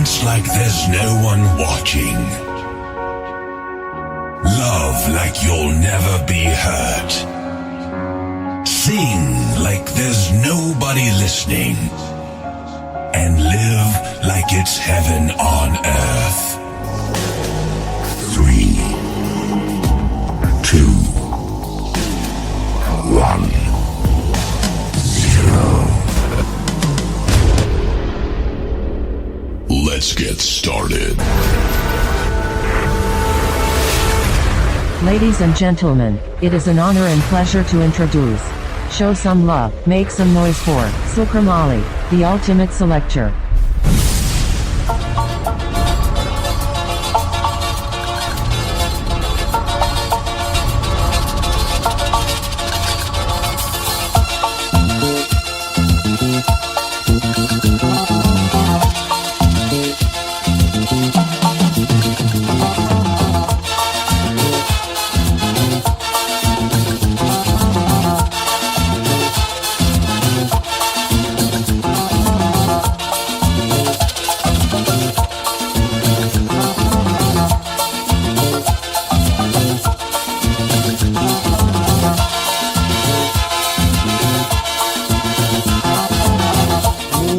Dance like there's no one watching. Love like you'll never be hurt. Sing like there's nobody listening. And live like it's heaven on earth. 3, 2, 1, 0. Let's get started. Ladies and gentlemen, it is an honor and pleasure to introduce Show Some Love, Make Some Noise for 𝐂𝐕 the ultimate selector.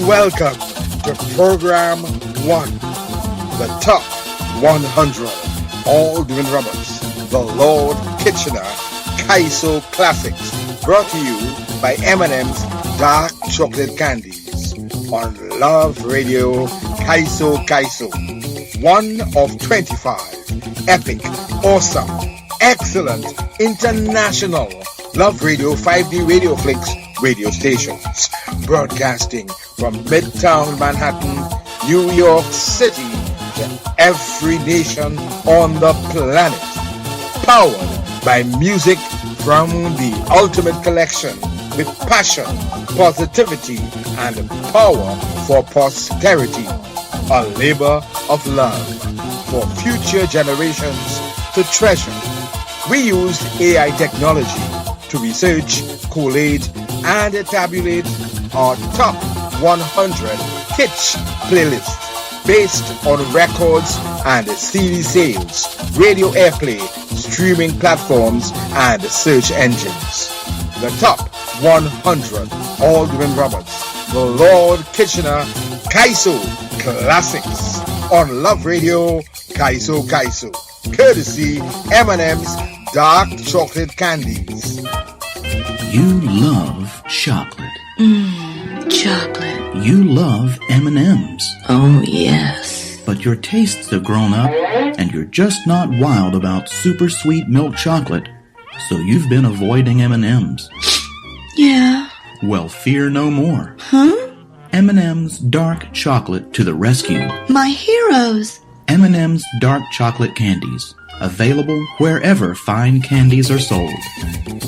Welcome to Program 1, the top 100 all doing Roberts, the Lord Kitchener 𝐂𝐲 Classics, brought to you by M&M's Dark Chocolate Candies on Love Radio 𝐂𝐲. One of 25 epic, awesome, excellent, international Love Radio 5D Radio Flix radio stations, broadcasting from Midtown Manhattan, New York City to every nation on the planet. Powered by music from the ultimate collection with passion, positivity, and power for posterity. A labor of love for future generations to treasure. We used AI technology to research, collate, and tabulate our top 100 kitsch playlists based on records and CD sales, radio airplay, streaming platforms, and search engines. The top 100 all doing Roberts, the Lord Kitchener 𝐂𝐲 Classics on Love Radio 𝐂𝐲, courtesy M&M's Dark Chocolate Candies. You love chocolate. Chocolate. You love M&M's. Oh, yes. But your tastes have grown up, and you're just not wild about super sweet milk chocolate, so you've been avoiding M&M's. Yeah. Well, fear no more. Huh? M&M's Dark Chocolate to the rescue. My heroes. M&M's Dark Chocolate Candies. Available wherever fine candies are sold.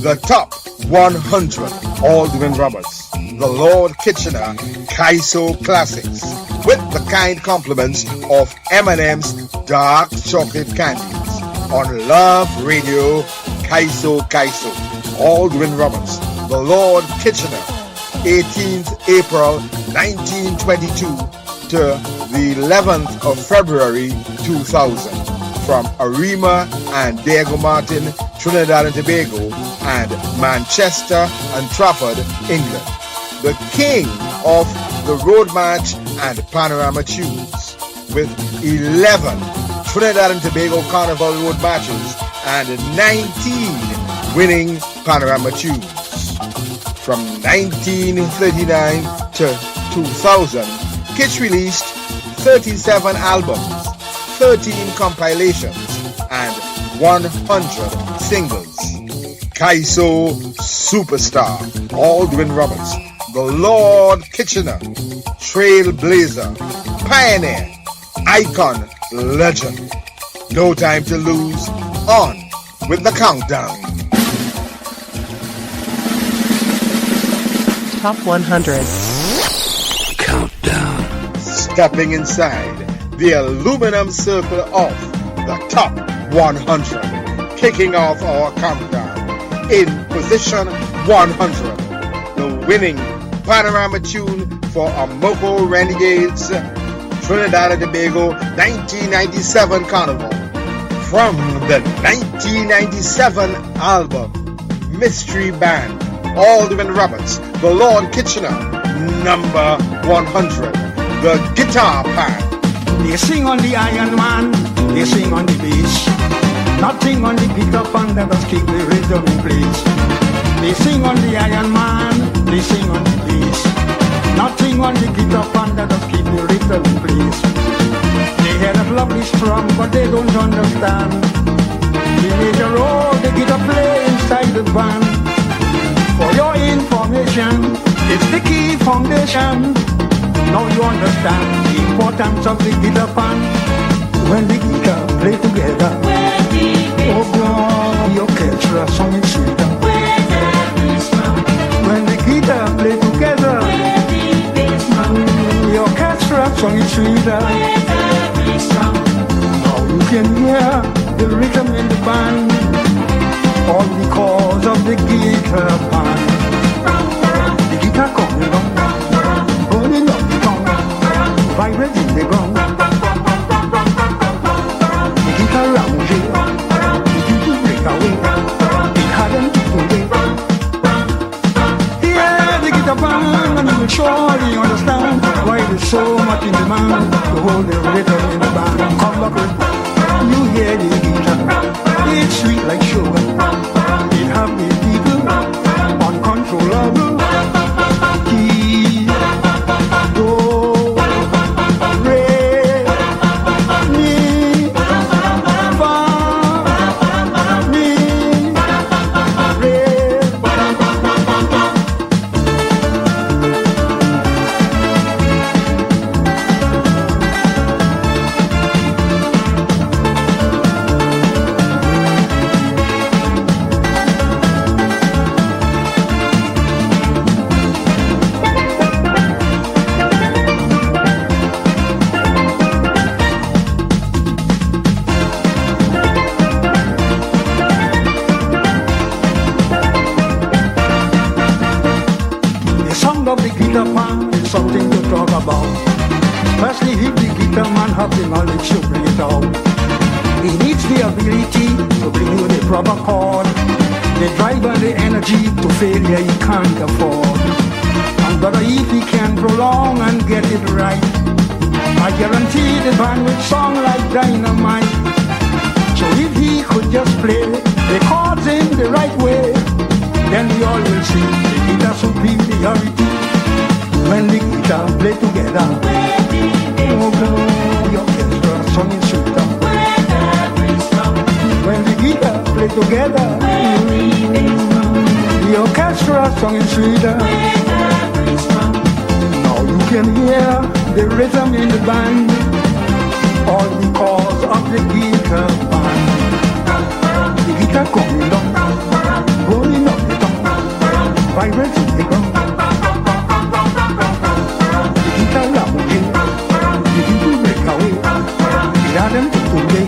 The top 100 all doing Roberts, the Lord Kitchener 𝐂𝐲 Classics, with the kind compliments of M&M's Dark Chocolate Candies on Love Radio 𝐂𝐲, all doing Roberts, the Lord Kitchener, 18th April 1922 to the 11th of February 2000. From Arima and Diego Martin, Trinidad and Tobago, and Manchester and Trafford, England. The king of the road match and panorama tunes, with 11 Trinidad and Tobago Carnival road matches and 19 winning panorama tunes. From 1939 to 2000, Kitsch released 37 albums, 13 compilations, and 100 singles. 𝐂𝐲 Superstar, Aldwin Roberts, the Lord Kitchener, Trailblazer, Pioneer, Icon, Legend. No time to lose. On with the countdown. Top 100. Countdown. Stepping inside the aluminum circle of the top 100. Kicking off our countdown. In position 100. The winning panorama tune for Amoko Renegades, Trinidad and Tobago 1997 Carnival. From the 1997 album Mystery Band, Alderman Roberts, the Lord Kitchener, number 100, the guitar band. They sing on the Iron Man, they sing on the bass. Nothing on the guitar band that does keep the rhythm in place. They sing on the Iron Man, they sing on the bass. Nothing on the guitar band that does keep the rhythm in place. They hear that lovely strum, but they don't understand the major role the guitar play inside the band. For your information, it's the key foundation. Now you understand the importance of the guitar band. When the guitar play together, oh God, the orchestra song is sweeter. When the guitar play together, the orchestra song is sweeter. Now you can hear the rhythm in the band, all because of the guitar band. The guitar coming on, burning up the tongue, vibrating the gong. The guitar rounding, the people break away, it hadn't to wait. Yeah, the guitar band, and you will surely understand why there's so much in demand to hold the rhythm in the band. Come back with, you hear the guitar, it's sweet like sugar. It have the people uncontrollable. Key, do, re, mi, fa, mi, re. The sound of the guitar man is something to talk about, especially if the guitar man have the knowledge to bring it out. He needs the ability to bring you the proper chord, the drive and the energy to failure he can't afford. And brother, if he can prolong and get it right, I guarantee the band will song like dynamite. So if he could just play the chords in the right way, then we all will see the guitar superiority. When the guitar play together, oh God, the orchestra song is sweeter. When the guitar play together, the orchestra song is sweeter. Now you can hear the rhythm in the band, all because of the guitar band. The guitar coming down, rolling up the tongue, vibrating the gong. The guitar lounging, the people break away, it had them to today.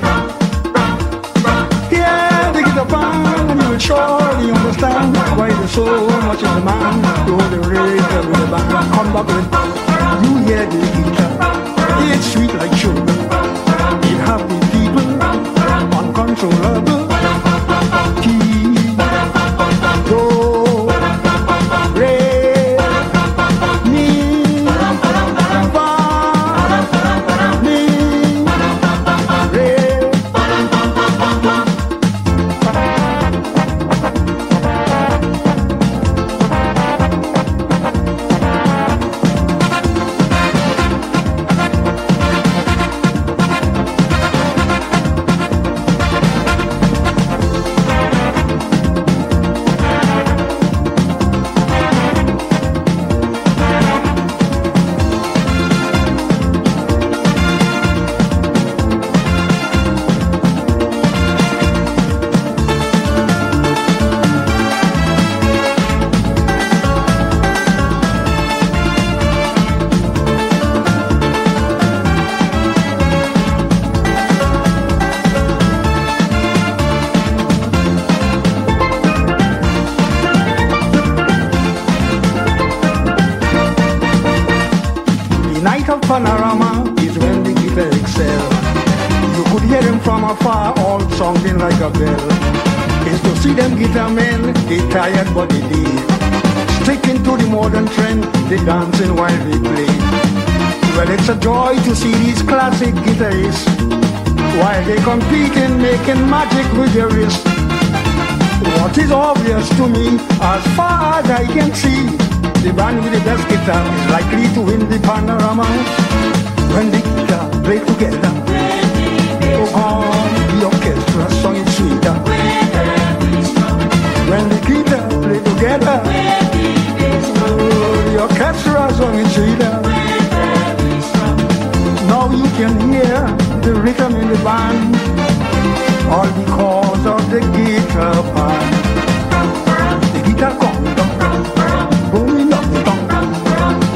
Yeah, the guitar band, and you will surely understand why there's so much in the man to hold the rhythm in the band. Come back with, you hear the guitar, it's sweet like sugar. It have the people uncontrollable. Key, do, re, mi, fa, mi, re. of panorama is when the guitar excel. You could hear them from afar, all sounding like a bell. It's to see them guitar men, they tired but they did. Sticking to the modern trend, they dancing while they play. Well, it's a joy to see these classic guitarists while they compete in making magic with their wrist. What is obvious to me, as far as I can see, the band with the best guitar is likely to win the panorama. When the guitar play together, oh, the orchestra song is sweeter. When the guitar play together, oh, the orchestra song is sweeter. Now you can hear the rhythm in the band, all because of the guitar pan. The guitar come down, booming up the tongue,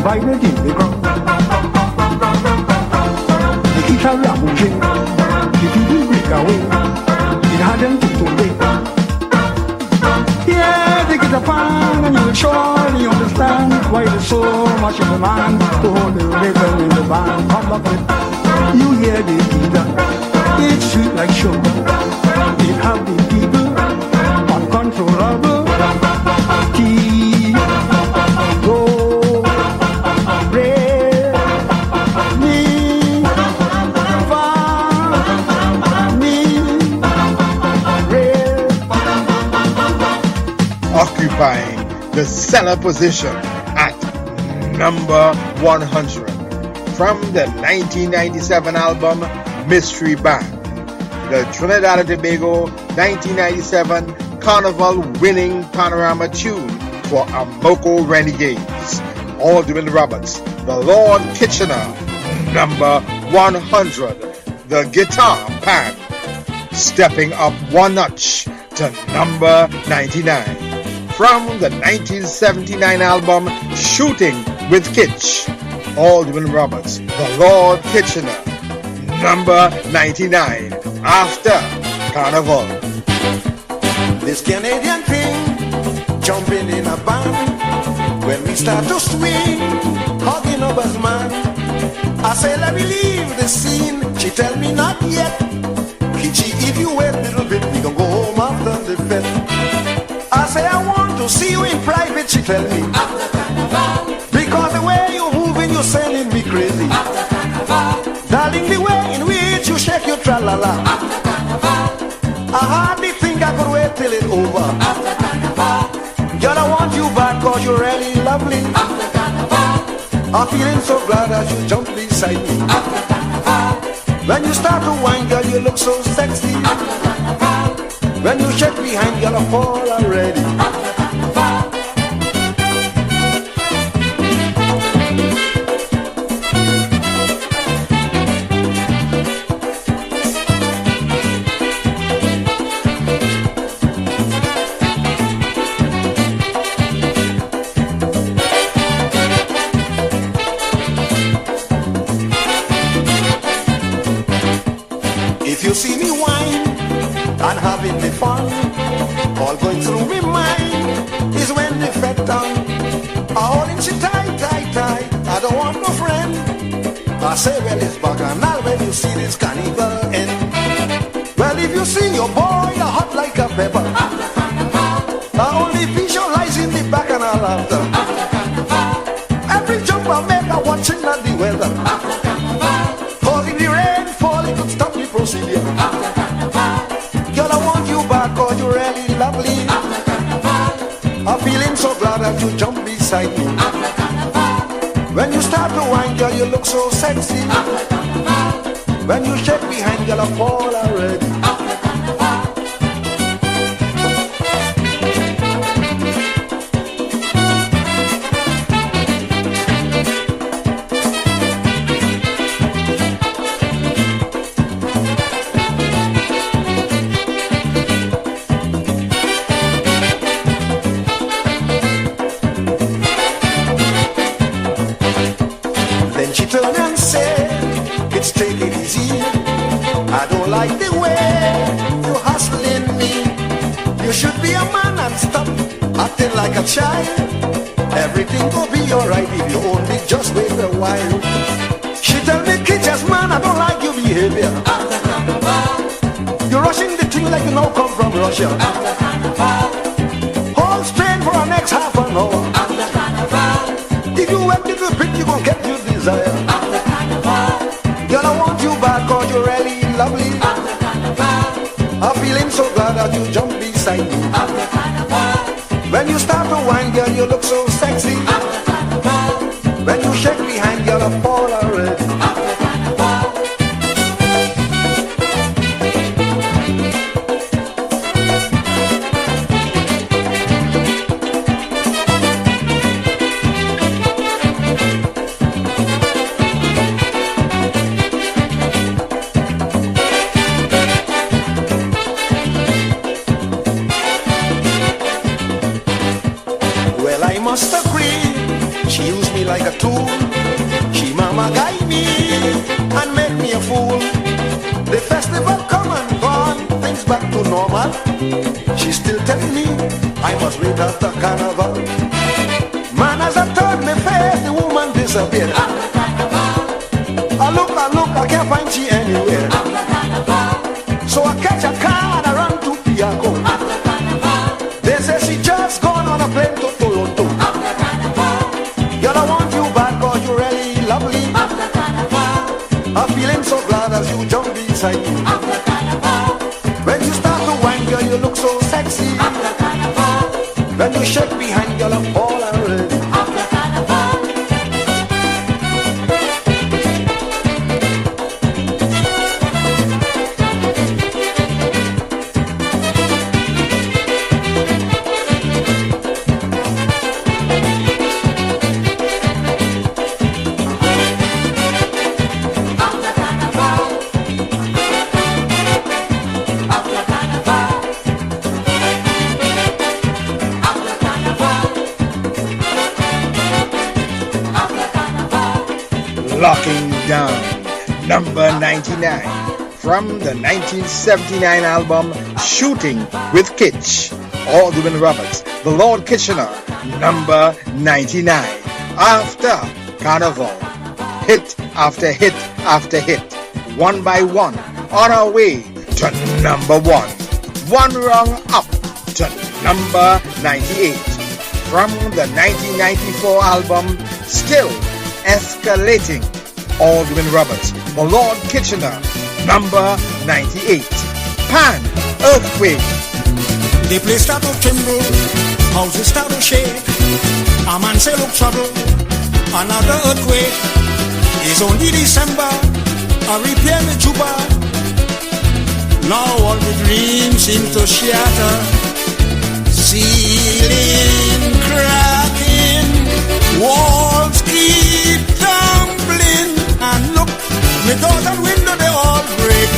vibrating the ground. The guitar rammaging, the people break away, it had them to today. Yeah, the guitar pan, and you will surely understand why there's so much of a man to hold the rhythm in the band. Come up with, you hear the guitar, it's sweet like sugar. It have the people uncontrollable. T, go, re, mi, fa, mi, re. Occupying the cellar position at number 100 from the 1997 album Mystery Band, the Trinidad and Tobago 1997 Carnival winning panorama tune for Amoko Renegades, Alderman Roberts, the Lord Kitchener, number 100, the guitar pan, stepping up one notch to number 99 from the 1979 album Shooting with Kitch, Alderman Roberts, the Lord Kitchener, number 99, after Carnival. This Canadian thing, jumping in a band, when we start to swing, hugging up as man. I say, let me leave the scene. She tell me not yet. Kitchi, if you wait a little bit, we gon' go home after the fete. I say, I want to see you in private, she tell me. Because the way you moving, you're sending me crazy. Darling, the way in which you shake your tra-la-la, I hardly think I could wait till it's over. Girl, I want you back cause you're really lovely. I'm feeling so glad as you jump beside me. When you start to whine, girl, you look so sexy. When you shake behind, girl, I fall already. If you see me whine and having the fun, all going through my mind is when the fete done. I hold in she tight, tight, tight, I don't want no friend. I say, well, it's bacchanal when you see this carnival end. Well, if you see your boy, you're hot like a pepper. I only visualize in the bacchanal after. Every jump I make, I watching at the weather. Cause if the rain fall, it could stop me procedure. Girl, I want you back cause you're really lovely. I'm feeling so glad that you jump beside me. When you start to whine, girl, you look so sexy. When you shake behind, girl, I fall already. Then she turned and said, "It's take it easy. I don't like the way you're hustling me. You should be a man and stop acting like a child. Everything will be alright if you only just wait a while." Arabia. You're rushing the thing like you now come from Russia. Hold strain for our next half an hour. If you wet little bit, you gon' get your desire. Girl, I want you back cause you're really lovely. I'm feeling so glad that you jump beside me. When you start to whine, girl, you look so sexy. When you shake behind, girl, I fall already. Must agree, she used me like a tool. She mama guide me and make me a fool. The festival come and gone, things back to normal. She's still telling me I must wait after carnival. Man, as I turn my face, the woman disappeared. I look, I can't find she anywhere. So I catch a car and I run to Piaco. They say she just gone on a plane to Toronto. Girl, I want you back cause you're really lovely. I'm feeling so glad as you jump beside me. When you start to whine, girl, you look so sexy. When you shake behind, girl, I'm all already. Locking Down, number 99, from the 1979 album Shooting with Kitch, Aldwin Roberts, the Lord Kitchener, number 99. After Carnival, hit after hit after hit, one by one, on our way to number 1. One rung up to number 98, from the 1994 album Still Escalating, Aldwin Roberts, the Lord Kitchener, number 98. Pan Earthquake. The place start to tremble, houses start to shake. A man say look trouble, another earthquake. It's only December, I repair the juba. Now all the dreams seem to shatter. Ceiling cracking, walls keep tumbling. And look, the doors and windows they all break.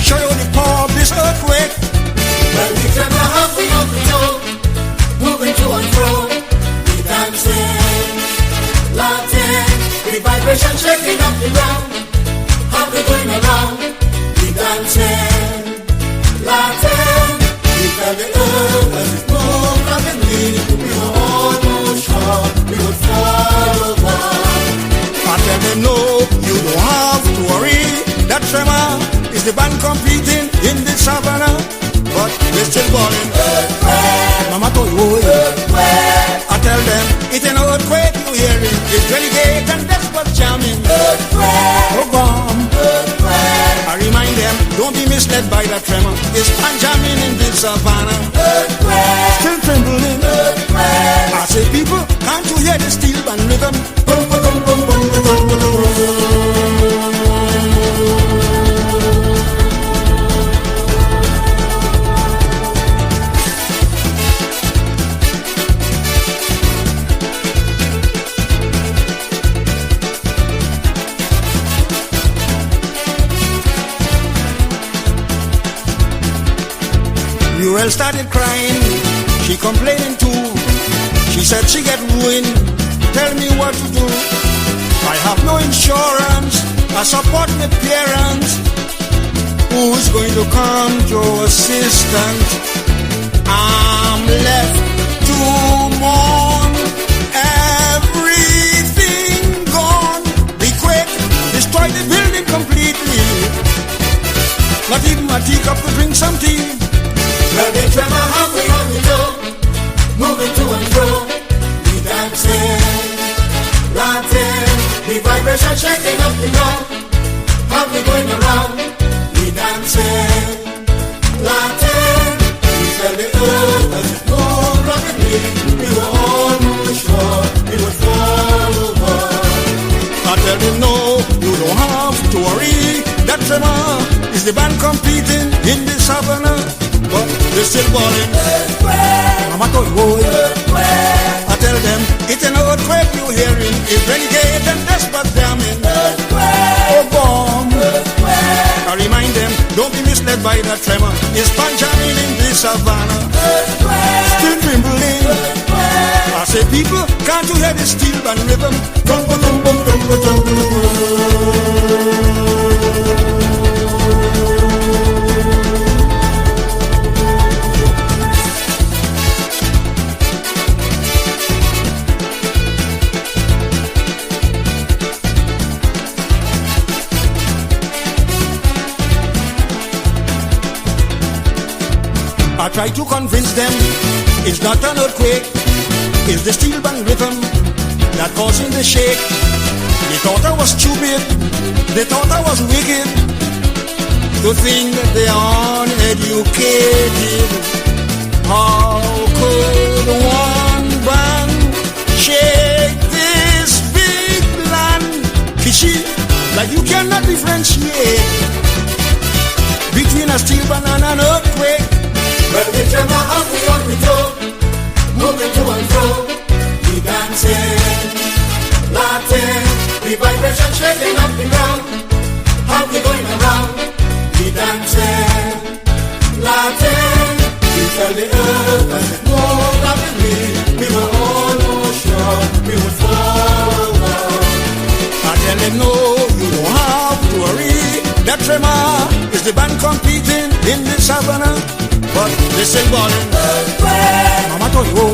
Show you the power of this earthquake. When we turn our house, we up and down, moving to and fro, we dancing, laughing, the vibration shaking up the ground. How we going around? We dancing, laughing, we felt the earth as it moved up and leaning. We were almost sure we would fall over. I tell them no, you don't have to worry. That tremor is the band competing in the savannah. But we're still balling. Earthquake. Mama told you, earthquake. I tell them, it's an earthquake you hearing. It's delicate and desperate jamming. Earthquake. Oh, bomb. Earthquake. I remind them, don't be misled by that tremor. It's pan jamming in the savannah. Earthquake. Still trembling. Earthquake. I say, people, can't you hear the steel band rhythm? Boom, boom, boom, boom, boom, boom, boom, boom. Muriel started crying, she complaining too. She said she get ruined, tell me what to do. I have no insurance, I support my parents. Who's going to come to assistance? I'm left to mourn, everything gone. The quake destroyed the building complete. up to drink some tea. Well, the drummer halfway on the toe, moving to and fro, we dancing, Latin, the vibration shaking up the ground, halfway going around, we dancing, Latin, we felt the earth as it moved rapidly, we were almost sure it would fall over. I tell them no, you don't have to worry. That tremor is the band competing in the savannah, but they're still balling. Mama told boy, I tell them it's an earthquake you hearing. It's renegade and desperate jamming. Oh bomb! I remind them, don't be misled by that tremor. It's pan jamming in the savannah, still trembling. I say people, can't you hear the steel band rhythm? I try to convince them it's not an earthquake, it's the steel band rhythm that causing the shake. They thought I was stupid, they thought I was wicked, to think that they are uneducated. How could one band shake this big land? Fishy, like you cannot differentiate between a steel band and an earthquake. But the drummer halfway on the toe, moving to and fro, we dancing, Latin, the vibration shaking up the ground, halfway going around, we dancing, Latin, we felt the earth as it moved rapidly, we were almost sure we would fall over. I tell them no, you don't have to worry. That tremor is the band competing in the savannah, but they still balling. Mama told you,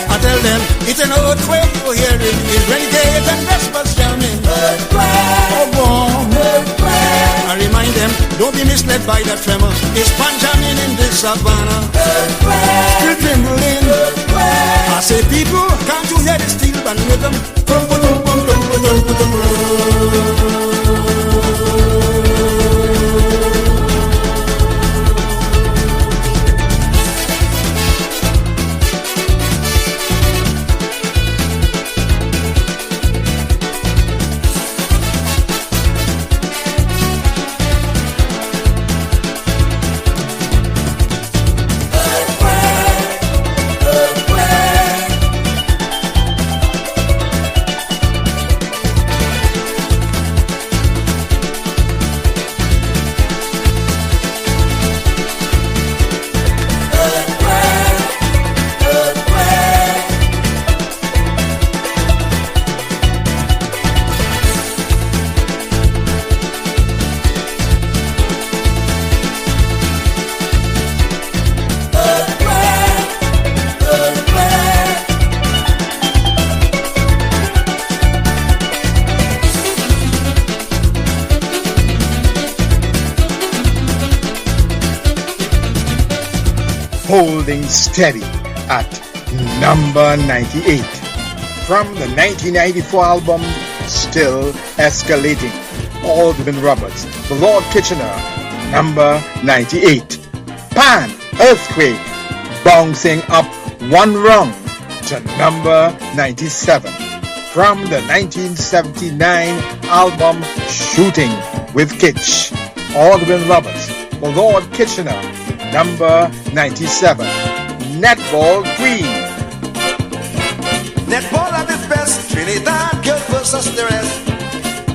I tell them it's an earthquake you're hearing. It's renegade and desperate jamming. Oh bomb! I remind them, don't be misled by that tremor. It's pan jamming in the savannah, still trembling. I say people, can't you hear the steel band rhythm? Holding steady at number 98 from the 1994 album Still Escalating. Alderman Roberts, the Lord Kitchener, number 98. Pan Earthquake, bouncing up one rung to number 97 from the 1979 album Shooting with Kitch. Alderman Roberts, the Lord Kitchener, number 97. Netball Queen. Netball at its best, Trinidad girl versus the rest.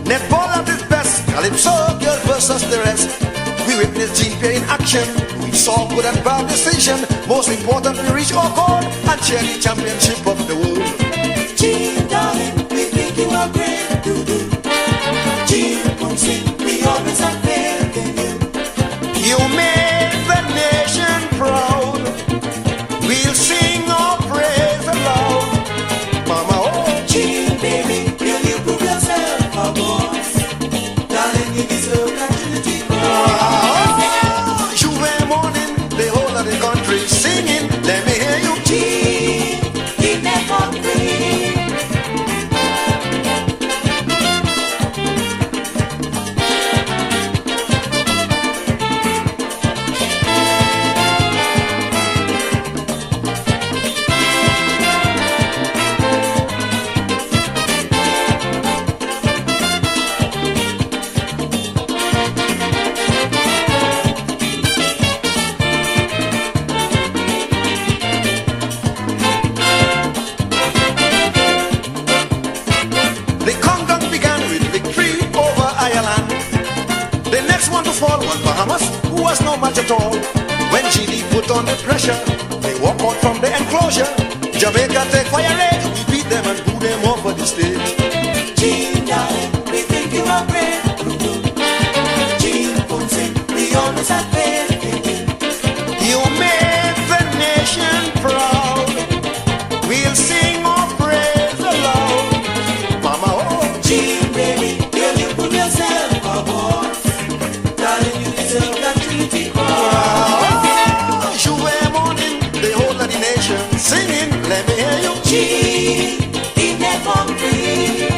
Netball at its best, Calypso girl versus the rest. We witnessed Jean Pierre in action. We saw good and bad decision. Most important, we reach our goal and share the championship of the world. Jean, darling, we think you are great to do. Jean, don't sing, we always have faith in you. You made the nation proud. We'll sing our praise aloud. Mama, oh Jean, baby, will you prove yourself a boss? Darling, you deserve that trinity. Bahamas, who was no match at all. When GD put on the pressure, they walk out from the enclosure. Jamaica take fire red, we beat them and put them off of the stage. Gene, darling, we think you are great. Gene, we always have faith in you. You made the nation proud. We'll sing our praise aloud. Mama, oh, Gene, baby, girl, you put yourself above. Darling, you deserve that Trinity cross. J.'s morning, the whole of the nation singing, let me hear you. Gene, in that concrete.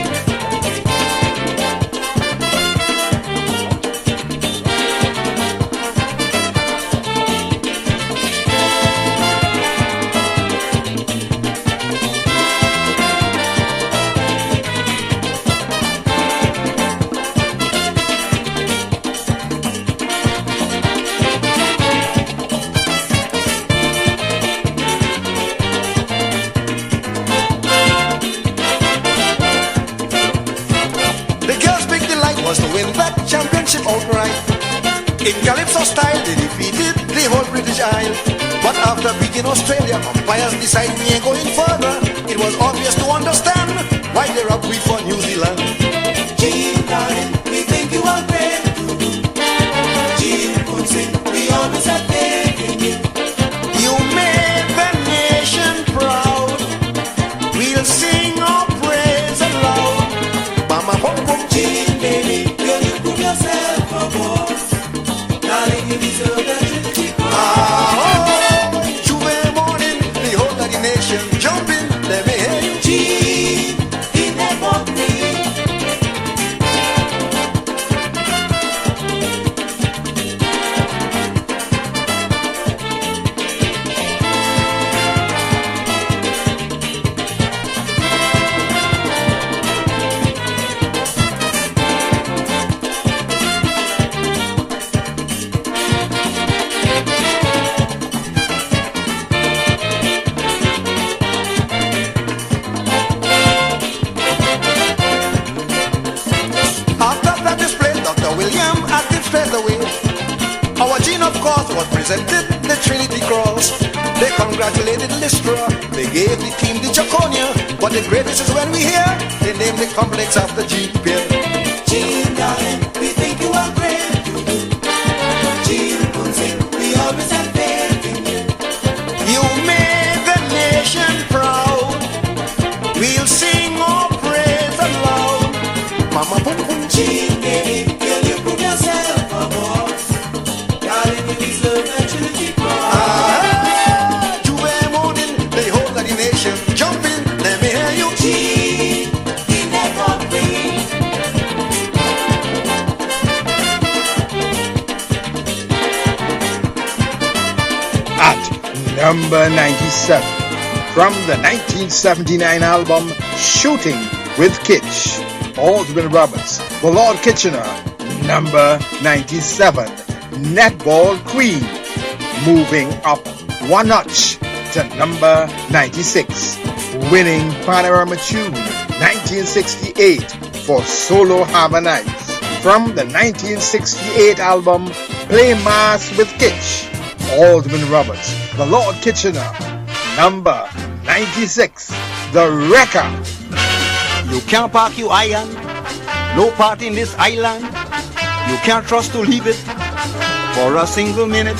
Was to win that championship outright. In Calypso style, they defeated the whole British Isle. But after beating Australia, umpires decided we ain't going further. It was obvious to understand why they robbed we for New Zealand. Gene, darling, we think you are great. Gene, we always have faith in you. You made the nation proud. We'll sing our praise aloud. Mama, boom, boom, Gene, baby, girl, you put yourself above. Darling, you deserve that Trinity cross. J.'s morning, the whole of the nation jumping, let me hear you. Gene, in that concrete. Our Gene, of course, was presented the Trinity Cross. They congratulated Lystra, they gave the team the Jaconia. But the greatest is when we hear they name the complex after Gene Pierre. Gene, darling, we think you are great. Gene, we always have faith in you. You made the nation proud. We'll sing our praise aloud. Mama, boom, boom. Gene, baby, girl, you put yourself above. Darling, you deserve that Trinity cross. J.'s morning, the whole of the nation jumping, let me hear you. Gene, in that concrete. At number 97, from the 1979 album Shooting with Kitsch, Aldwin Roberts, the Lord Kitchener. Number 97, Netball Queen, moving up one notch to number 96, winning Panorama Tune 1968 for Solo Harbor Nights. From the 1968 album Play Mass with Kitsch, Aldwin Roberts, the Lord Kitchener. Number 96, The Wrecker. You can't park your iron, no part in this island. You can't trust to leave it for a single minute.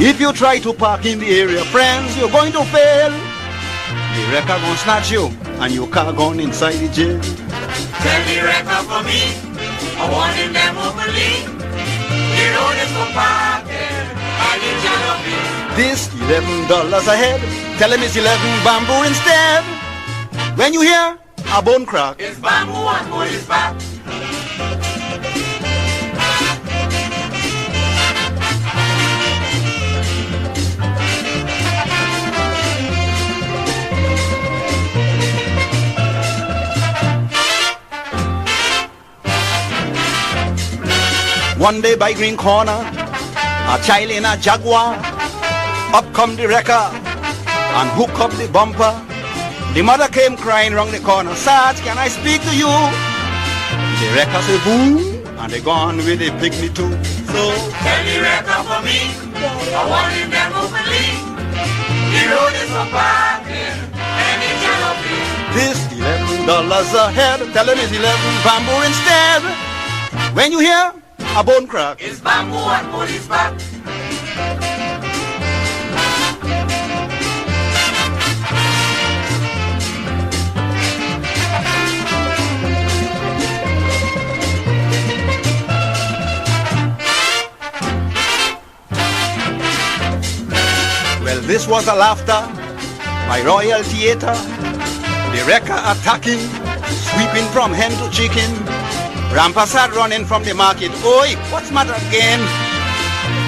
If you try to park in the area, friends, you're going to fail. The wrecker gonna snatch you and your car gone inside the jail. Tell the wrecker for me, I want him them overly. The road is for parking, I get jalopy. This $11 a head, tell him it's 11 bamboo instead. When you hear a bone crack, It's bamboo and wood is back. one day by Green Corner, a child in a Jaguar, up come the wrecker and hook up the bumper. The mother came crying round the corner, Sarge, can I speak to you? The wrecker say boom, and they gone with the picnic too. So tell the record for me, I want him them openly. The road is for parking, and it cannot be. this $11 a head, tell him it's 11 bamboo instead. When you hear a bone crack, It's bamboo and police back. well, this was a laughter by Royal Theatre. The wrecker attacking, sweeping from hen to chicken. Rampasad running from the market. Oi, what's matter again?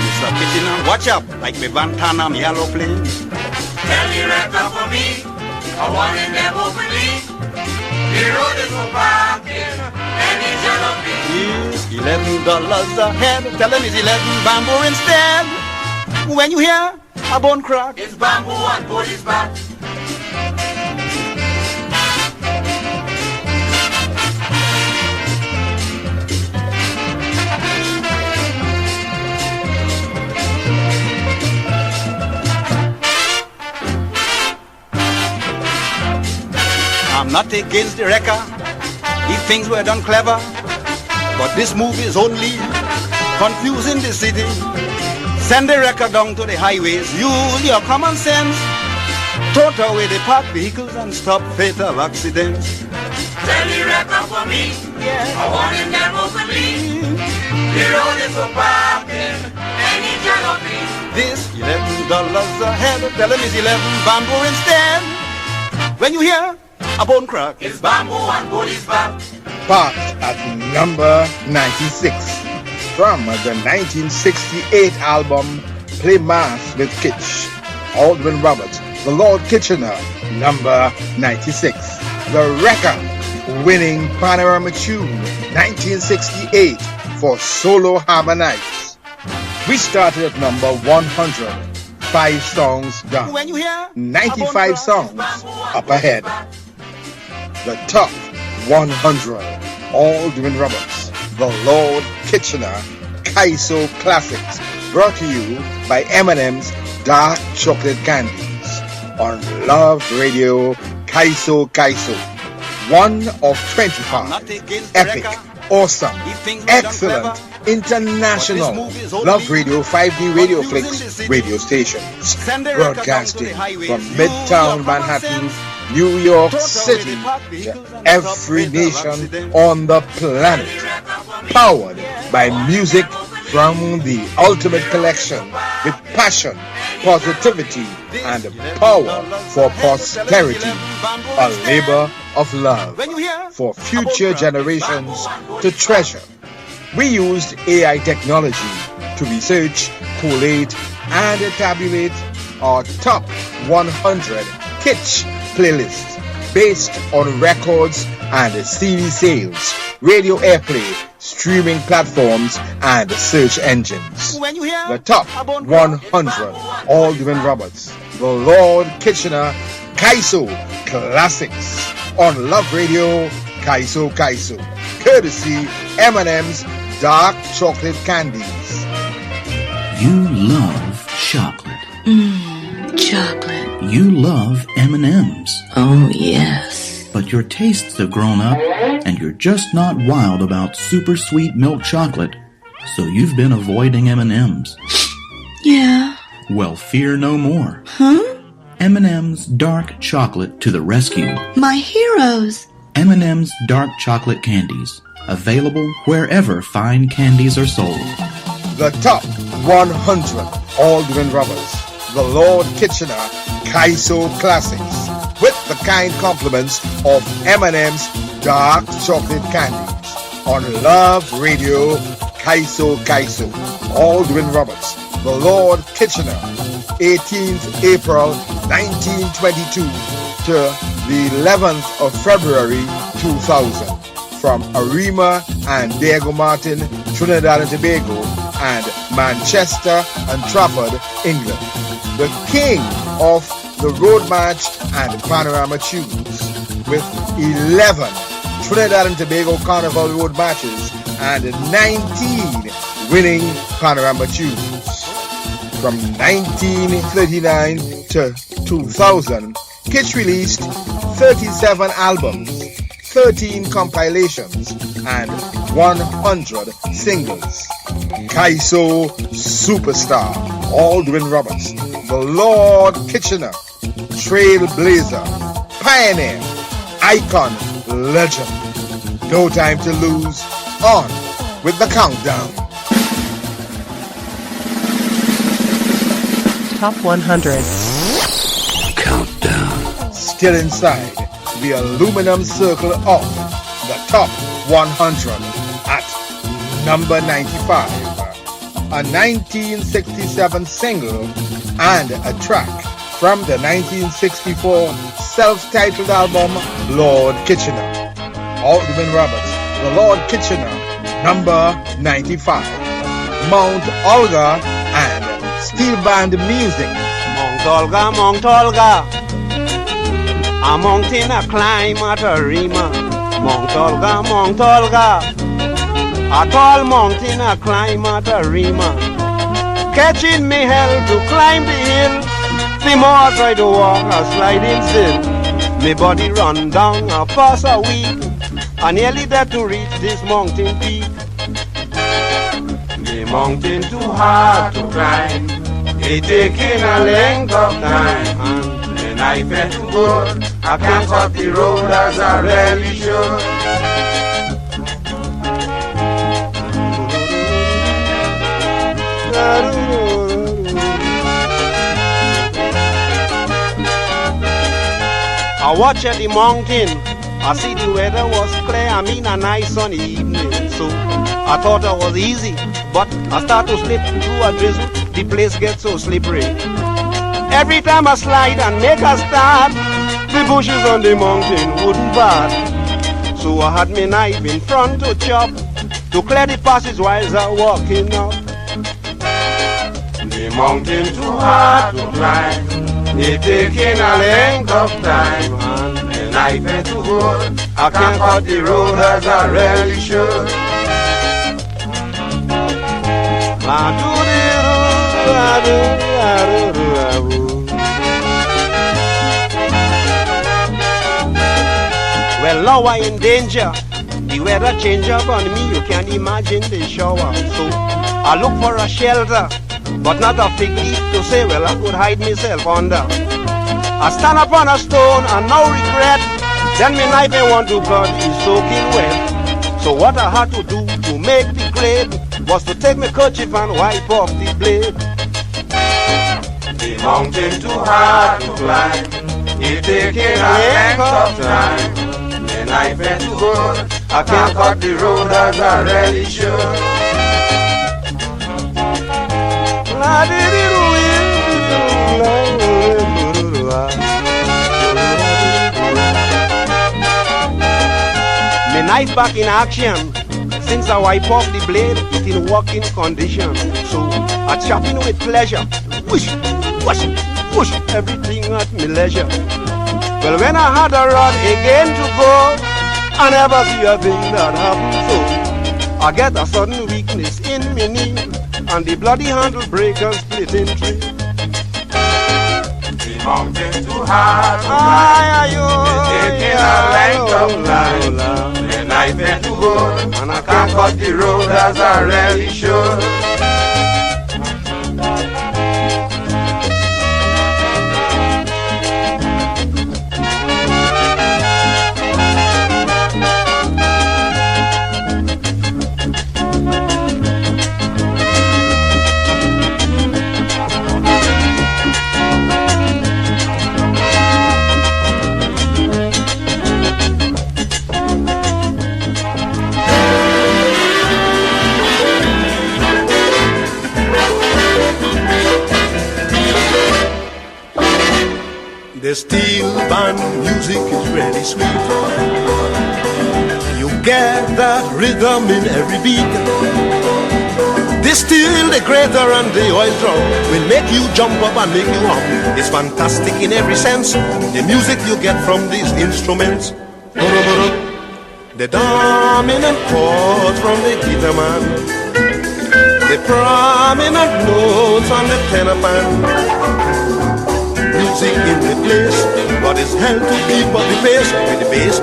Mr. Kitchener, watch up, like the Bantanam yellow plane. Tell the record for me, I want him them openly. The road is for parking, and it cannot be. Yes, $11 a head, tell him it's 11 bamboo instead. When you hear a bone crack, It's bamboo and police back. I'm not against the wrecker if things were done clever, but this move is only confusing the city. Send the wrecker down to the highways, use your common sense, tote away the parked vehicles and stop fatal accidents. Tell the record for me, I want him them openly. The road is for parking, and it cannot be. This $11 a head, tell them it's 11 bamboo instead. When you hear a bone crack, It's bamboo and police back. Part at number 96 from the 1968 album Play Mass with Kitch, Aldwin Roberts, the Lord Kitchener, number 96. The record winning Panorama tune 1968 for Solo Harbor Nights. We started at number 100, 5 songs down, when you hear 95 songs up ahead. The top 100, Aldwin Roberts, the Lord Kitchener, 𝐂𝐲 Classics, brought to you by M&M's Dark Chocolate Candies on Love Radio, 𝐂𝐲. One of 25 epic, awesome, excellent, international Love Radio 5D Radio Flicks radio stations, broadcasting from Midtown Manhattan, New York City to every nation on the planet. Powered by music from the Ultimate Collection with passion, positivity, and power for posterity. A labor of love for future generations to treasure. We used AI technology to research, collate, and tabulate our top 100 Kitch playlists based on records and CD sales, radio airplay, streaming platforms, and search engines. The top 100 Aldwin Roberts, the Lord Kitchener, 𝐂𝐲 Classics on Love Radio, 𝐂𝐲, courtesy M&M's Dark Chocolate Candies. You love chocolate. Chocolate. You love M&Ms. Oh, yes. But your tastes have grown up, and you're just not wild about super sweet milk chocolate, so you've been avoiding M&Ms. Yeah. Well, fear no more. Huh? M&M's Dark Chocolate to the rescue. My heroes. M&M's Dark Chocolate Candies. Available wherever fine candies are sold. The top 100 Aldwin Roberts, the Lord Kitchener, 𝐂𝐲 Classics, with the kind compliments of M&M's Dark Chocolate Candies on Love Radio, 𝐂𝐲, Aldwin Roberts, the Lord Kitchener, 18th April 1922 to the 11th of February 2000. From Arima and Diego Martin, Trinidad and Tobago, and Manchester and Trafford, England. The king of the road march and panorama tunes, with 11 Trinidad and Tobago Carnival road marches and 19 winning Panorama Tunes. From 1939 to 2000, Kitsch released 37 albums, 13 compilations, and 100 singles. 𝐾𝐲 Superstar, Aldwin Roberts, the Lord Kitchener, Trailblazer, Pioneer, Icon, Legend. No time to lose. On with the countdown. Top 100. Countdown. Still inside the aluminum circle of the top 100 at number 95. A 1967 single and a track from the 1964 self-titled album Lord Kitchener. Aldwin Roberts, the Lord Kitchener, number 95. Mount Olga and Steel Band Music. Mount Olga, a mountain a climb at a rima. Mount Olga, a tall mountain a climb at a rima. Catching me hell to climb the hill. The more I try to walk a sliding still. Me body run down a pass a week. I nearly there to reach this mountain peak. The mountain too hard to climb. It taking a length of time. And the knife ain't too good. I can't cut the road as I really should. I watch at the mountain. I see the weather was clear, I mean a nice sunny evening. So I thought it was easy, but I start to slip through a drizzle. The place gets so slippery. Every time I slide and make a start, the bushes on the mountain wouldn't bud. So I had my knife in front to chop, to clear the passage while I walking up. The mountain too hard to climb. It taking a length of time, and the knife ain't too good. I can't cut the road as I really should. Well, now I'm in danger. The weather change up on me, you can't imagine the shower. So I look for a shelter, but not a fig leaf to say, well, I could hide myself under. I stand up on a stone and no regret. Then my knife I want to cut is soaking wet. So what I had to do to make the grade was to take my kerchief and wipe off the blade. The mountain too hard to climb. It taking a length of time. The knife ain't too good. I can't cut the road as I really should. My knife back in action. Since I wipe off the blade, it's in working condition. So I chopping with pleasure. Whoosh, whoosh, whoosh, everything at my leisure. Well, when I had a rod again to go, I never see a thing that happened so. I get a sudden weakness in my knee, and the bloody handle breaker split in three. The mountain too hard to climb. It's taking a length of time. The knife ain't too good, and I can't cut the road as I really should. The steel band music is really sweet. You get that rhythm in every beat. The steel, the grater and the oil drum will make you jump up and make you hum. It's fantastic in every sense, the music you get from these instruments. The dominant chords from the guitar man the prominent notes on the tenor pan. Music in the place, but it's hell to keep up the pace with the bass.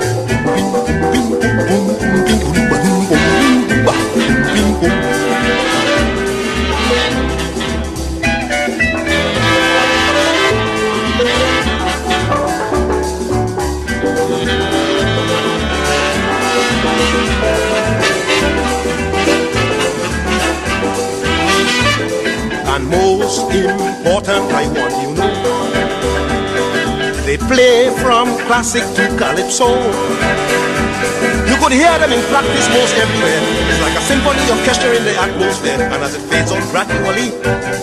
And most important, I want you to know, they play from classic to calypso. You could hear them in practice most everywhere. It's like a symphony orchestra in the atmosphere. And as it fades on gradually,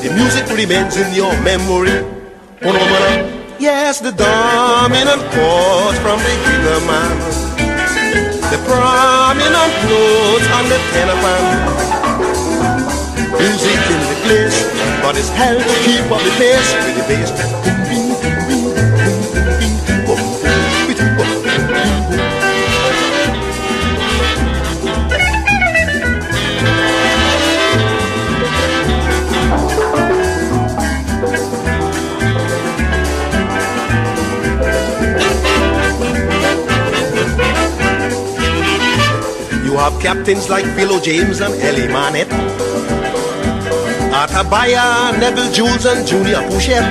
the music remains in your memory. Yes, the dominant chords from the guitar man, the prominent notes on the tenor pan. Music in the place, but it's hell to keep up the pace with the bass. You have captains like Philo James and Ellie Manette, Atabaya, Neville Jules and Junior Pouchet,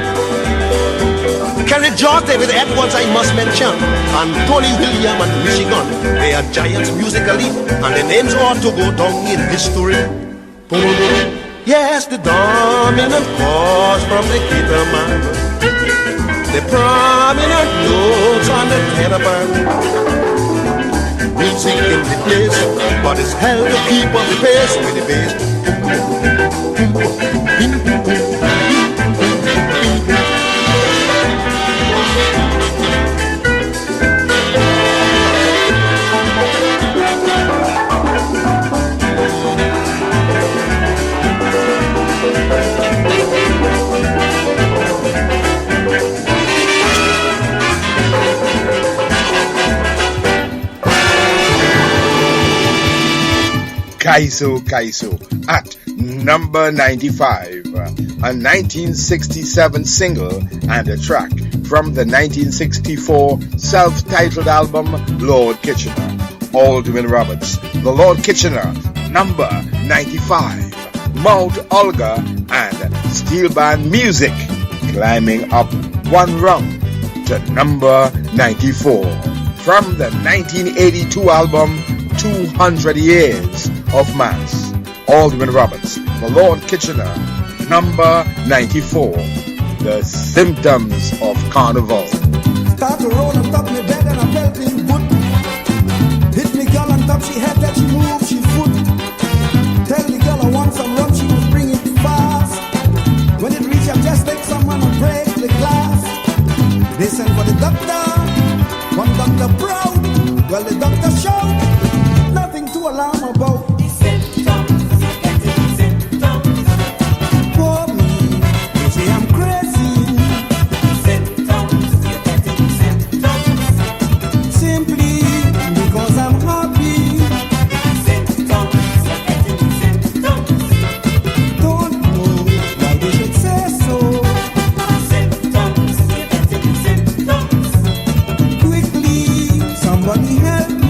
Kerry George, David Edwards I must mention, and Tony William and Michigan. They are giants musically, and their names ought to go down in history. Yes, the dominant chords from the guitar man, the prominent notes on the tenor pan. Music in the place, but it's hell to keep up the pace with the bass. 𝐂𝐲 at number 95, a 1967 single and a track from the 1964 self-titled album Lord Kitchener. Alderman Roberts, the Lord Kitchener, number 95, Mount Olga and Steel Band Music, climbing up one rung to number 94 from the 1982 album 200 Years of Mass. Alderman Roberts, the Lord Kitchener, number 94, The Symptoms of Carnival. Start to roll on top of the bed and I felt in good. Hit me girl on top, she had that she moved, she foot. Tell the girl I want some rum, she must bring it fast. When it reach her chest, take someone and break the glass. They send for the doctor, one doctor proud. Well, the doctor shout, nothing to alarm about. The symptoms, you're getting symptoms. For me, they say I'm crazy. The symptoms, you're getting symptoms. Simply because I'm happy. The symptoms, you're getting symptoms. Don't know why they should say so. The symptoms, you're getting symptoms. Quickly, somebody help me.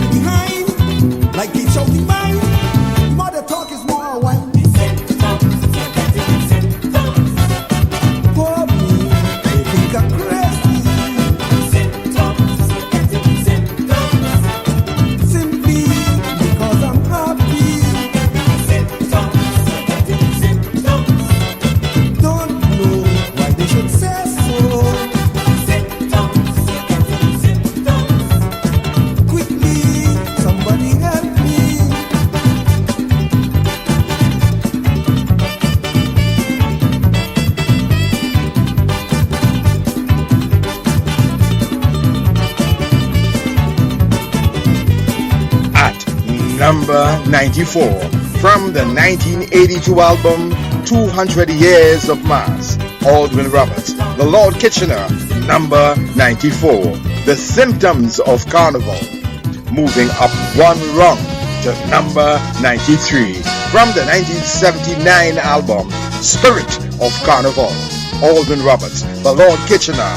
me behind, like keep shouting mine. Mother talk is more wine. For me, they think I'm crazy. Simply because I'm happy. Don't know why they should say so. Quickly, somebody help me. At number 94 from the 1982 album 200 Years of Mass, Aldwin Roberts, The Lord Kitchener. Number 94, The Symptoms of Carnival. Moving up one rung to number 93 from the 1979 album Spirit of Carnival, Aldwin Roberts, The Lord Kitchener.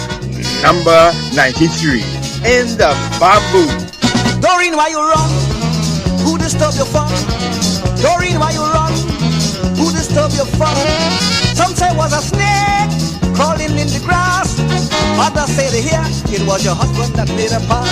Number 93 in the bamboo. Doreen, why you run? Who disturb your fun? Doreen, why you run? Who disturb your fun? Some say it was a snake crawling in the grass. Others say they hear it was your husband that made a pass.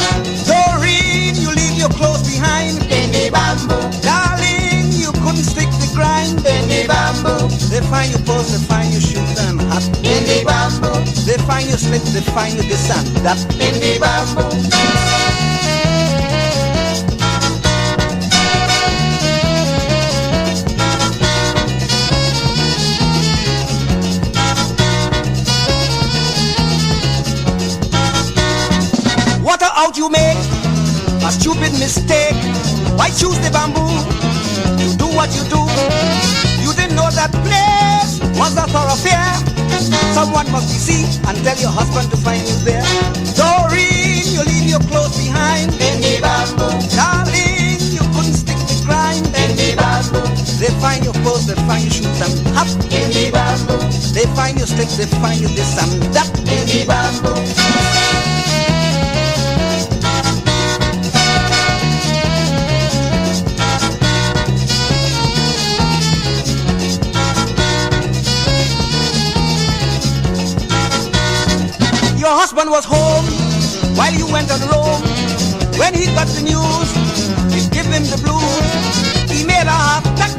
Doreen, you leave your clothes behind in the bamboo. Darling, you couldn't stick the grind in the bamboo. They find your purse, they find your shoes and hat in the bamboo. They find your slip, they find your this and that in the bamboo. What a out you make, a stupid mistake. Why choose the bamboo? You do what you do. You didn't know that place was a thoroughfare. Someone must be seen and tell your husband to find you there. Doreen, you leave your clothes behind in the bamboo. Darling, you couldn't stick the grind in the bamboo. They find your clothes, they find your shoes and hat in the bamboo. They find your sticks, they find you this and that in the bamboo. Your husband was home while you went on the road. When he got the news, it gave him the blues. He made a half attack,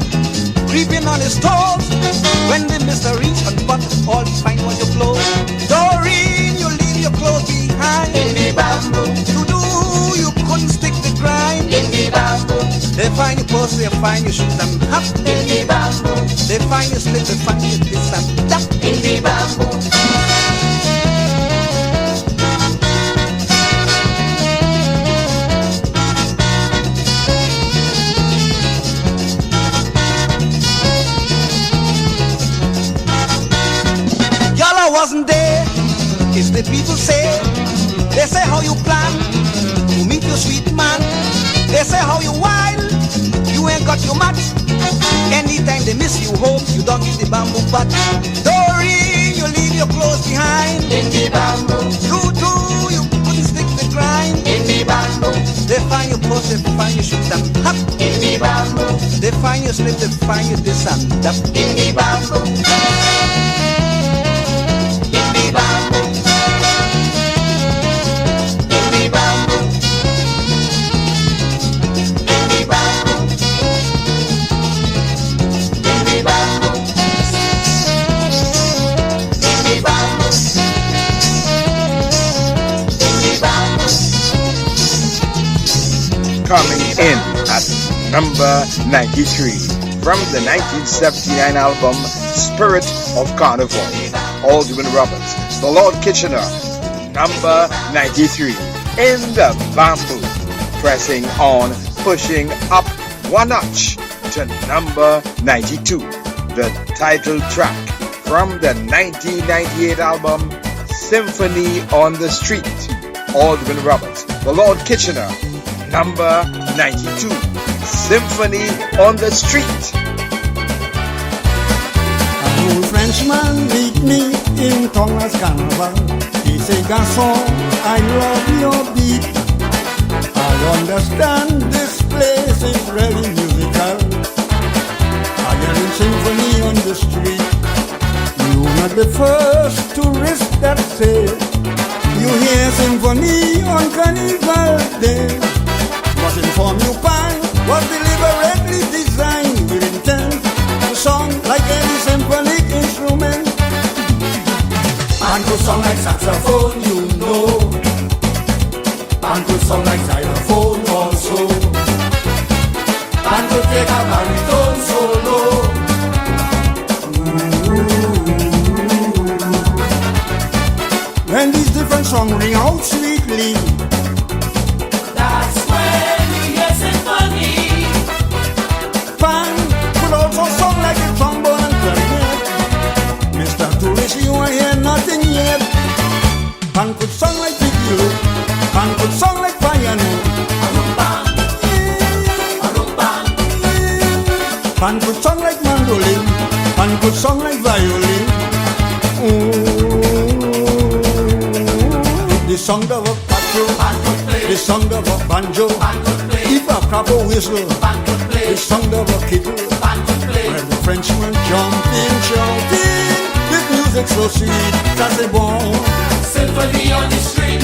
creeping on his toes. When the mister reached and but all he find was your clothes. Doreen, you leave your clothes behind in the bamboo. You do, you couldn't stick the grind in the bamboo. They find your purse, they find your shoes and hat in the bamboo. They find your slip, they find your this and that in the bamboo. Wasn't there, it's the people say. They say how you plan to meet your sweet man. They say how you wild, you ain't got your match. Anytime they miss you home, you don't get the bamboo pot. Doreen, you leave your clothes behind in the bamboo. You do, you couldn't stick the grind in the bamboo. They find your purse, they find your shoes and hat in the bamboo. They find your slip, they find your this and that in the bamboo. Coming in at number 93 from the 1979 album Spirit of Carnival, Aldwin Roberts, The Lord Kitchener. Number 93 in the bamboo, pressing on, pushing up one notch to number 92, the title track from the 1998 album Symphony on the Street, Aldwin Roberts, The Lord Kitchener. Number 92, Symphony on the Street. An old Frenchman meet me in town as carnival. He say, Garçon, I love your beat. I understand this place is really musical. I hear a symphony on the street. You're not the first tourist that say you hear symphony on Carnival Day. Must inform you, pan was deliberately designed with intent to sound like any symphonic instrument. And could sound like saxophone, you know. And could sound like xylophone also. And could take a baritone solo. When these different songs ring out sweetly, That's when you hear symphony. pan could also sound like a trombone and clarinet. Mr. Tourist, you ain't hear nothing yet. Pan could sound like video. Pan could sound like piano. Pan could sound like mandolin. Pan could sound like violin. The song of a patrol, the song of a banjo, if a crabble whistle, the song of a kittle, when the Frenchman jumping, shouting, this music so sweet, that's a bon. Symphony on the street.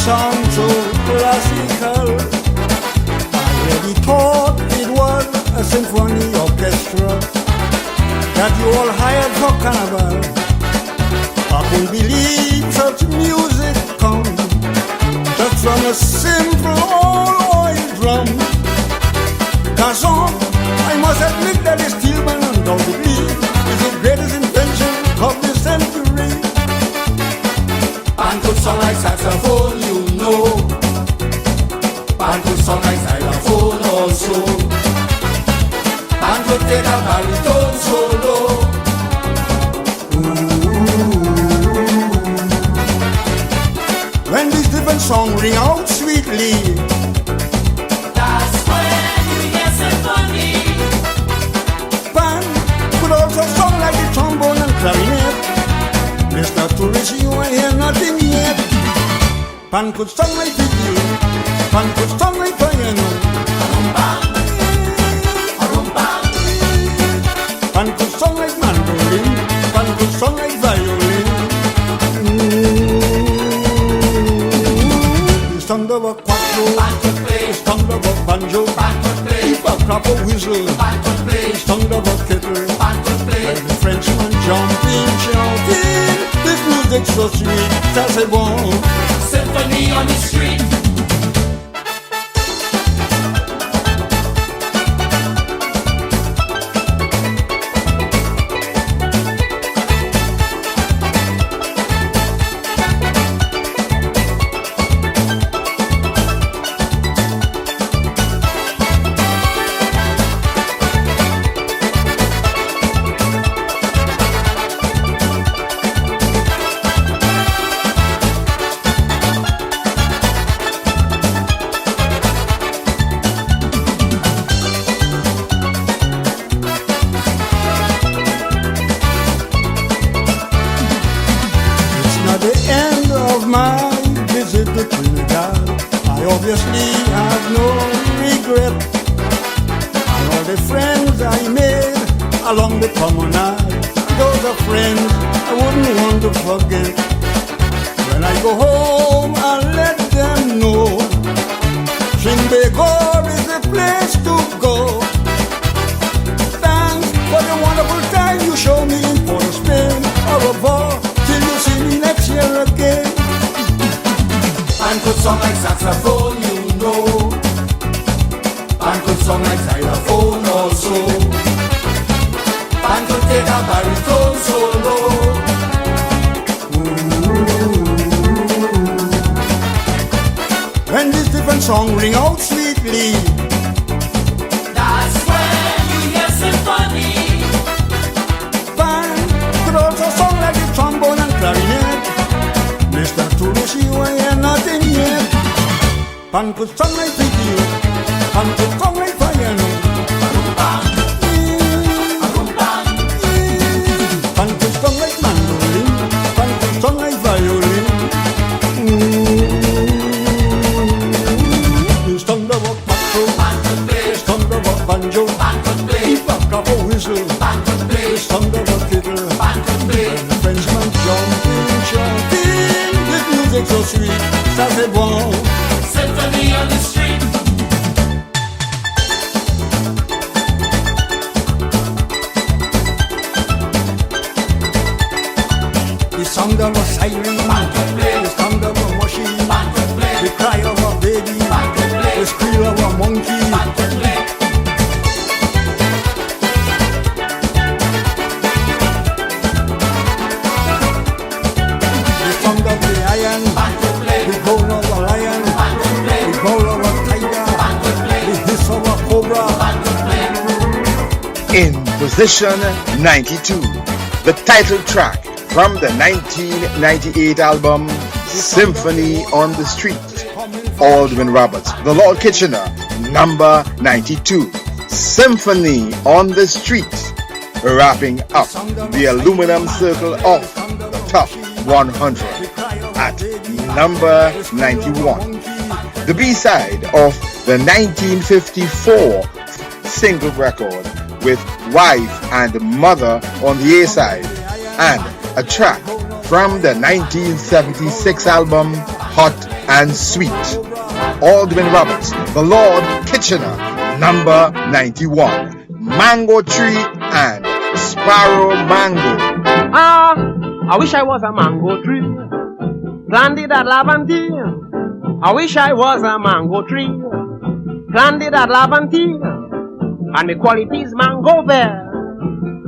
Sound so classical. I already thought it was a symphony orchestra that you all hired for carnival. I couldn't believe such music come just from a simple oil drum. Garçon, I must admit that the Steelman undoubtedly is the greatest invention of the century. And could sound like saxophone, you know. And could sound like xylophone also. And could take a baritone solo. When these different songs ring out sweetly, That's when you hear symphony. pan could also sound like the trombone and clarinet. Mr. Tourist, you ain't hear nothing yet. Pan could sound like video. Pan could sound like piano. Pan could sound like mandolin. Pan could sound like violin. The sound of a quattro, the sound of a banjo, if a crabble whistle, the sound of a kettle, and the Frenchman jumping, shouting, this music so sweet, ça c'est bon. Symphony on the street. Obviously have no regret. And all the friends I made along the promenade, those are friends I wouldn't want to forget. When I go home, I'll let them know Trinbago is the place to go. Thanks for the wonderful time you show me in Port of Spain. Au revoir, till you see me next year again. And could sound like saxophone, you know. And could sound like xylophone also. And could take a baritone solo. When this different song ring out sweetly, glee. That's when you hear symphony. Band could also song like the trombone and clarinet. Mr. Tulushi, why you're not in yet? Pan could song like video, pan could song like piano. Pan could song like mandolin, pan could song like violin. There's thunder of macro, there's thunder of banjo, there's back of a whistle, there's thunder of fiddle, and the Frenchman jumping, chanting, with music so sweet, ça c'est bon. Symphony on the street. The sound of a siren, the sound of a machine, the cry of a baby, the squeal of a monkey. The sound of the iron, the groan of a lion, the growl of a tiger, the hiss of a cobra. In position 92, the title track from the 1998 album Symphony on the Street, Aldwin Roberts, The Lord Kitchener, number 92, Symphony on the Street, wrapping up the aluminum circle of the top 100 at number 91. The B-side of the 1954 single record with Wife and Mother on the A-side, and a track from the 1976 album Hot and Sweet, Aldwin Roberts, The Lord Kitchener, number 91, Mango Tree and Sparrow Mango. I wish I was a mango tree, planted at Laventille. I wish I was a mango tree, planted at Laventille, and the qualities mango bear.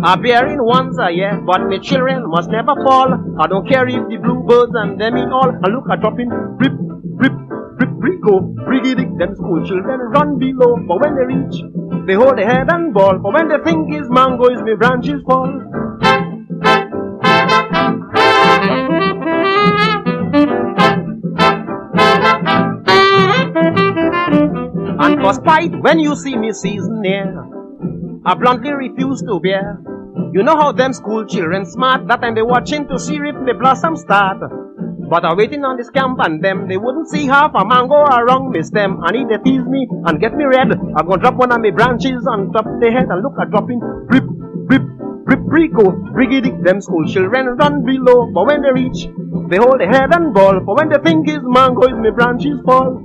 I bearing once a year, but my children must never fall. I don't care if the bluebirds and them eat all. I look at dropping, rip, rip, rip, rico, briggity. Them school children run below, but when they reach, they hold their head and ball. For when they think is mango, is my branches fall. And for spite, when you see me season near, I bluntly refuse to bear. You know how them school children smart, that time they watching to see if the blossom start. But I waiting on this camp and them, they wouldn't see half a mango around me stem. And if they tease me and get me red, I go drop one of my branches on top of their head and look at dropping, rip, rip, rip, rico, briggity. Them school children run below, but when they reach, they hold their head and ball. For when they think is mango, is my branches fall.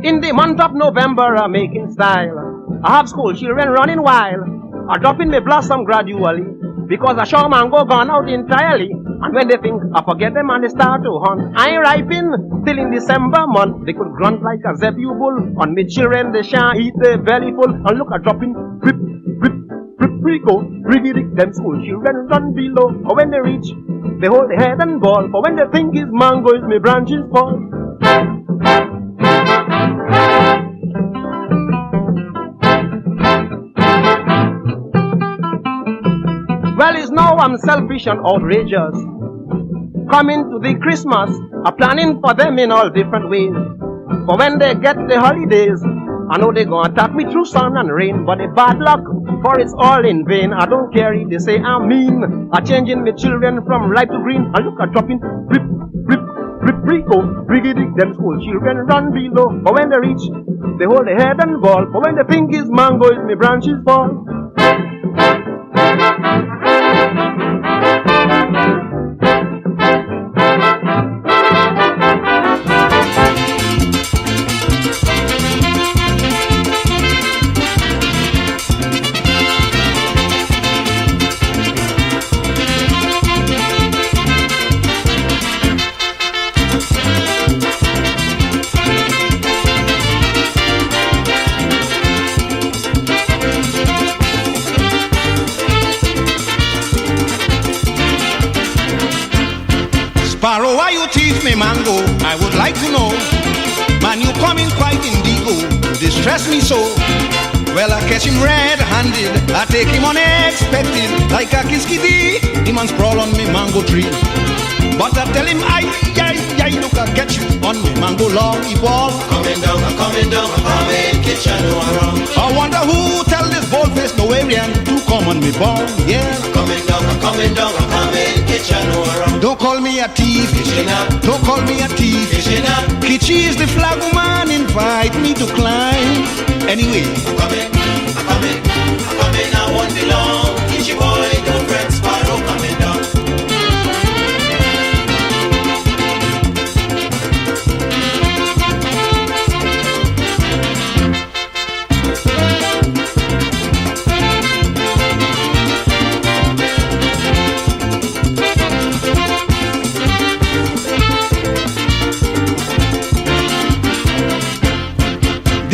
In the month of November, I'm making style. I have school children running wild. I drop in my blossom gradually, because I saw mango gone out entirely. And when they think I forget them and they start to hunt, I ain't ripen till in December month. They could grunt like a zebu bull. On me children, they shan't eat their belly full. And look, I drop in, rip, rip, rip, rico, briggity. Them school children run below. But when they reach, they hold their head and ball. For when they think is mango, is my branches fall. Well, it's now I'm selfish and outrageous. Coming to the Christmas, I'm planning for them in all different ways. For when they get the holidays, I know they're gonna attack me through sun and rain. But the bad luck, for it's all in vain. I don't care if they say I'm mean. I'm changing my children from light to green. I look at dropping, rip, rip, rip, rico, briggity. Them school children run below. But when they reach, they hold their head and ball. For when they think is mango, is my branches fall. Sparrow, why you thief me mango? I would like to know. Man, you coming quite indigo, you distress me so. Well, I catch him red-handed, I take him unexpected. Like a 𝐋𝐔𝐕, the man sprawl on me mango tree. But I tell him, look, I catch you on me mango long ball. Coming down, I'm coming, catch you no around. I wonder who tell this bold-faced Louisian to come on me ball, yeah. Coming down, catch you no around. Don't call me a thief, don't call me a thief. 𝗏𝐺𝐕 is the flag woman, invite me to climb. Anyway, I'm coming, I won't be long. 𝗏𝐺𝐕 boy, don't fret, Sparrow coming down.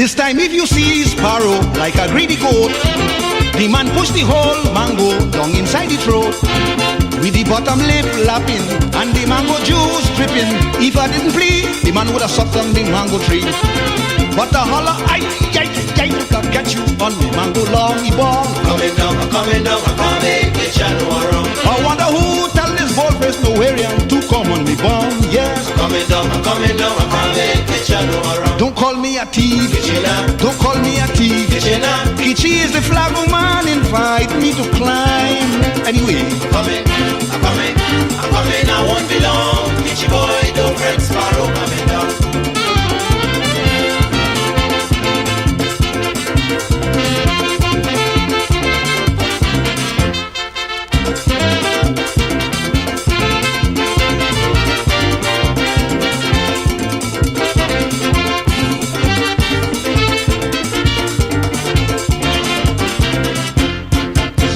this time if you see Sparrow like a greedy goat, the man push the whole mango down inside the throat, with the bottom lip lapping and the mango juice dripping. If I didn't plead, the man would have sucked on the mango tree. But the holler, I can catch you on the mango long ball. Coming down, catch you no around. I wonder who tell this bold-faced Louisian to come on me ball, yes. Coming down, catch you no around. Don't call me a thief, don't call me a thief. 𝗏𝐺𝐕 is the flag woman, invite me to climb. Anyway, I'm coming, I won't be long. 𝗏𝐺𝐕 boy, don't fret, Sparrow coming down.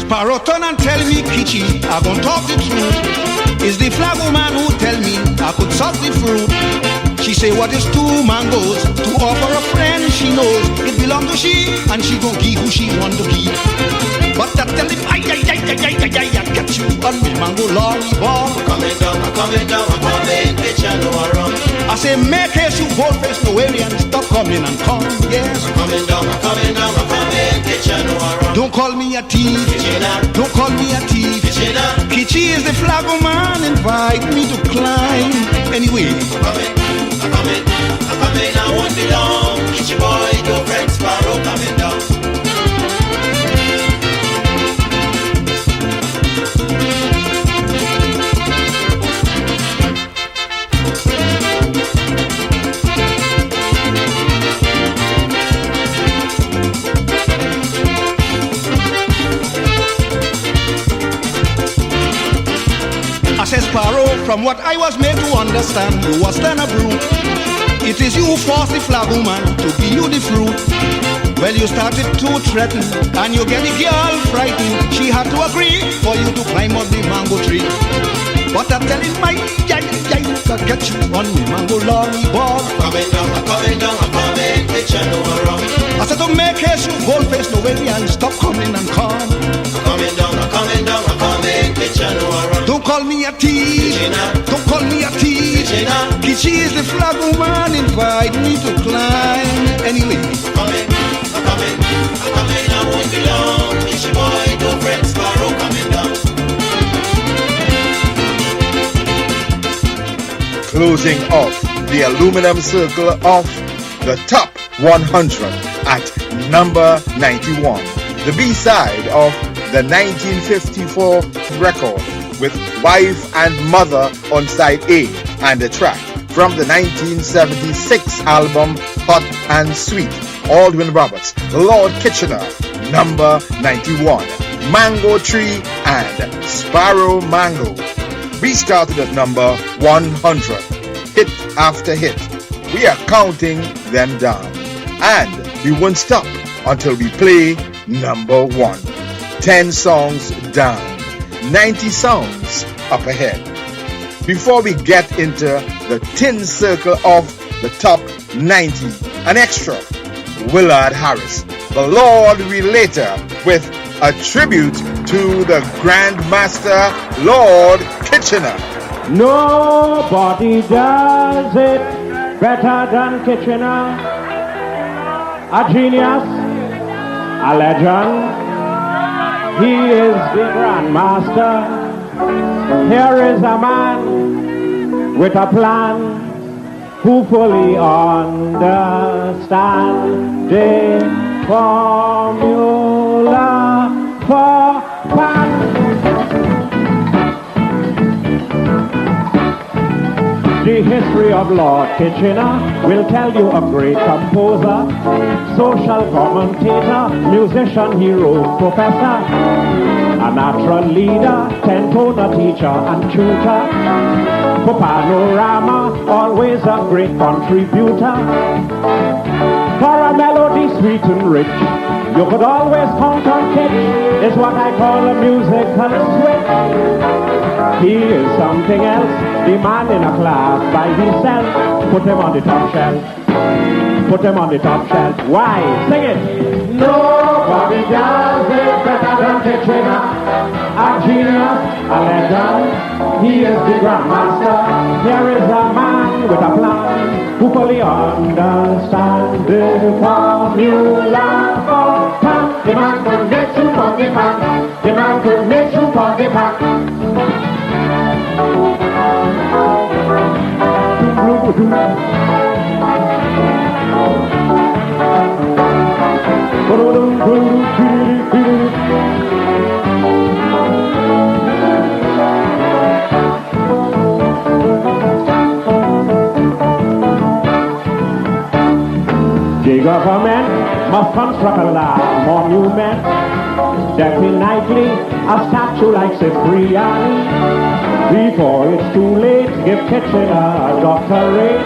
Sparrow turn and tell me, 𝗏𝐺𝐕, I gon' talk the truth. It's the flag woman who tell me I could suck the fruit. She say what is two mangoes to offer a friend she knows. It belong to she and she gon' give who she want to give. But I tell him, I catch you on me mango long ball. Coming down, catch you no around. I say make haste you bold-faced Louisian, stop coming and come, yes. Coming down, catch you no around. Don't call me a thief, don't call me a thief. 𝗏𝐺𝐕 is the flag woman, invite me to climb. Anyway, I'm coming, I won't be long. 𝗏𝐺𝐕 boy, don't fret, Sparrow coming down. I said, Sparrow, from what I was made to understand, you was then a brute. It is you who forced the flag woman to give you the fruit. Well, you started to threaten, and you get the girl frightened. She had to agree for you to climb up the mango tree. But I tell him, I can catch you on the mango long ball. Coming down, catch you no around. I said to make haste, you bold-faced Louisian, stop coming and come. Coming down, catch you no around. Don't call me a thief, don't call me a thief. 𝗏𝐺𝐕 is the flag woman, invite me to climb. Anyway, I'm coming, I won't be long. 𝗏𝐺𝐕 boy, don't fret, Sparrow coming down. Closing off the aluminum circle of the top 100 at number 91, the B-side of the 1954 record with Wife and Mother on side A, and a track from the 1976 album Hot and Sweet, Aldwin Roberts, The Lord Kitchener, number 91, Mango Tree and Sparrow Mango. We started at number 100, hit after hit. We are counting them down, and we won't stop until we play number 1. 10 songs down, 90 songs up ahead. Before we get into the tin circle of the top 90, an extra, Willard Harris, The Lord Relator, with a tribute to the Grandmaster Lord Kitchener. Nobody does it better than Kitchener. A genius, a legend. He is the grandmaster. Here is a man with a plan who fully understands the formula for pan. The history of Lord Kitchener will tell you a great composer, social commentator, musician, hero, professor, a natural leader, 10-toner teacher and tutor. For panorama, always a great contributor. For a melody sweet and rich, you could always count on Kitch, is what I call a musical switch. He is something else, the man in a class by himself. Put him on the top shelf. Put him on the top shelf. Why? Sing it. Nobody does it better than Kitchener. A genius, a legend. He is the grandmaster. Here is a man with a plan who fully understands the formula for pan. The man could make you for the pan. The man could make you for the pan. The government must construct a large monument, decking nightly a statue like Cipriani. Before it's too late, give Kitchener a doctorate.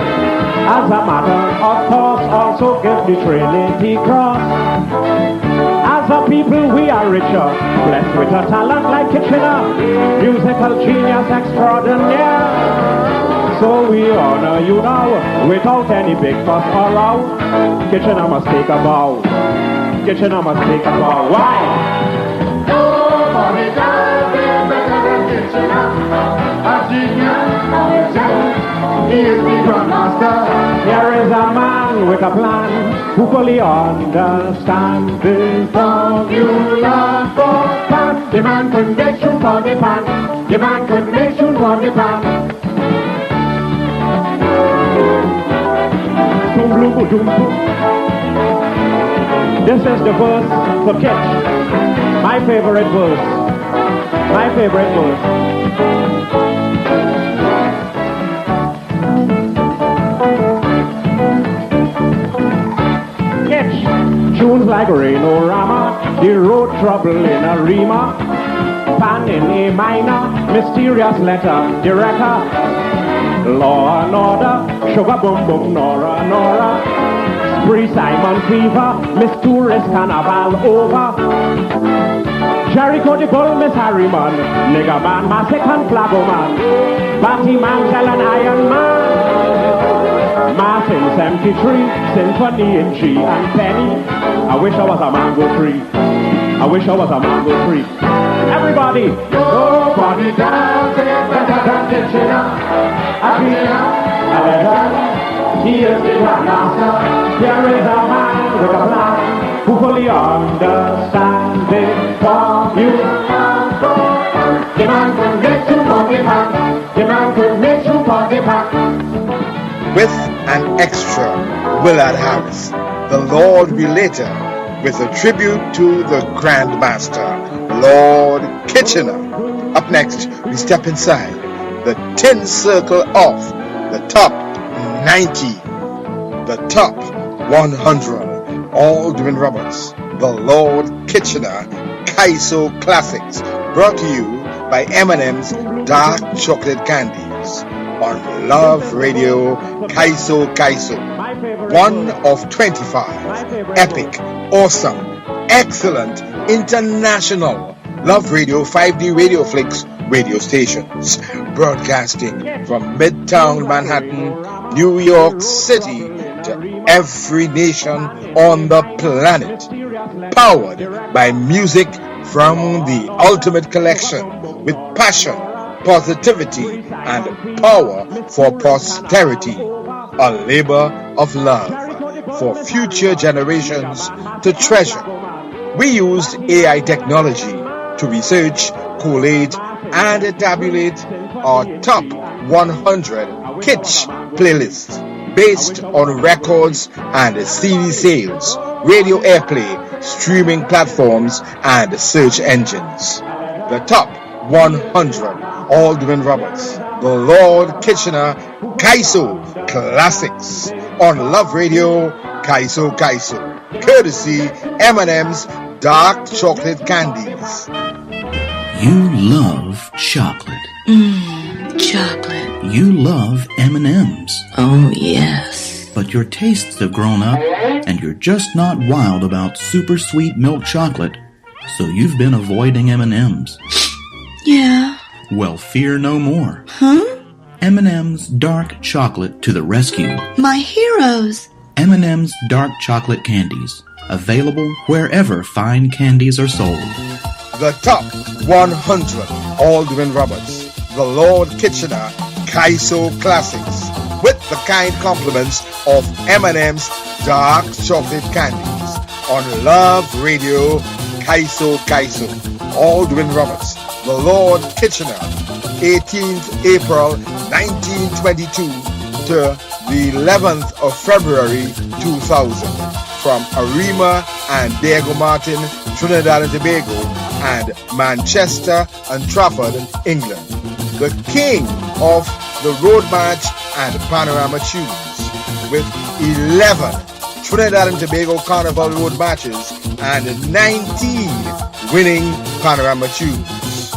As a matter of course, also give the Trinity Cross. As a people, we are richer, blessed with a talent like Kitchener, musical genius extraordinaire. So we honor you now, without any big fuss or row. Kitchener must take a bow. Kitchener must take a bow. Why? Nobody does it better than Kitchener. A genius, a legend. He is the grandmaster. Here is a man with a plan who fully understands the formula for pan. The man could make you for the pan. The man could make you for the pan. This is the verse for Kitch. My favorite verse. My favorite verse. Kitch. Tunes like Rain-O-Rama, the road trouble in a rima, pan in A minor, mysterious letter, the wrecker, law and order, sugar boom boom, Nora Nora, spree Simon Fever, Miss Tourist Carnival over, Jericho the Bull, Miss Harriman, Nigger Man, Massic and Flago Man, Batty Man, Tell and Iron Man, Martin 73, Symphony in G and Penny. I wish I was a mango tree. I wish I was a mango tree. Everybody, nobody does it better than Kitchener. A genius, a legend. He is the grandmaster. Here is a man with a plan who fully understands the formula. The man could make you for the pan. The man could make you for the pan. With an extra Willard Harris, the Lord Relator, with a tribute to the Grandmaster, Lord Kitchener. Up next, we step inside the 10 circle of the top 90, the top 100, all doing Roberts, the Lord Kitchener Kaiso Classics, brought to you by M&M's Dark Chocolate Candies on Love Radio 𝐾𝐲. One of 25 epic, awesome, excellent, international Love Radio 5D Radio Flicks radio stations, broadcasting from Midtown Manhattan, New York City to every nation on the planet. Powered by music from the Ultimate Collection with passion positivity, and power for posterity. A labor of love for future generations to treasure. We used AI technology to research, collate, and tabulate our top 100 𝐾 playlists based on records and CD sales, radio airplay, streaming platforms, and search engines. The top 100 Aldrin Roberts, the Lord Kitchener 𝐂𝐤 Classics on Love Radio, 𝐂𝐤, courtesy M&M's dark chocolate candies. You love chocolate. Chocolate. You love M&M's. Oh, yes. But your tastes have grown up, and you're just not wild about super sweet milk chocolate, so you've been avoiding M&M's. Yeah. Well, fear no more. Huh? M&M's dark chocolate to the rescue. My heroes. M&M's dark chocolate candies, available wherever fine candies are sold. The top 100 Aldrin Roberts, the Lord Kitchener 𝐂𝐤 Classics, with the kind compliments of M&M's dark chocolate candies on Love Radio, 𝐂𝐤, Aldrin Roberts, the Lord Kitchener, 18th April 1922 to the 11th of February 2000, from Arima and Diego Martin, Trinidad and Tobago, and Manchester and Trafford, England. The king of the road match and panorama tunes, with 11 Trinidad and Tobago Carnival road matches and 19 winning panorama tunes.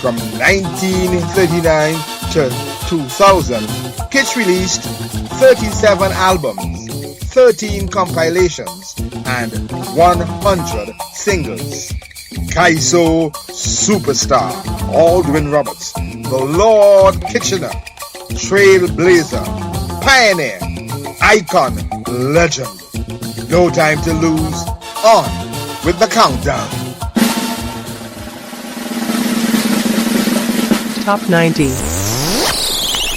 From 1939 to 2000, 𝐾 released 37 albums, 13 compilations, and 100 singles. 𝐂𝐤 Superstar Aldrin Roberts, the Lord Kitchener, trailblazer, pioneer, icon, legend. No time to lose. On with the countdown. Top 90.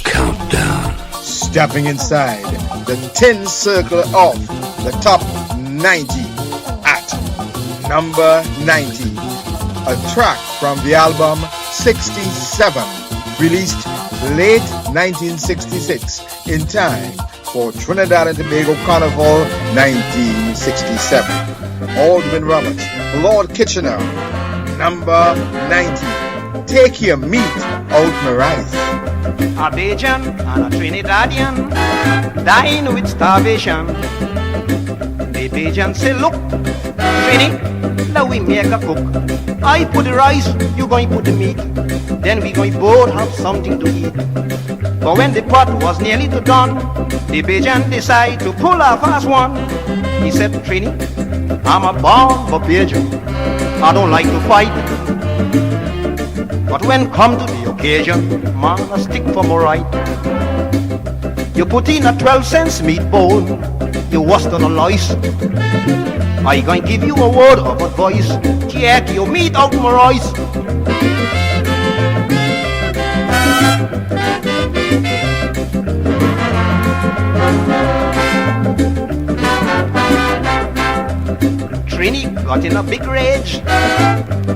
Countdown. Stepping inside the tin circle of the top 90 at number 90. A track from the album 67, released late 1966 in time for Trinidad and Tobago Carnival 1967. Aldrin Roberts, Lord Kitchener, number 90. Take your meat out my rice. A Bajan and a Trinidadian dying with starvation. The Bajan say, look, Trini, now we make a cook. I put the rice, you going put the meat. Then we going both have something to eat. But when the pot was nearly to done, the Bajan decide to pull a fast one. He said, Trini, I'm a born Bajan. I don't like to fight. But when come to the occasion, man, I stick for my right. You put in a 12-cent meat bowl, you worse than a lice. I gonna give you a word of advice. Take your meat out my rice. Trini got in a big rage.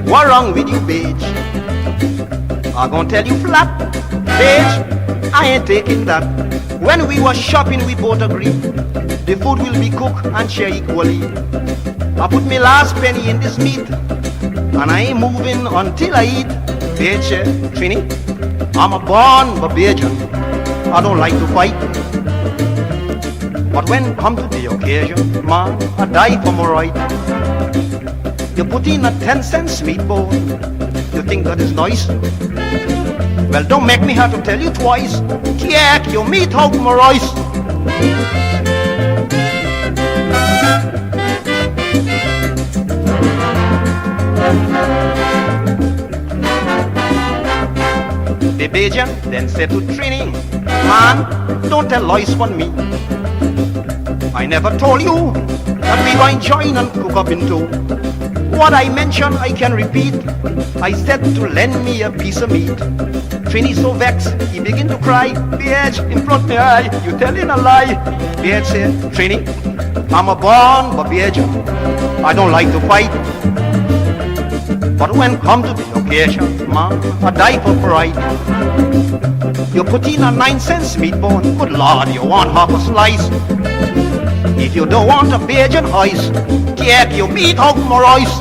What wrong with you, Page? I gonna tell you flat, Page, I ain't taking that. When we was shopping, we both agreed the food will be cooked and share equally. I put my last penny in this meat, and I ain't moving until I eat. Page, Trini, I'm a born Bajan. I don't like to fight. But when come to the occasion, man, I die for my right. You put in a 10-cent meat bowl. You think that is nice? Well, don't make me have to tell you twice. Take your meat out my rice. The Bajan then said to Trini, man, don't tell lies on me. I never told you that we going to join and cook up in two. What I mentioned I can repeat. I said to lend me a piece of meat. Trini so vexed, he begin to cry. BH, in front of my eye, you telling a lie. BH say, Trini, I'm a born BH. I don't like to fight. But when come to the occasion, man, I die for pride. You put in a 9-cent meat bone, good Lord, you want half a slice. If you don't want a Bajan ice, take your meat out my rice.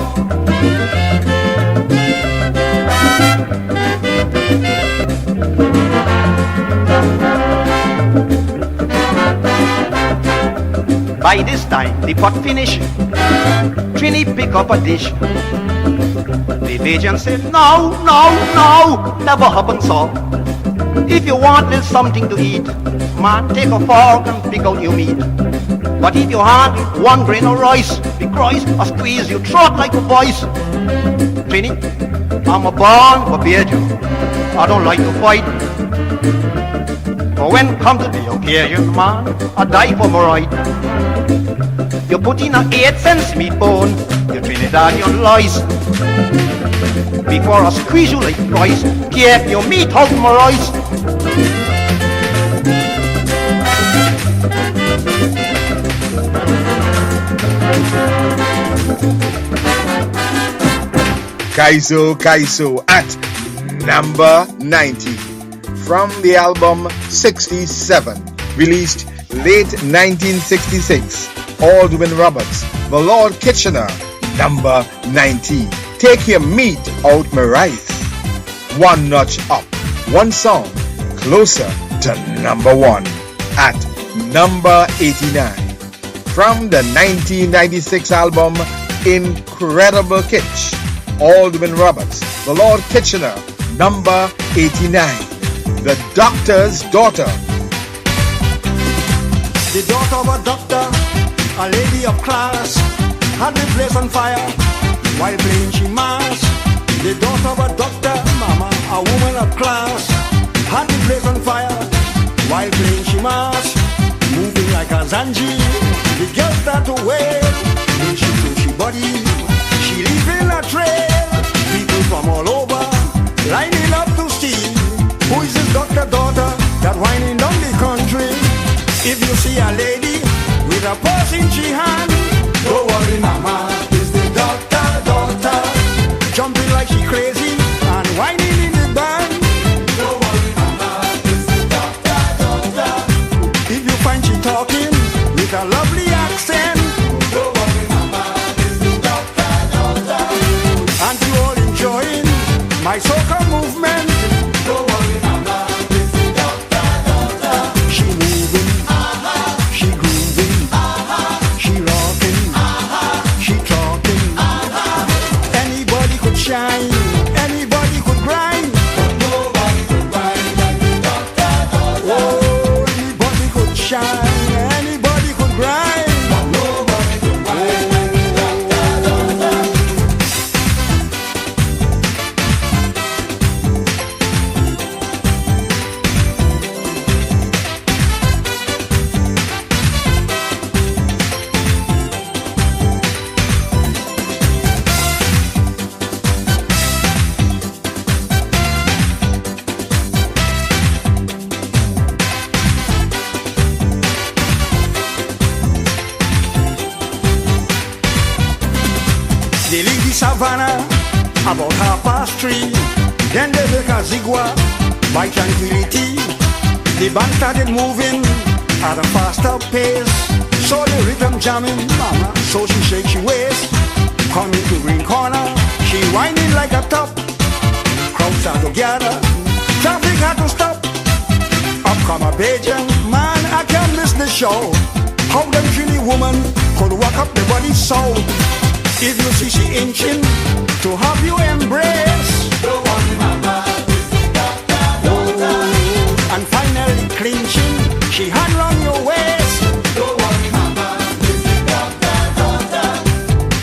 By this time, the pot finish. Trini pick up a dish. The Bajan said, no, never happen so. If you want little something to eat, man, take a fork and pick out your meat. But if you want 1 grain of rice, the Christ, I squeeze your throat like a voice. Trini, I'm a born Bajan. I don't like to fight. But when come to the occasion, man, I die for my right. You put in a 8-cent meat bone, you Trinidadian lies. Before I squeeze you like rice, keep your meat out my rice. 𝐂𝐲 at number 90 from the album 67, released late 1966. Aldwin Roberts, The Lord Kitchener, number 90. Take your meat out my rice. 1 notch up, 1 song closer to number 1 at number 89 from the 1996 album 𝗏𝐵𝐾𝐲. Aldwin Roberts, The Lord Kitchener, number 89. The Doctor's Daughter. The daughter of a doctor, a lady of class, had the place on fire while playing she mass. The daughter of a doctor, mama, a woman of class, had the place on fire while playing she mass. Moving like a zanji, the girl start to wave. When she threw she body, she leaving a trail. People from all over lining up to see who is this doctor daughter that whining down the country. If you see a lady with a purse in she hand, don't worry mama, it's the doctor daughter, jumping like she crazy and whining in the band. Don't worry mama, it's the doctor daughter. If you find she talking with a lovely accent, don't worry mama, it's the doctor daughter. And you all enjoying my soca movement, don't worry mama, it's the doctor daughter. She moving, she grooving, she rocking, she talking. Anybody could shine, anybody could grind, but nobody could grind like the doctor daughter. Oh, anybody could shine, anybody could grind, but nobody could grind like the doctor daughter. They leave the savannah about 3:30. Then they make a zigzag by tranquility. The band started moving at a faster pace. So the rhythm jamming, mama, so she shake she waist. Coming to green corner, she whining like a top. Crowds start to gather, traffic had to stop. Up come a Bajan, man, I can't miss the show. How them Trini woman could walk up the body so. If you see she inching to have you embrace, don't worry mama, it's the doctor daughter. And finally clinching, she hand round your waist, don't worry mama, it's the doctor daughter.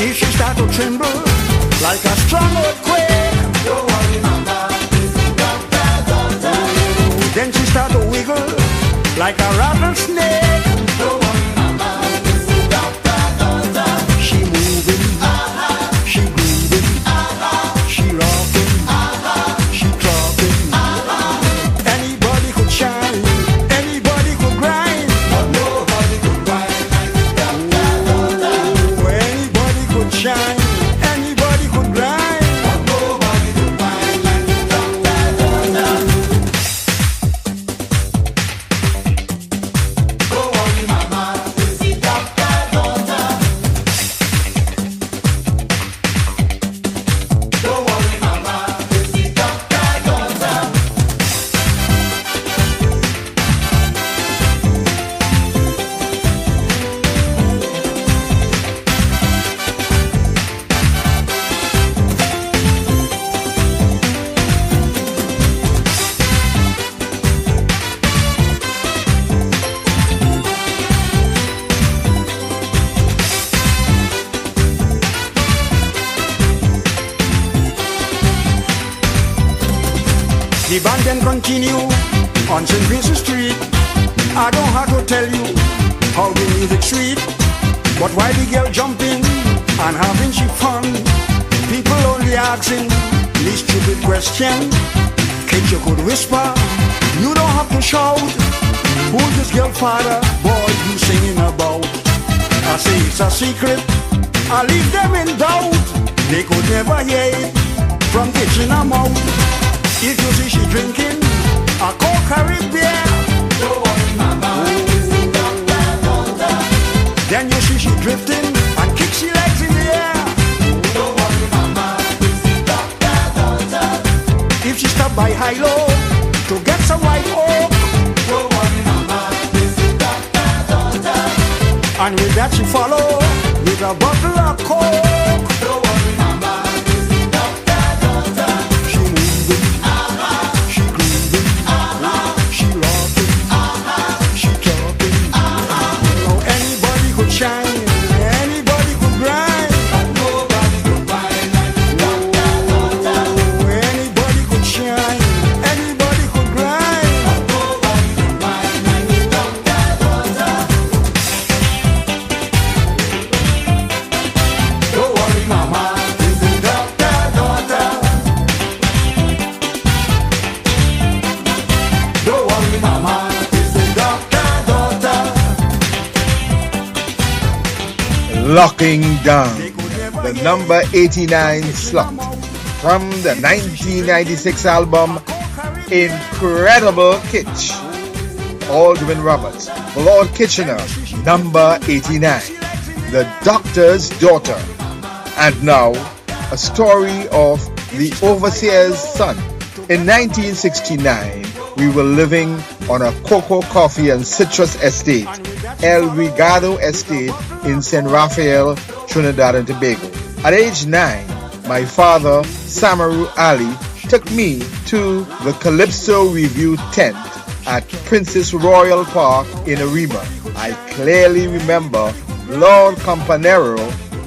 If she start to tremble like a strong earthquake, don't worry mama, it's the doctor daughter. Then she start to wiggle like a rattlesnake, don't worry mama, it's the doctor daughter. She moving, she grooving, she rocking, she talking. The band then continue on St. Vincent Street. I don't have to tell you how the music sweet, but while the girl jumping and having she fun, people only asking this stupid question. Kids, you could whisper, you don't have to shout. Who's this girl father, boy, you singing about? I say it's a secret, I leave them in doubt. They could never hear it from kitchen or mouth. If you see she drinking a 𝗏𝐷𝐲𝐵, don't worry, mama, then you see she drifting and kick she legs in the air. Don't worry, mama, if she stop by high-low to get some white oak, don't worry, mama, and with that she follow with a bottle of coke. Don't worry, mama, she moving, she grooving, she rocking, she talking. Now anybody could shine, anybody could grind, but nobody could whine like oh, anybody could shine, anybody could grind, but nobody could whine like daughter. Don't worry, mama, this is daughter. Don't worry, mama, this is daughter. Locking Down, the number 89 slot from the 1996 album Incredible Kitsch. Aldwin Roberts, Lord Kitchener, number 89, The Doctor's Daughter. And now, a story of the overseer's son. In 1969, we were living on a cocoa, coffee, and citrus estate, El Rigado Estate in San Rafael, Trinidad and Tobago. At age 9, my father, Samaru Ali, took me to the Calypso Review tent at Princess Royal Park in Arriba. I clearly remember Lord Campanero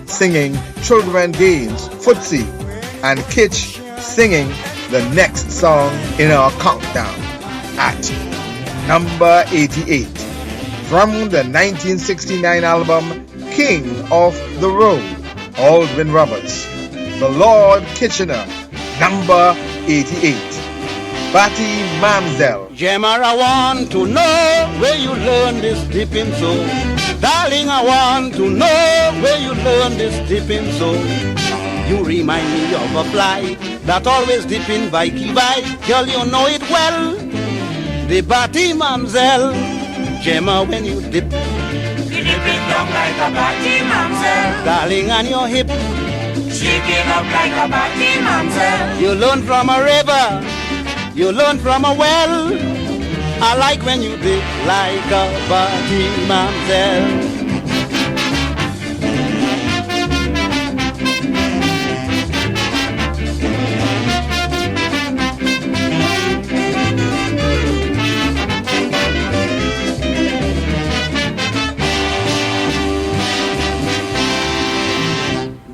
singing Children Games, Footsie, and Kitsch singing the next song in our countdown at number 88 from the 1969 album King of the Road, Aldwin Roberts, The Lord Kitchener, number 88. Batty Mamsell. Gemma, I want to know where you learn this dipping so. Darling, I want to know where you learn this dipping so. You remind me of a fly that always dipping 𝗫𝐵𝐵. Girl, you know it well. The Batty Mamsell. Gemma, when you dip, You dipping down like a Batty Mamsell. darling, on your hip, Shaking up like a Batty Mamsell. you learn from a river, you learn from a well. I like when you dip like a Batty Mamsell.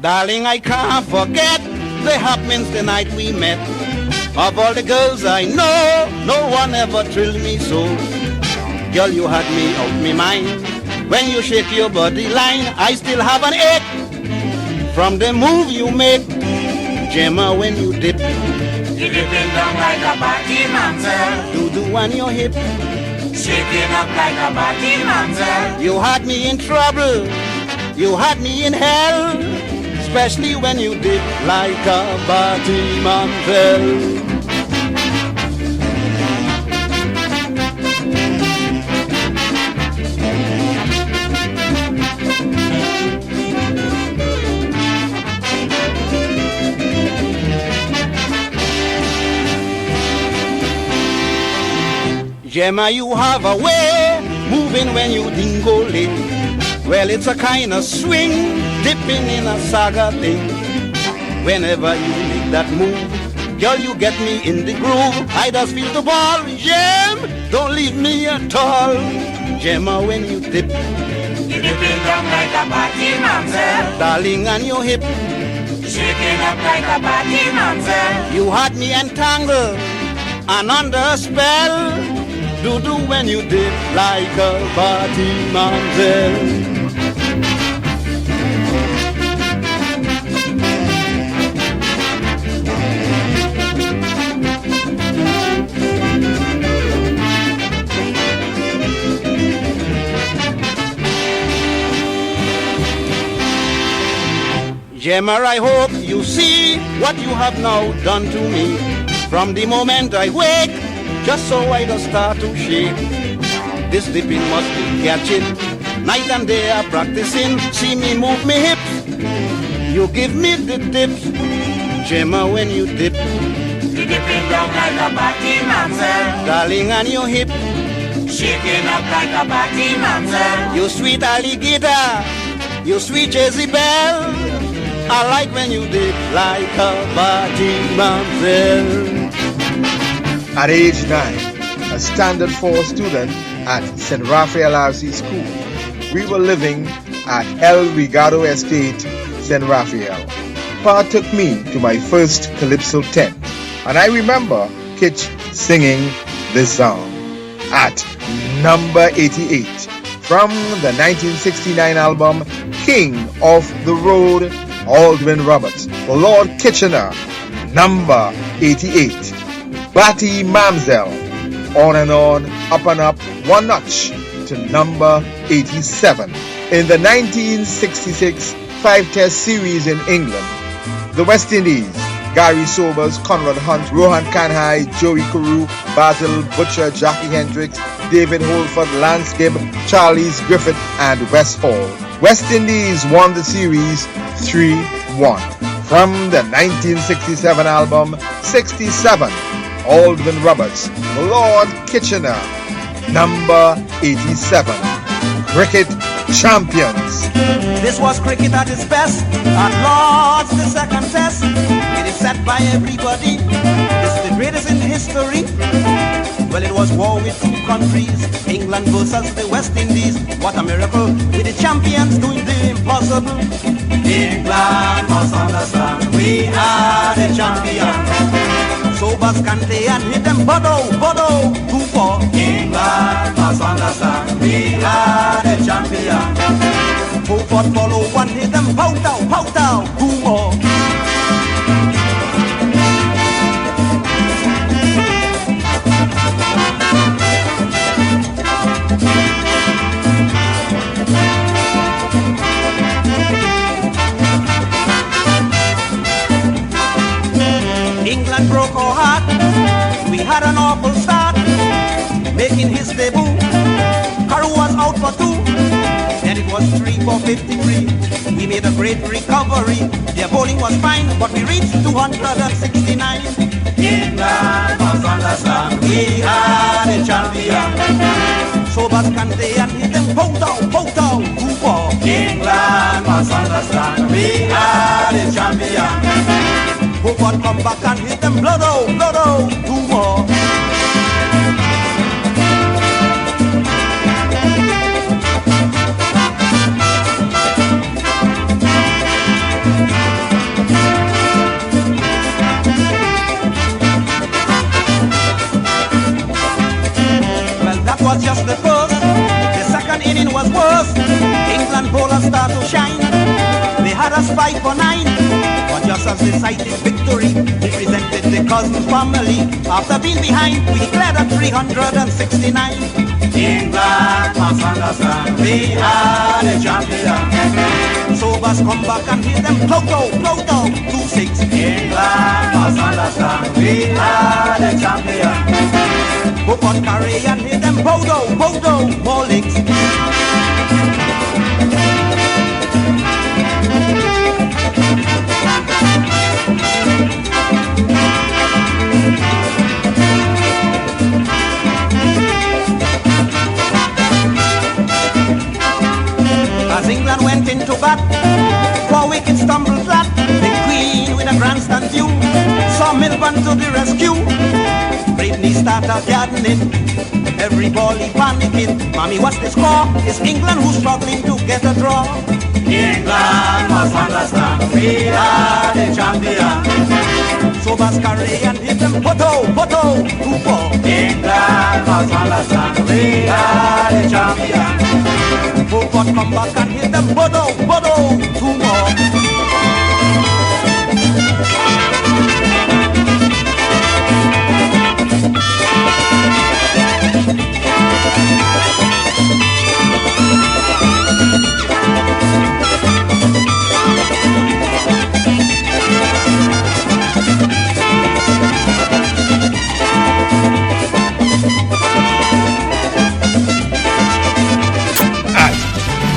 Darling, I can't forget the happenings the night we met. Of all the girls I know, no one ever thrilled me so. Girl, you had me out me mind. When you shake your body line, I still have an ache from the move you make. Gemma, when you dip, You dipping down like a Batty Mamsell. do on your hip. Shaking up like a Batty Mamsell. You had me in trouble, you had me in hell, especially when you dip like a Batty Mamsell. Gemma, you have a way moving when you dingole. Well, it's a kind of swing, dipping in a saga thing. Whenever you make that move, girl, you get me in the groove. I just feel the ball, Gem, don't leave me at all. Gemma, when you dip, You dipping down like a Batty Mamsell. darling, on your hip, Shaking up like a Batty Mamsell. you had me entangled, and under a spell. Do when you dip like a party mamselle. Gemma, I hope you see what you have now done to me. From the moment I wake, just so I don't start to shake. This dipping must be catching. Night and day I'm practicing. See me move me hips. You give me the tips. Gemma, when you dip, You dipping down like a party mamselle. darling, on your hip, Shaking up like a party mamselle. you sweet alligator, you sweet Jezebel. I like when you dip like a party mamselle. At age 9, a Standard 4 student at St. Raphael RC School, we were living at El Rigado Estate, St. Raphael. Pa took me to my first Calypso tent, and I remember Kitch singing this song at number 88 from the 1969 album King of the Road, Aldwin Roberts, the Lord Kitchener, number 88. Batty Mamselle, on and on, up and up, one notch to number 87. In the 1966 5-test series in England, the West Indies, Gary Sobers, Conrad Hunt, Rohan Kanhai, Joey Carew, Basil Butcher, Jackie Hendricks, David Holford, Lance Gibb, Charles Griffith, and Wes Hall. West Indies won the series 3-1. From the 1967 album 67, Aldwin Roberts, the Lord Kitchener, number 87. Cricket champions. This was cricket at its best. At Lord's the second test. It is said by everybody, this is the greatest in history. Well, it was war with two countries, England versus the West Indies. What a miracle, with the champions doing the impossible. England must understand, we are the champions. Sobers Kante and hit them bodo, who for? England must understand, we are the champions. Who for follow one, hit them pout out, who for? England broke our heart. We had an awful start, making his debut. Carew was out for 2, then it was 3 for 53. We made a great recovery. Their bowling was fine, but we reached 269. England must understand, we are the champion. Sobers Kante and hit them pout out, who for? England must understand, we are the champion. Who would come back and hit them blood out, 2 more. Well, that was just the first. The second inning was worse. England bowlers start to shine. They had us 5 for 9. But just as decided victory, we presented the Cousins family. After being behind, we declared at 369. England must understand, we are the champion. Sobers come back and hit them Pluto, 2-6. England must understand, we are the champion. Hook on carry and hit them Bodo, more licks. As England went into bat, 4 wickets stumbled flat. The Queen with a grandstand view saw Milburn to the rescue. Britney started gardening, every ball he panicking. Mommy, what's the score? It's England who's struggling to get a draw. England must understand, we are the champion. masquerade and hit them photo, 2-4. England must understand we are the champion. Forward come back and hit them photo, 2 more.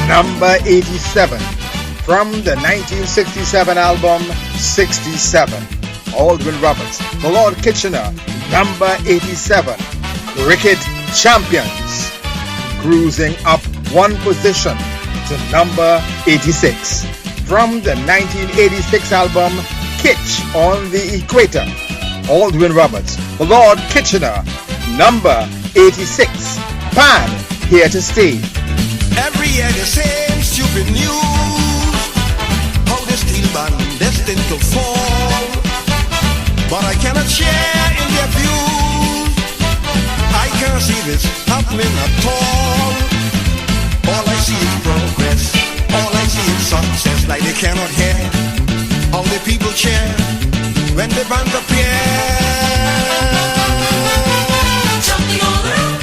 Number 87 from the 1967 album 67, Aldwin Roberts, The Lord Kitchener. Number 87, Cricket Champions, cruising up one position to number 86 from the 1986 album Kitch on the Equator, Aldwin Roberts, The Lord Kitchener. Number 86, Pan, Here to Stay. Every year the same stupid news, how the steel band destined to fall. But I cannot share in their views. I can't see this happening at all. All I see is progress, all I see is success. Like they cannot hear how the people cheer when the band appear. Jumping all around,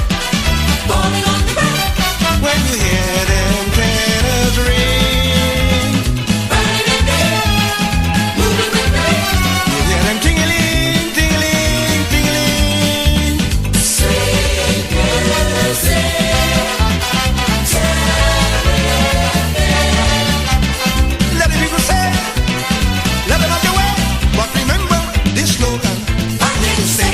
falling on the ground. When you hear them tenors ring, burning in the air, moving with the wind. You hear them tingling, tingling, tingling. Sweet music, let the people say, let them have their way. But remember this slogan, I'm here to say.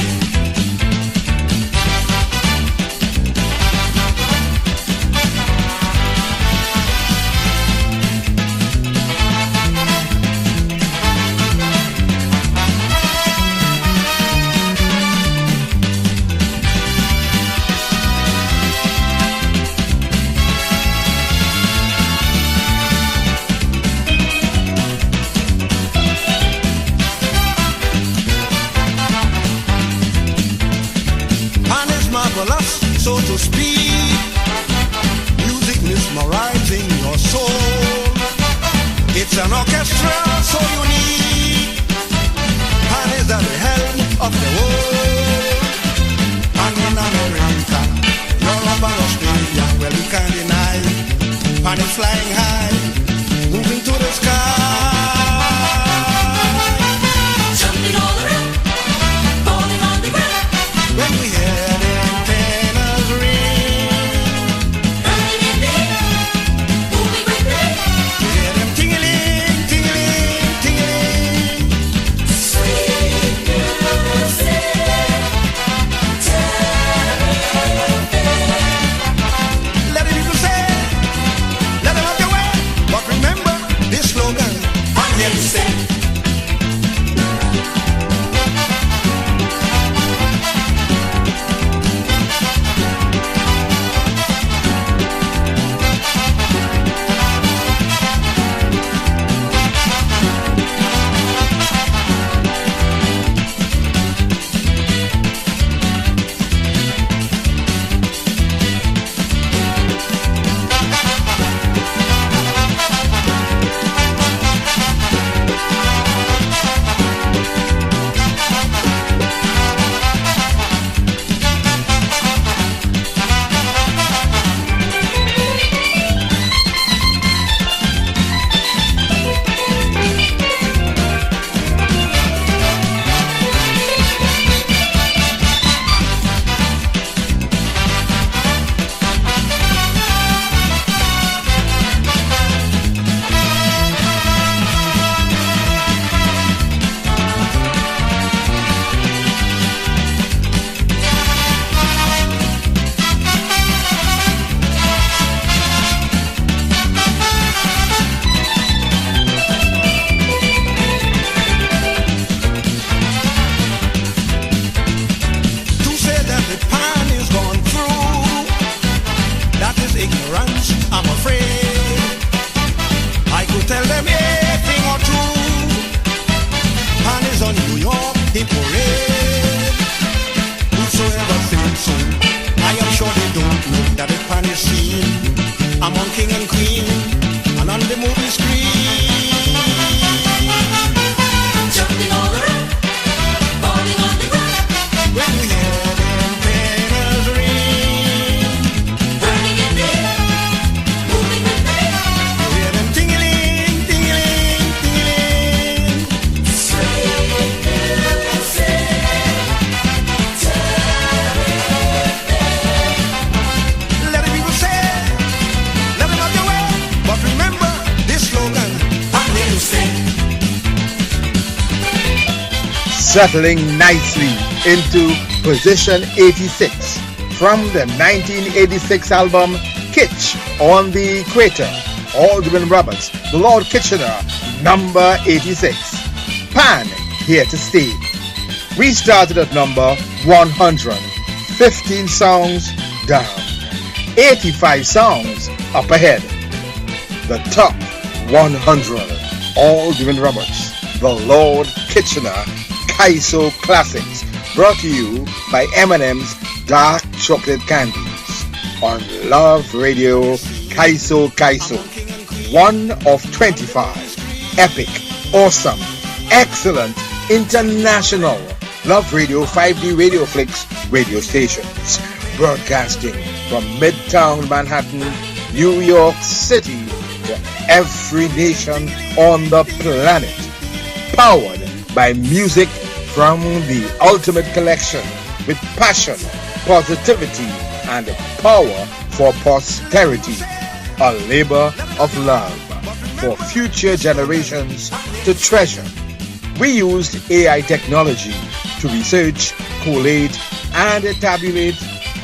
Marvelous, so to speak. Music mesmerizing your soul. It's an orchestra so unique, and is at the helm of the world. And in America, Europe and Australia, well you can't deny, and it's flying high, moving to the sky, jumping all around, falling on the ground. When we hear slogan. scene, among king and queen, and on the movie screen. Jumping all around, falling on the ground. When we hear them banners ring, burning in the air, moving with the air. You hear them tingling, tingling, tingling. Say, let the people say, let them have your way. But remember this slogan, and then you say. Settling nicely into position 86 from the 1986 album Kitsch on the Equator, Aldrin Roberts, the Lord Kitchener, number 86. Pan, here to stay. We started at number 100, 15 songs down, 85 songs up ahead. The top 100, Aldrin Roberts, the Lord Kitchener, 𝐾 Classics, brought to you by M&M's Dark Chocolate Candies on Love Radio. 𝐾. One of 25 epic, awesome, excellent, international Love Radio 5D Radio Flix radio stations, broadcasting from Midtown Manhattan, New York City to every nation on the planet, powered by music from the ultimate collection with passion, positivity, and power for posterity. A labor of love for future generations to treasure. We used AI technology to research, collate, and tabulate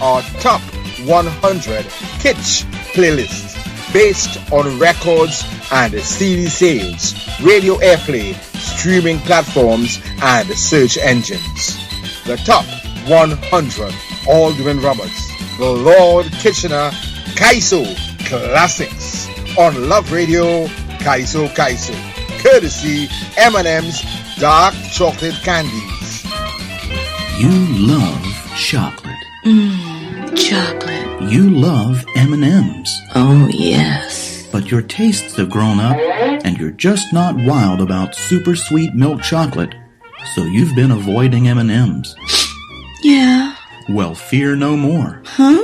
our top 100 Kitsch playlists based on records and CD sales, radio airplay, streaming platforms, and search engines. The top 100 Aldrin Roberts, the Lord Kitchener 𝐾 Classics on Love Radio. 𝐾. Courtesy M&M's Dark Chocolate Candies. You love chocolate. Chocolate. You love M&M's. Oh, yes. But your tastes have grown up, and you're just not wild about super sweet milk chocolate, so you've been avoiding M&M's. Yeah. Well, fear no more. Huh?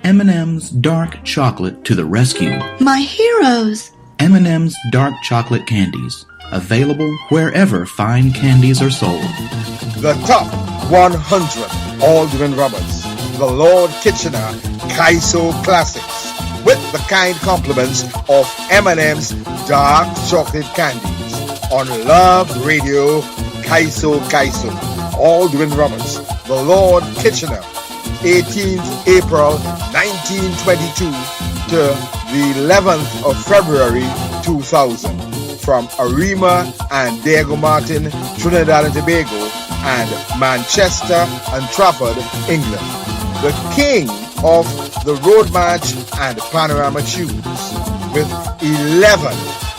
M&M's Dark Chocolate to the rescue. My heroes. M&M's Dark Chocolate Candies. Available wherever fine candies are sold. The top 100 Aldrin Roberts, the Lord Kitchener 𝐾 Classics, with the kind compliments of M&M's Dark Chocolate Candies on Love Radio. 𝐾. Aldrin Roberts, the Lord Kitchener, 18th April 1922 to the 11th of February 2000, from Arima and Diego Martin, Trinidad and Tobago, and Manchester and Trafford, England. The king of the road march and panorama tunes, with 11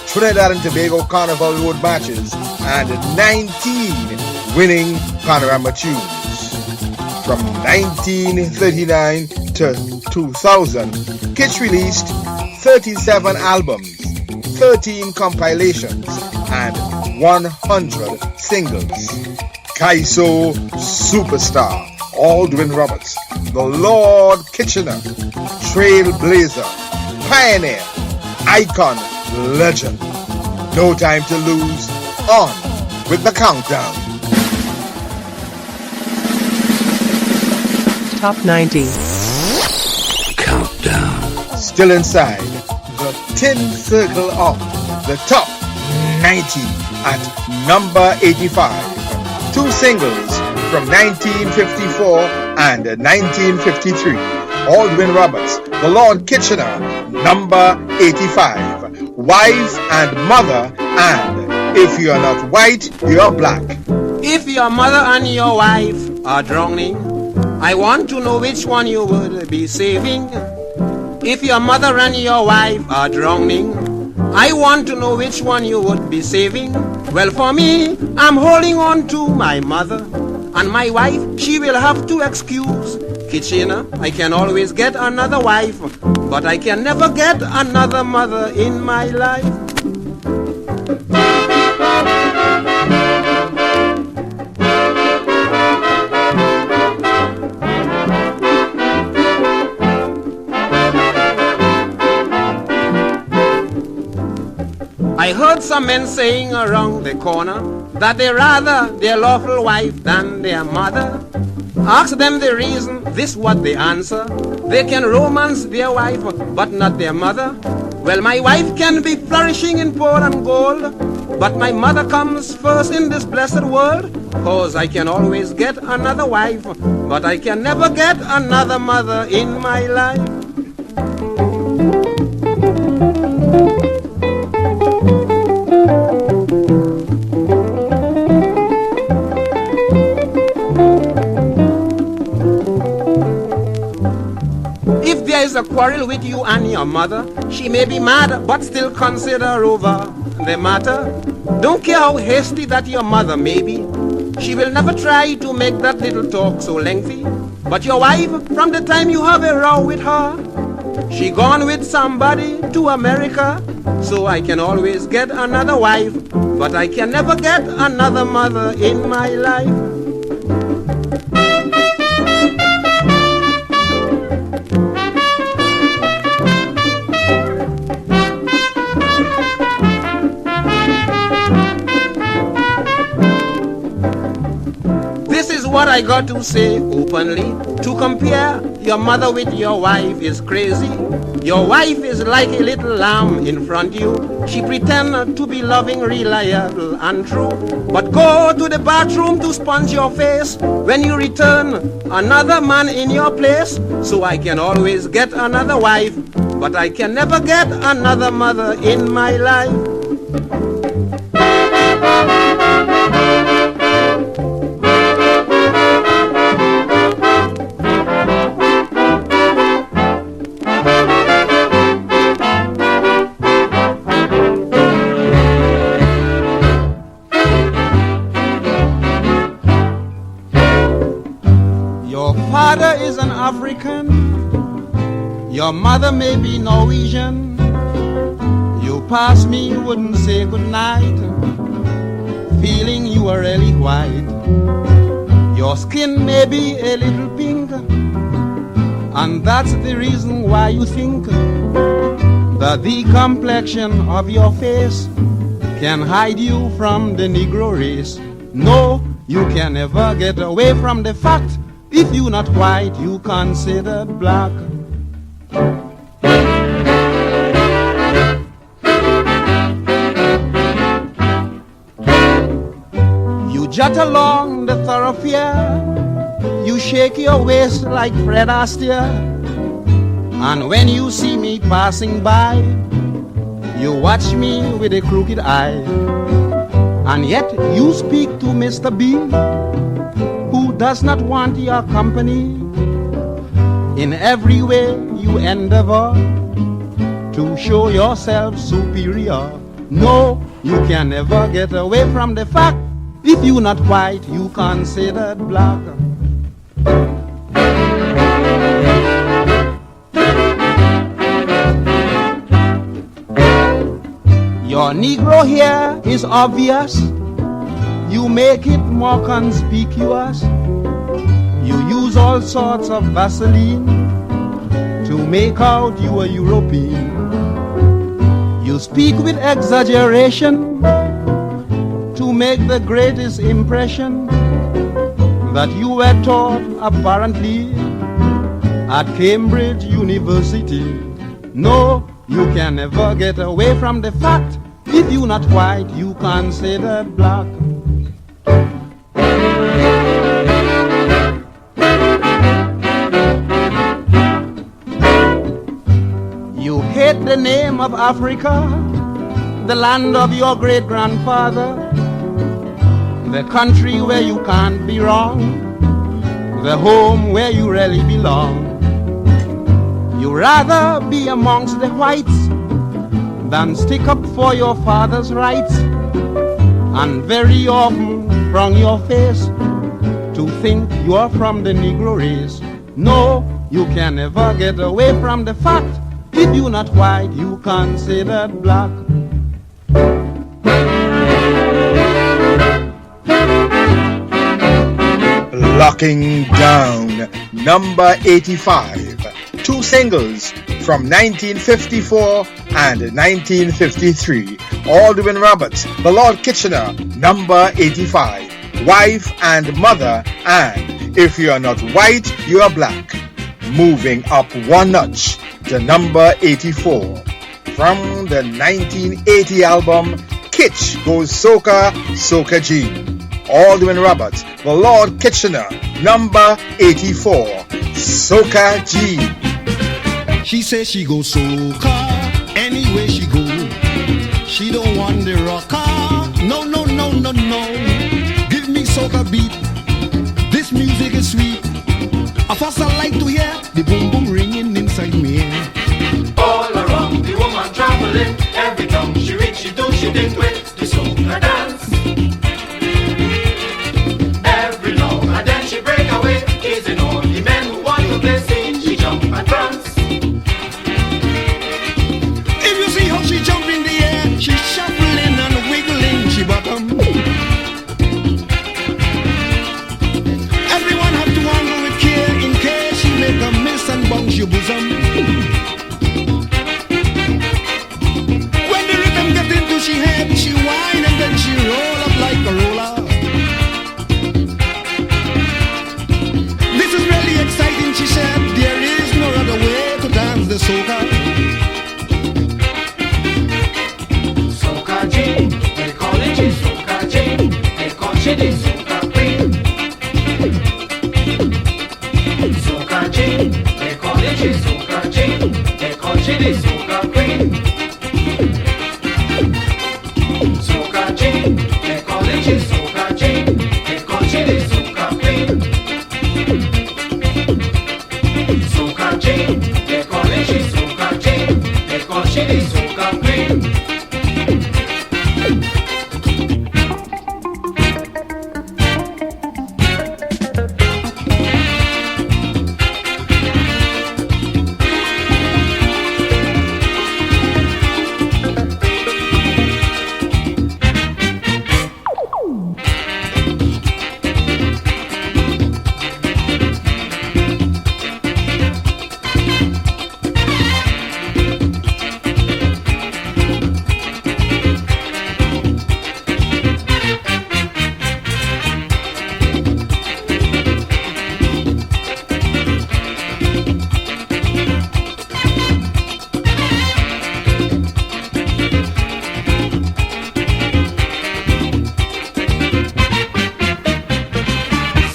Trinidad and Tobago Carnival road marches and 19 winning panorama tunes. From 1939 to 2000, Kitsch released 37 albums, 13 compilations, and 100 singles. 𝐾 Superstar, Aldrin Roberts, the Lord Kitchener, trailblazer, pioneer, icon, legend. No time to lose. On with the countdown. Top 90. Countdown. Still inside the tin circle of the top 90 at number 85. Two singles from 1954 and 1953. Aldrin Roberts, the Lord Kitchener, number 85. Wife and mother, and if you are not white, you are black. If your mother and your wife are drowning, I want to know which one you would be saving. If your mother and your wife are drowning, I want to know which one you would be saving. Well, for me, I'm holding on to my mother, and my wife, she will have to excuse Kitchener, I can always get another wife, but I can never get another mother in my life. I heard some men saying around the corner that they rather their lawful wife than their mother. Ask them the reason, this what they answer. They can romance their wife, but not their mother. Well, my wife can be flourishing in pearl and gold, but my mother comes first in this blessed world. Cause I can always get another wife, but I can never get another mother in my life. If there is a quarrel with you and your mother, she may be mad, but still consider over the matter. Don't care how hasty that your mother may be, she will never try to make that little talk so lengthy. But your wife, from the time you have a row with her, she gone with somebody to America. So I can always get another wife, but I can never get another mother in my life. What I got to say openly, to compare your mother with your wife is crazy. Your wife is like a little lamb in front of you. She pretend to be loving, reliable and true, but go to the bathroom to sponge your face. When you return, another man in your place. So I can always get another wife, but I can never get another mother in my life. African, your mother may be Norwegian. You pass me, wouldn't say goodnight, feeling you are really white. Your skin may be a little pink, and that's the reason why you think that the complexion of your face can hide you from the Negro race. No, you can never get away from the fact, if you not white, you considered black. You jot along the thoroughfare, you shake your waist like Fred Astaire, and when you see me passing by, you watch me with a crooked eye. And yet you speak to Mr. B, who does not want your company. In every way you endeavor to show yourself superior. No, you can never get away from the fact, if you not white, you considered black. Your Negro here is obvious, you make it more conspicuous. You use all sorts of Vaseline to make out you are European. You speak with exaggeration to make the greatest impression that you were taught apparently at Cambridge University. No, you can never get away from the fact, if you not white, you considered black. You hate the name of Africa, the land of your great-grandfather, the country where you can't be wrong, the home where you really belong. You rather be amongst the whites than stick up for your father's rights, and very often from your face to think you are from the Negro race. No, you can never get away from the fact. If you're not white, you considered black. Locking Down, number 85. Two singles from 1954 and 1953. Aldwin Roberts, The Lord Kitchener, number 85. Wife and Mother, and If You Are Not White, You Are Black. Moving up one notch to number 84. From the 1980 album, 𝐾𝐔𝐕 𝐑𝐚𝐝𝐢𝐴. Aldwin Roberts, The Lord Kitchener, number 84. 𝐂𝐫𝐲. She says she go soca anywhere she go. She don't want the rocker. No, no, no, no, no. Give me soca beat. This music is sweet. Of course I like to hear the boom boom ringing inside me. All around the woman traveling. Every time she reach, she do, she did with the soca dance. Every now and then she break away, teasing all the men who want to play scene. She jump and prance. If you see how she jump in the air, she shuffling and wiggling, she bottom. Everyone have to handle with care in case she make a miss and bounce your bosom. When the rhythm get into she head, she whine and then she roll up like a roller. This is really exciting, she said. There is no other way to dance the soca. Soca G, they call it the Soca G. They call she the Soca Queen. Soca G, they call it the Soca G. They call she the Soca Queen. Soca G, they call it the Soca G. They call she the Soca Queen. Soca G, they call it the Soca G. They call she the Soca Queen.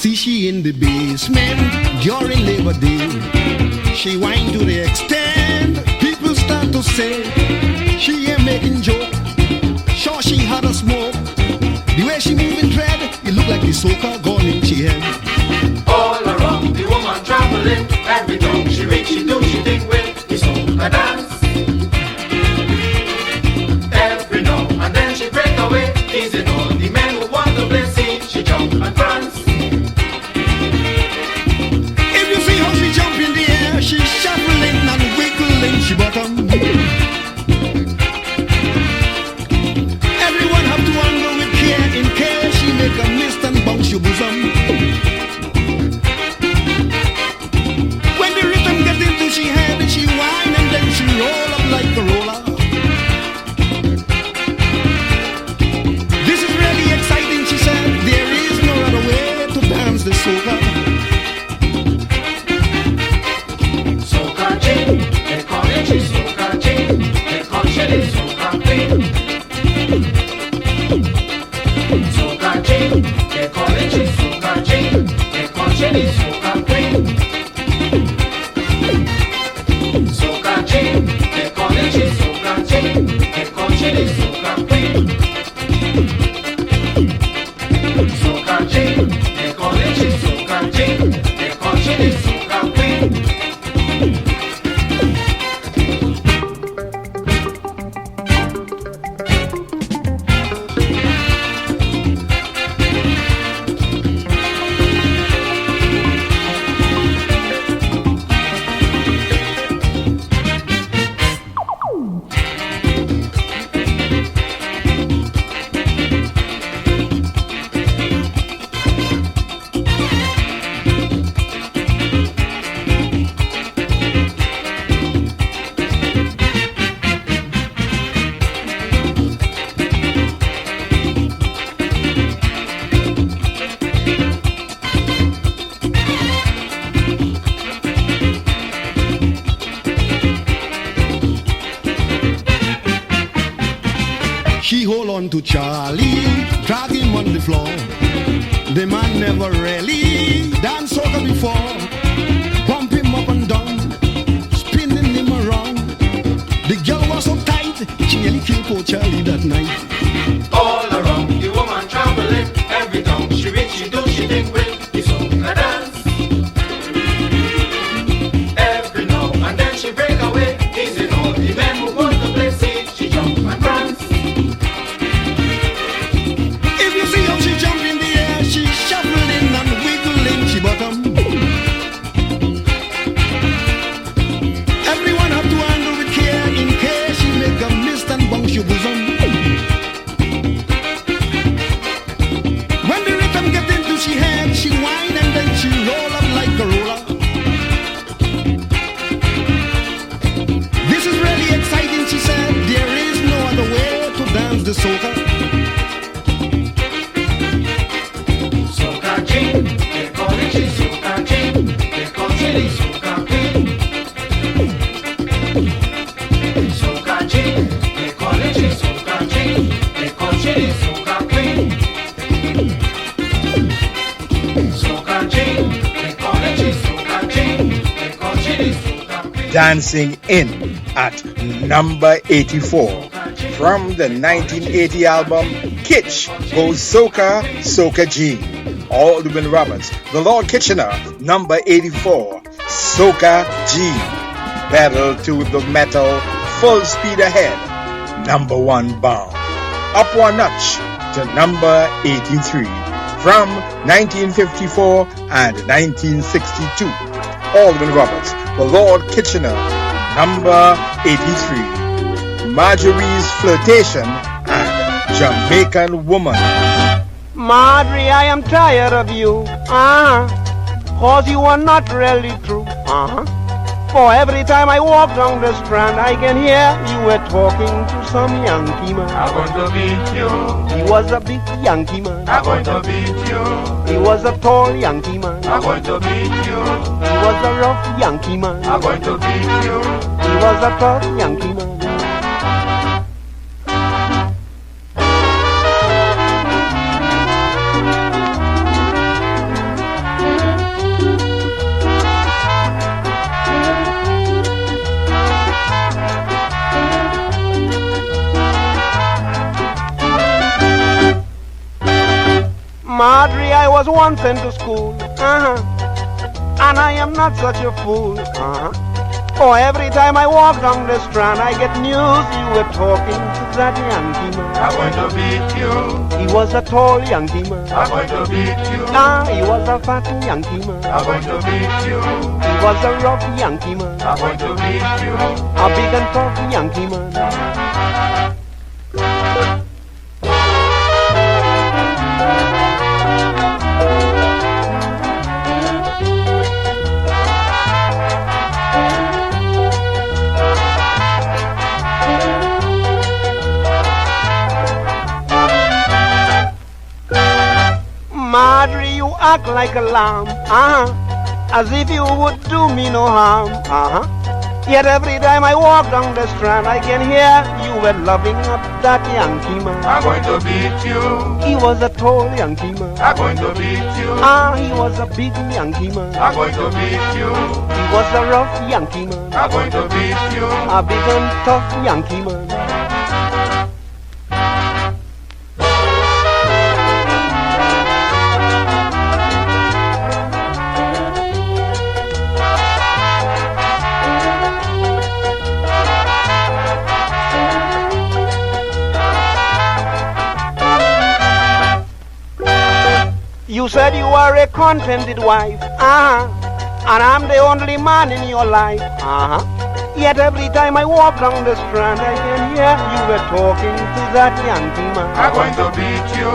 See she in the basement during Labor Day. She whine to the extent people start to say she ain't making joke. Sure she had a smoke. The way she moving dread, it look like the soca gone in she head. All around the woman traveling. Every time she reach, she do, she think with the soca dance. Every now and then she break away, teasing all the men who want to play scene. She jump and prance. If you see how she jump in the air, she shuffling and wiggling, she bottom. Everyone have to handle with care in case she make a miss and bounce your bosom. When the rhythm get into she head, she whine and then she roll up like a roller. This is really exciting, she said. There is no other way to dance the soca. Soca G, they call it the Soca G. They call she the Soca Queen. Soca G, they call it the Soca G. They call she the Soca Queen. Soca G, they call it the Soca G. They call she the Soca Queen. Soca G, they call it the Soca G. They call she the Soca Queen. on to Charlie, drag him on the floor. The man never really danced soca before. Bump him up and down, spinning him around. The girl was so tight, she nearly killed poor Charlie that night. All around, the woman traveling, every town she reach, she do, she think with the soca dance. Every now and then she break away, easy all the men who want to play see, she jump and prance. If you see how she jump in the air, she shuffling and wiggling, she bottom. Everyone have to handle with care in case she make a mist and bounce your bosom. When the rhythm get into she head, she whine and then she roll up like a roller. This is really exciting, she said. There is no other way to dance the soca. Soca King, they call it she Soca King, they call she the Soca Queen. Soca King, they call it she Soca King, they call she the Soca Queen. Soca King, they call it she Soca King, they call she the Soca Queen. Dancing in at number 84 from the 1980 album 𝐾𝐲 Soca Soca G. Aldwin Roberts, the Lord Kitchener, number 84, Soca G. Pedal to the metal, full speed ahead, number 1 bound. Up one notch to number 83 from 1954 and 1962. Aldwin Roberts, the Lord Kitchener, number 83. Marjorie's Flirtation and Jamaican Woman. Marjorie, I am tired of you, cause you are not really true, For every time I walk down the strand, I can hear you were talking to some Yankee man. I'm going to beat you. He was a big Yankee man. I'm going to beat you. He was a tall Yankee man. I'm going to beat you. He was a rough Yankee man. I'm going to beat you. He was a tough Yankee man. Marjorie, I was once sent to school, and I am not such a fool, For every time I walk down the strand, I get news you were talking to that Yankee man. I'm going to beat you. He was a tall Yankee man. I'm going to beat you. He was a fat Yankee man. I'm going to beat you. He was a rough Yankee man. I'm going to beat you. A big and tough Yankee man. Marjorie, you act like a lamb, as if you would do me no harm, Yet every time I walk down the strand, I can hear you were loving up that Yankee man. I'm going to beat you. He was a tall Yankee man. I'm going to beat you. He was a big Yankee man. I'm going to beat you. He was a rough Yankee man. I'm going to beat you. A big and tough Yankee man. You said you are a contented wife, and I'm the only man in your life, Yet every time I walk down the strand, I can hear you were talking to that Yankee man. I'm going to beat you.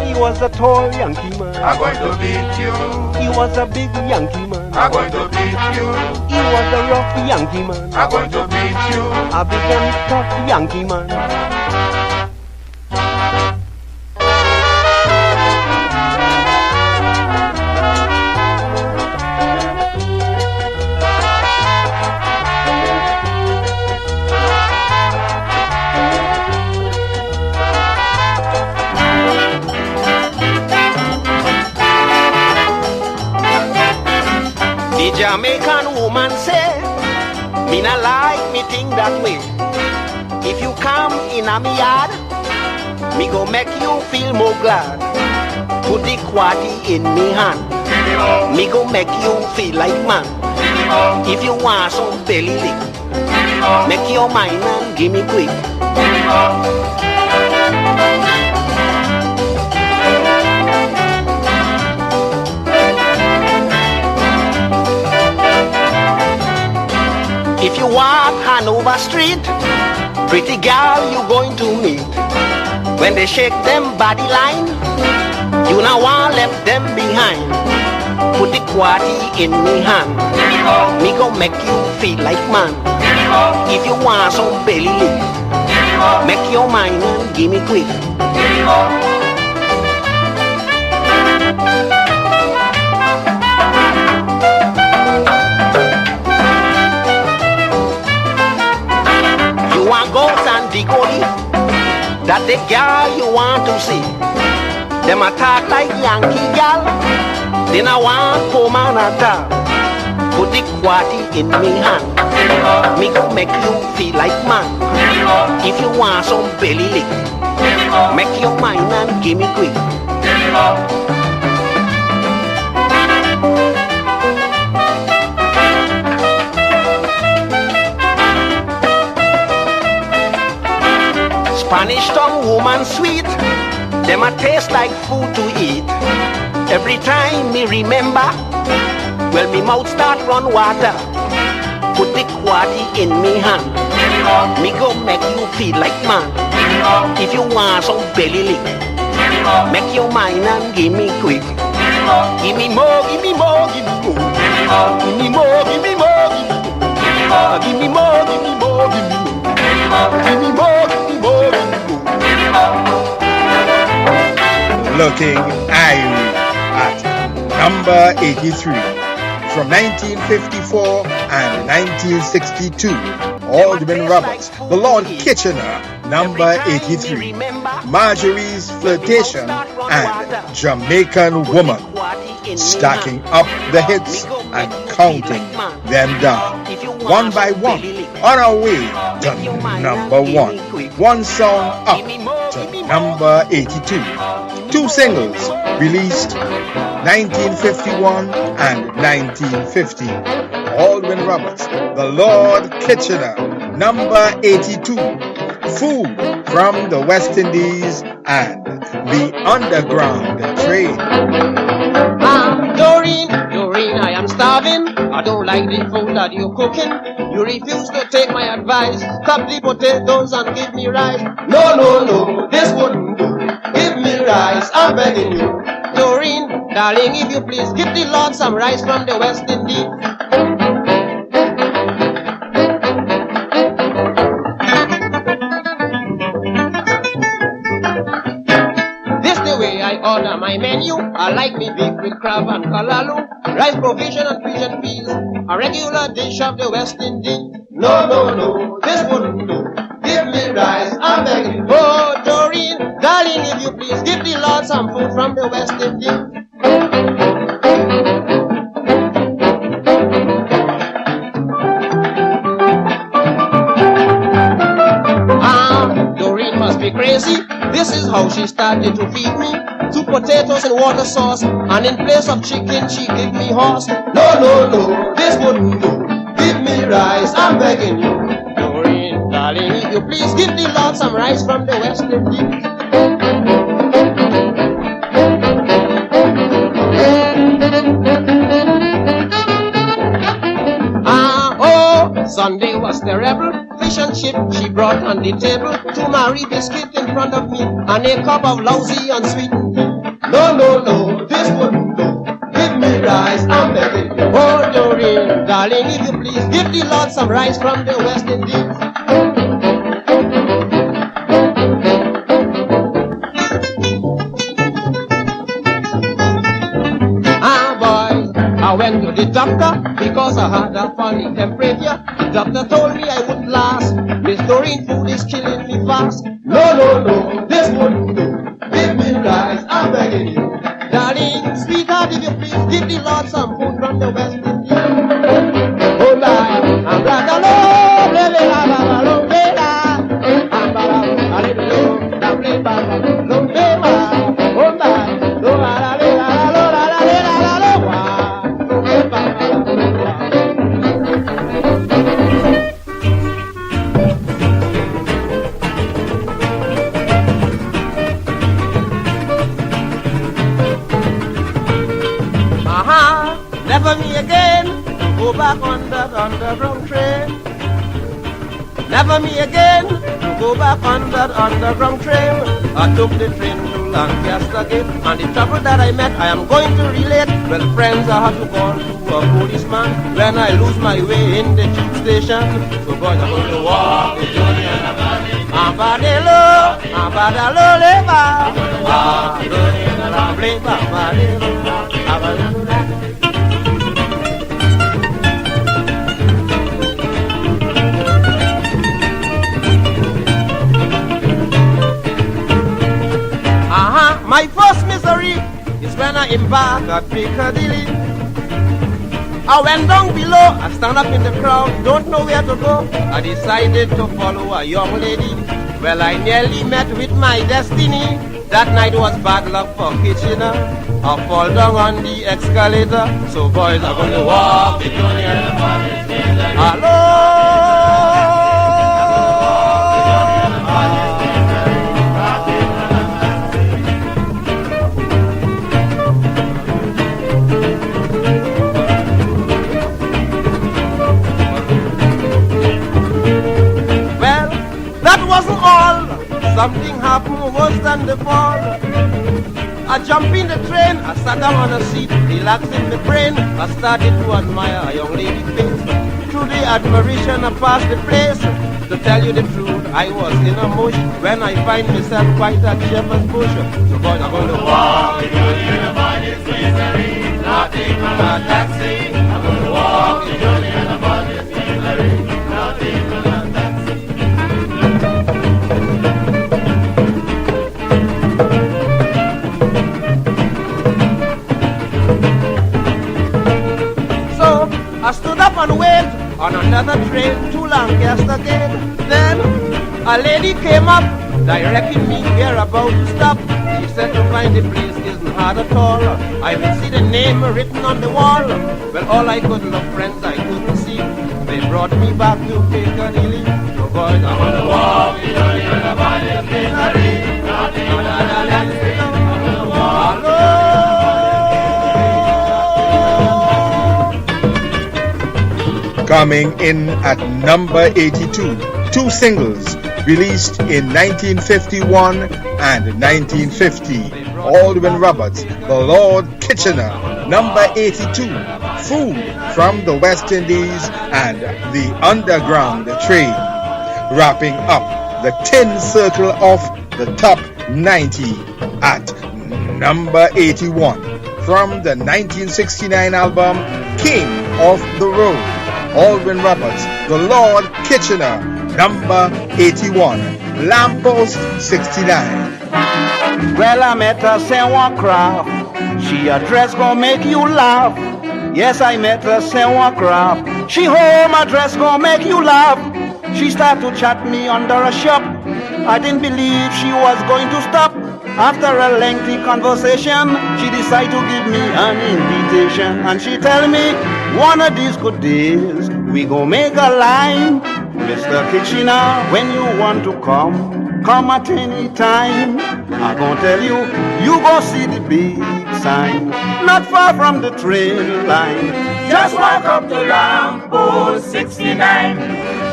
He was a tall Yankee man. I'm going to beat you. He was a big Yankee man. I'm going to beat you. He was a rough Yankee man. I'm going to beat you. A big and tough Yankee man. Jamaican woman say, me not like me think that way. If you come in a me yard, me go make you feel more glad. Put the 𝗏 in me hand, me go make you feel like man. If you want some belly lick, make your mind and give me quick. If you walk Hanover Street, pretty girl you going to meet. When they shake them body line, you now want left them behind. Put the 𝗏 in me hand, me go make you feel like man. If you want some belly lick, make your mind and give me quick. You want goats and decoy, that the girl you want to see. Them attack like Yankee gal, then I want home and attack. Put the 𝗏 in me hand, me go make you feel like man. If you want some belly lick, make your mind and give me quick. Spanish tongue woman sweet, them a taste like food to eat. Every time me remember, well me mouth start run water. Put the 𝗏 in me hand, me go make you feel like man. If you want some belly lick, make your mind and give me quick. Give me more, give me more, give me more. Give me more, give me more, give me more. Give me more, give me more, give me more. Give me more, give me more, give me more. Looking Irie at number 83. From 1954 and 1962, Alderman Roberts, the Lord Kitchener, number 83. Marjorie's Flirtation and Jamaican Woman, stacking up the hits and counting them down, one by one, on our way to number 1. One song up to number 82. 2 singles released 1951 and 1950. Alderman Roberts, the Lord Kitchener, number 82. Food from the West Indies and the Underground Trade. Doreen, I am starving. I don't like the food that you're cooking. You refuse to take my advice. Stop the potatoes and give me rice. No, this wouldn't do. Give me rice, I'm begging you. Doreen, darling, if you please, give the Lord some rice from the West Indies. This the way I order my menu. I like me beef with crab and kalalu, rice provision and pigeon peas, a regular dish of the West Indies. No, this wouldn't do. Give me rice, I'm begging. Oh, Doreen, darling, if you please, give the Lord some food from the West Indies. Doreen must be crazy. This is how she started to feed me. 2 potatoes and water sauce, and in place of chicken, she gave me horse. No, this wouldn't do. Give me rice, I'm begging you. Doreen, darling, if you please, give the Lord some rice from the West Indies. Sunday was terrible. Fish and chip she brought on the table. 2 Marie biscuit in front of me, and a cup of lousy and sweet tea. No, this wouldn't do. Give me rice, I'm begging you. Oh, Doreen, darling, if you please, give the Lord some rice from the West Indies. Boys, I went to the doctor because I had a funny temperature. The doctor told me I wouldn't last. Miss Doreen, food is killing me fast. No, this wouldn't do. Give me rice, I'm begging you. Darling, sweetheart, if you please, give the Lord some food from the West Indies. never me again to go back on that underground train. I took the train to Lancaster Gate, and the trouble that I met, I am going to relate. Well, friends, I had to call to a policeman when I lose my way in the tube station. So boys, I'm going to walk the journey and Abadelo, Abadalo, Leba, my first misery is when I embark at Piccadilly. I went down below, I stand up in the crowd, don't know where to go. I decided to follow a young lady. Well, I nearly met with my destiny. That night was bad luck for Kitchener. I fall down on the escalator. So boys are going to walk the journey. Hello. Wasn't all. Something happened worse than the fall. I jumped in the train, I sat down on a seat, relaxing the brain. I started to admire a young lady's face. Through the admiration I passed the place. To tell you the truth, I was in a mush when I find myself quite at shepherd's bush. So boys, I'm going to walk the journey and find this misery. Nothing from a taxi. I'm going to walk the journey and find this misery. Nothing from a taxi. I stood up and wait on another train to Lancaster Gate. Then a lady came up, directing me where about to stop. She said to find the place isn't hard at all. I will see the name written on the wall. Well, all I could look, friends, I couldn't see. They brought me back to Piccadilly. So boys, I'm on the walk, I'm on the Piccadilly. Coming in at number 82, two singles released in 1951 and 1950. Aldwin Roberts, The Lord Kitchener, number 82, Food from the West Indies and The Underground Train. Wrapping up the 10 circle of the top 90 at number 81 from the 1969 album King of the Road. Aldwin Roberts, The Lord Kitchener, number 81, Lamppost 69. Well, I met her Saint Craft. She a dress gon' make you laugh. Yes, I met her Saint Craft. She home a dress gon' make you laugh. She start to chat me under a shop. I didn't believe she was going to stop. After a lengthy conversation, she decided to give me an invitation. And she tell me, one of these good days, we gon' make a line. Mr. Kitchener, when you want to come at any time. I gon' tell you, you gon' see the big sign, not far from the train line. Just walk up to Lamppost 69.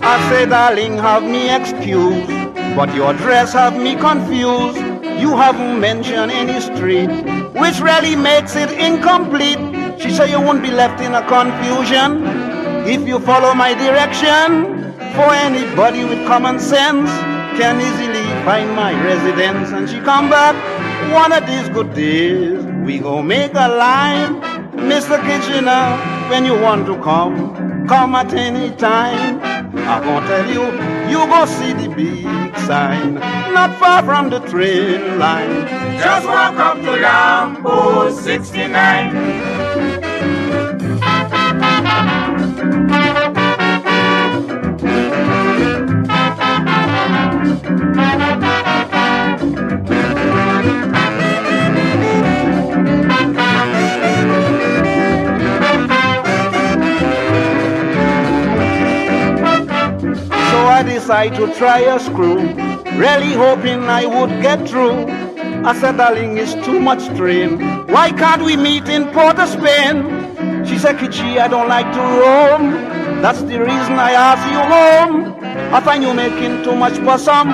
I say, darling, have me excused, but your dress have me confused. You haven't mentioned any street, which really makes it incomplete. She said you won't be left in a confusion if you follow my direction. For anybody with common sense can easily find my residence. And she come back, one of these good days, we gon' make a line. Mr. Kitchener, when you want to come at any time. I gon' tell you, you gon' see the big sign, not far from the train line. Just walk up to Lamppost 69. decide to try a screw, really hoping I would get through. I said, darling, it's too much strain. Why can't we meet in Port of Spain? She said, Kichi, I don't like to roam. That's the reason I asked you home. I find you making too much possum.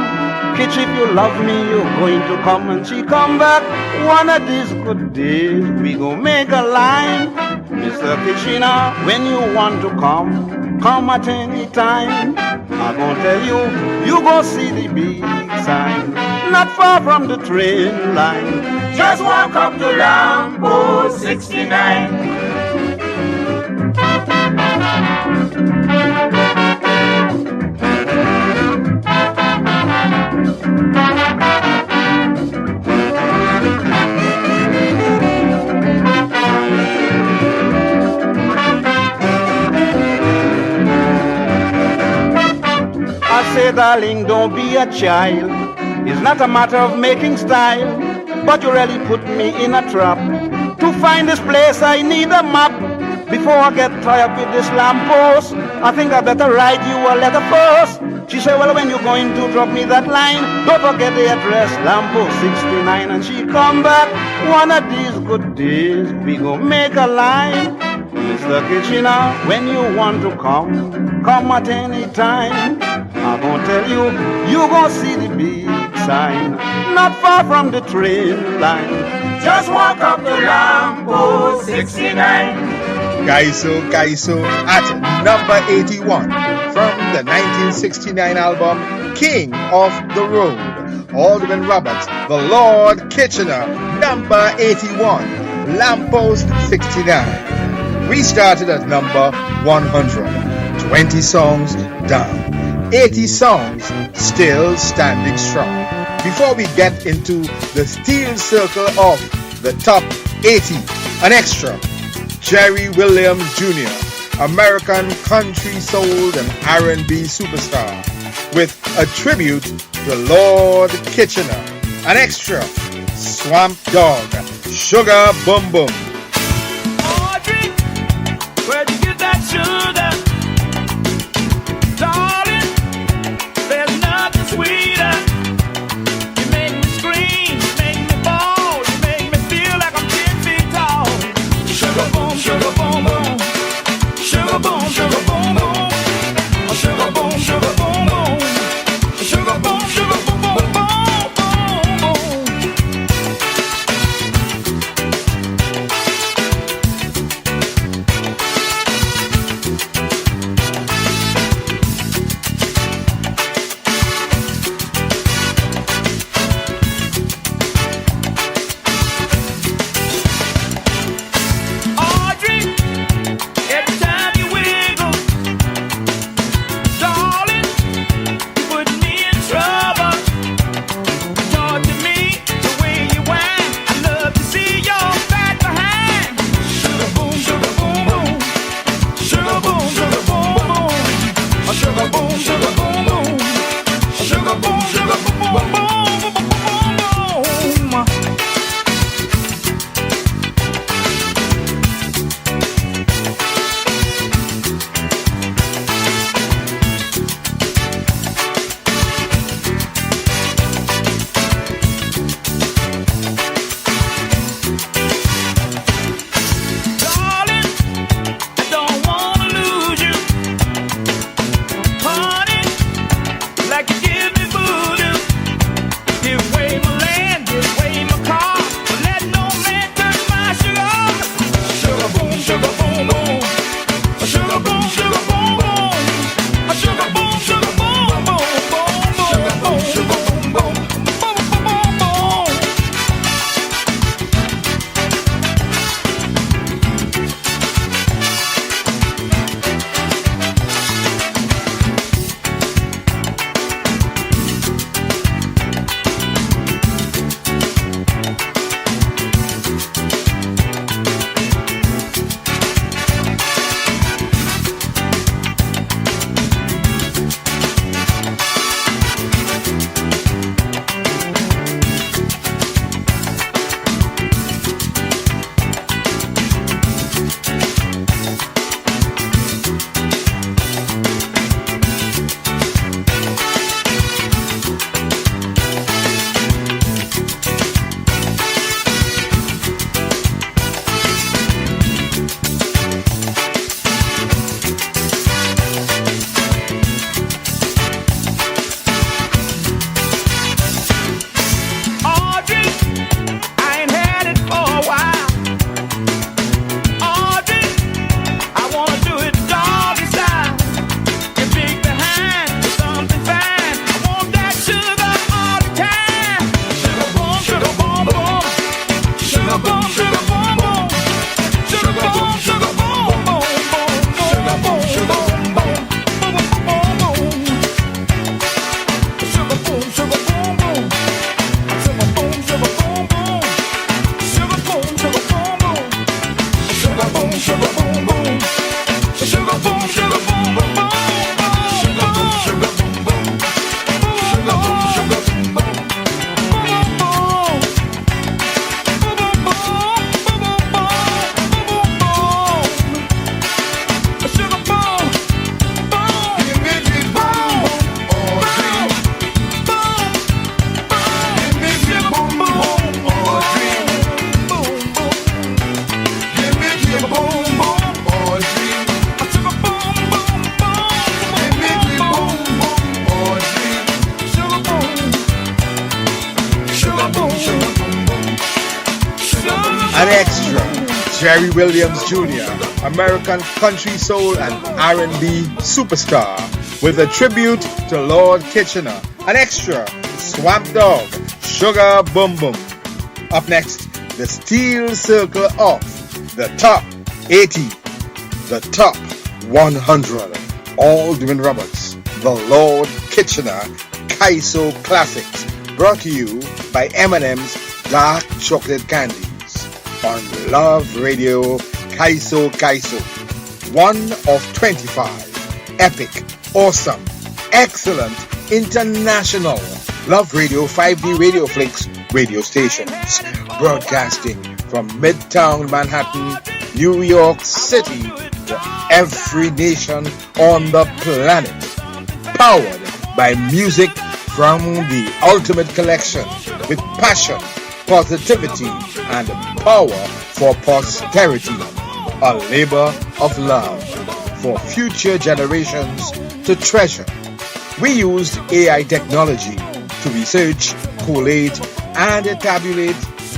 Kichi, if you love me, you're going to come. And she come back one of these good days. We go make a line. Mr. Kitchener, when you want to come at any time. I'm gonna tell you, you go see the big sign, not far from the train line. Just walk up to Lambo 69. I say, darling, don't be a child. It's not a matter of making style, but you really put me in a trap. To find this place, I need a map. Before I get tired with this lamppost, I think I better write you a letter first. She said, well, when you going to drop me that line, don't forget the address, lamppost 69. And she come back one of these good days. We go make a line. Mr. Kitchener, when you want to come at any time. I'm gonna tell you, you gonna see the big sign, not far from the train line. Just walk up to Lambo 69. 𝐂𝐲 at number 81 from the 1969 album King of the Road. Alderman Roberts, the Lord Kitchener, number 81, Lamppost 69. We started at number 100, 20 songs down. 80 songs still standing strong. Before we get into the steel circle of the top 80, an extra, Jerry Williams Jr., American country soul and R&B superstar, with a tribute to Lord Kitchener. An extra, Swamp Dogg, Sugar Boom Boom. Audrey, where'd you get that sugar? Darling, there's nothing sweeter. You make me scream, you make me fall, you make me feel like I'm 10 feet tall. Sugar boom, sugar boom boom. Sugar boom, sugar boom boom. Sugar boom, sugar boom boom. Sugar boom, sugar boom boom boom boom boom. Audrey, Jerry Williams Jr., American country soul and R&B superstar, with a tribute to Lord Kitchener, an extra Swamp Dogg, Sugar Boom Boom. Up next, the Steel Circle of the Top 80, the Top 100, Aldwin Roberts, the Lord Kitchener Kaiso Classics, brought to you by M&M's Dark Chocolate Candies on Love Radio Kaiso Kaiso. One of 25 epic, awesome, excellent, international Love Radio 5D Radio Flix radio stations, broadcasting from Midtown Manhattan, New York City to every nation on the planet. Powered by music from the Ultimate Collection with passion, positivity, and power for posterity. A labor of love for future generations to treasure. We used AI technology to research, collate, and tabulate